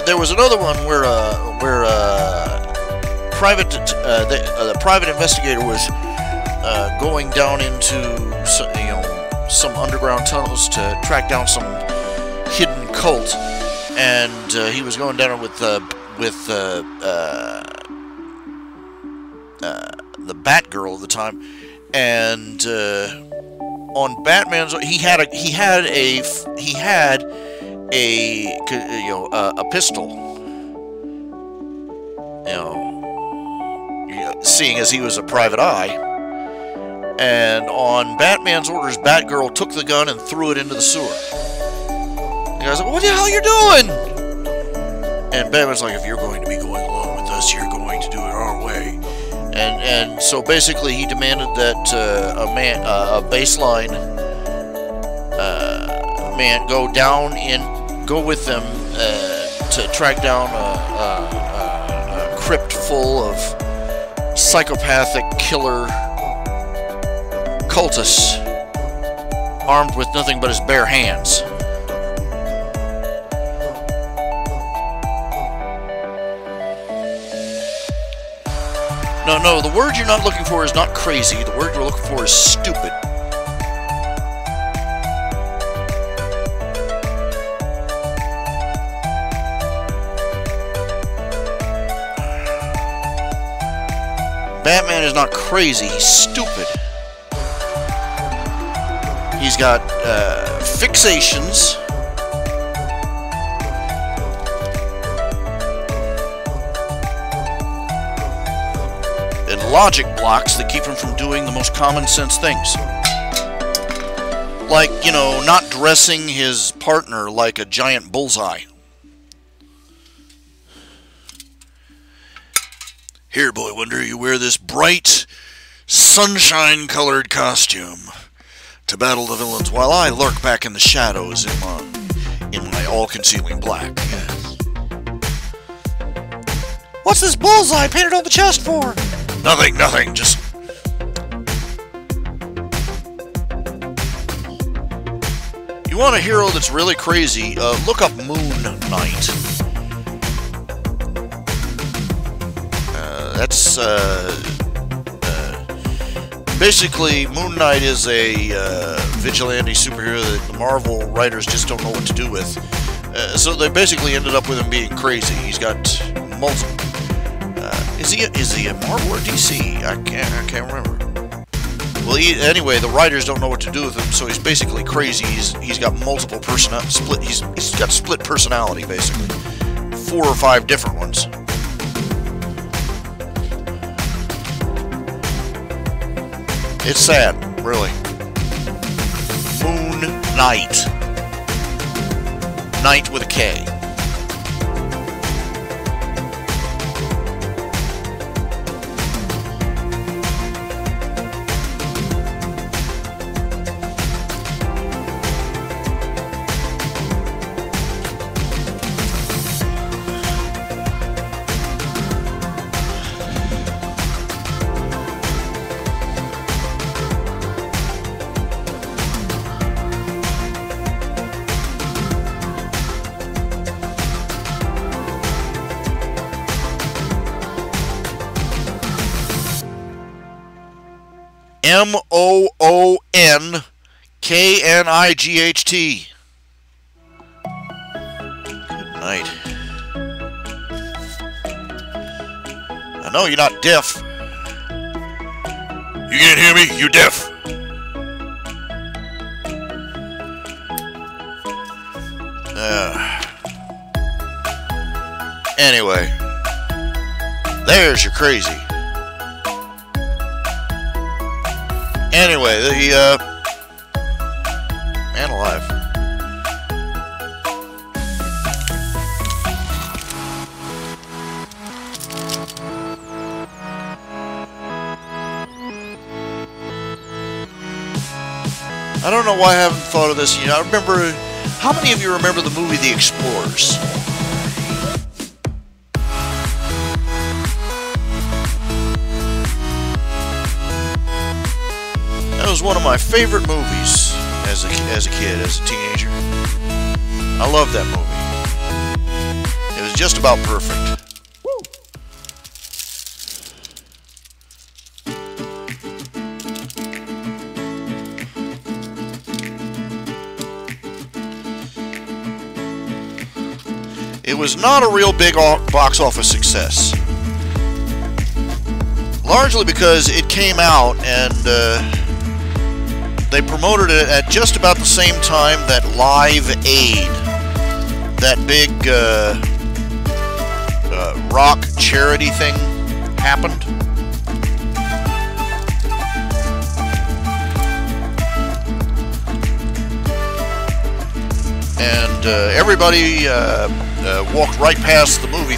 There was another one where the private investigator was going down into some underground tunnels to track down some hidden cult, and he was going down with the Batgirl at the time, and on Batman's he had a pistol, seeing as he was a private eye. And on Batman's orders, Batgirl took the gun and threw it into the sewer. The guy's like, "What the hell are you doing?" And Batman's like, "If you're going to be going along with us, you're going to do it our way." And so basically, he demanded that a baseline man go with them to track down a crypt full of psychopathic killer cultists armed with nothing but his bare hands. No, the word you're not looking for is not crazy. The word you're looking for is stupid. Batman is not crazy, he's stupid. He's got fixations. And logic blocks that keep him from doing the most common sense things. Like, not dressing his partner like a giant bullseye. Here, Boy Wonder, you wear this bright, sunshine-colored costume to battle the villains while I lurk back in the shadows in my all-concealing black. Yes. What's this bullseye painted on the chest for? Nothing, just... You want a hero that's really crazy, look up Moon Knight. That's, basically, Moon Knight is a vigilante superhero that the Marvel writers just don't know what to do with. So they basically ended up with him being crazy. He's got multiple... Is he a Marvel or DC? I can't remember. Well, anyway, the writers don't know what to do with him, so he's basically crazy. He's got multiple he's got split personality, basically. 4 or 5 different ones. It's sad, really. Moon Knight. Knight with a K. M-O-O-N-K-N-I-G-H-T. Good night. I know you're not deaf. You can't hear me? You're deaf. Anyway, there's your crazy. Anyway, the man alive. I don't know why I haven't thought of this. You know, I remember. How many of you remember the movie The Explorers? That was one of my favorite movies as a kid, as a teenager. I loved that movie. It was just about perfect. It was not a real big box office success. Largely because it came out and they promoted it at just about the same time that Live Aid, that big rock charity thing, happened. And everybody walked right past the movie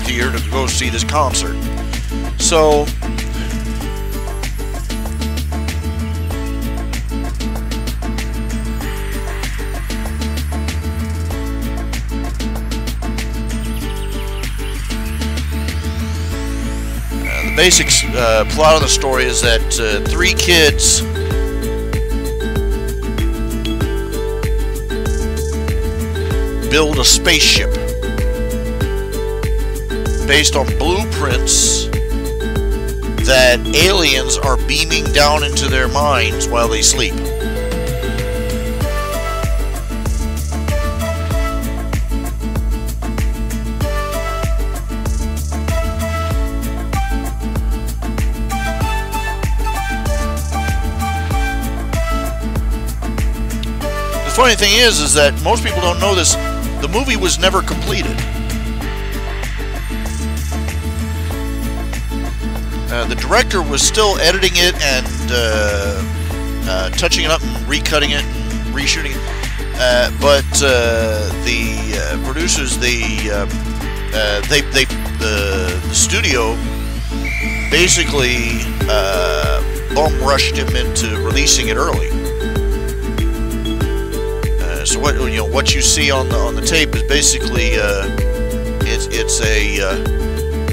theater to go see this concert. So the basic plot of the story is that three kids build a spaceship based on blueprints that aliens are beaming down into their minds while they sleep. The funny thing is that most people don't know this. The movie was never completed. The director was still editing it and touching it up and recutting it and reshooting it. But the producers, the studio basically bum rushed him into releasing it early. So what you see on the tape is basically it's a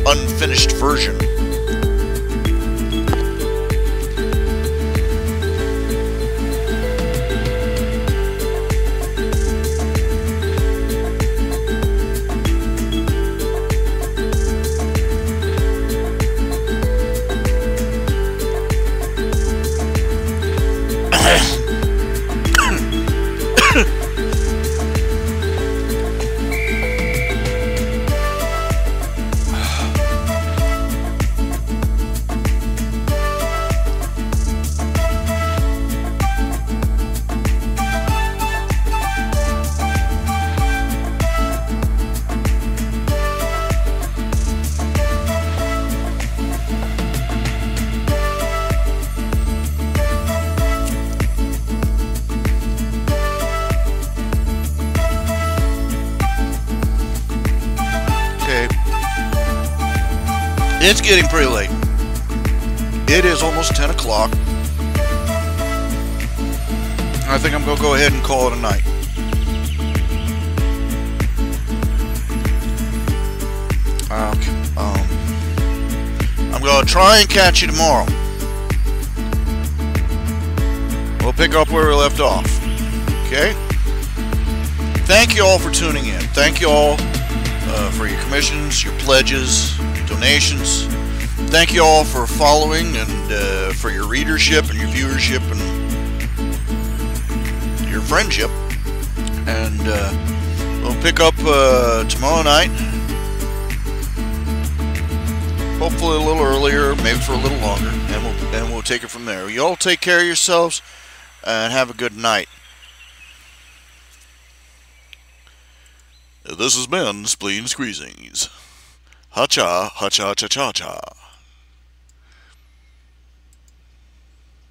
unfinished version. It's getting pretty late. It is almost 10 o'clock. I think I'm going to go ahead and call it a night. Okay. I'm going to try and catch you tomorrow. We'll pick up where we left off. Okay? Thank you all for tuning in. Thank you all for your commissions, your pledges, donations. thank you all for following and for your readership and your viewership and your friendship. And we'll pick up tomorrow night. Hopefully a little earlier, maybe for a little longer, and we'll take it from there. You all take care of yourselves and have a good night. This has been Spleen Squeezings. Ha-cha, ha-cha, cha-cha-cha.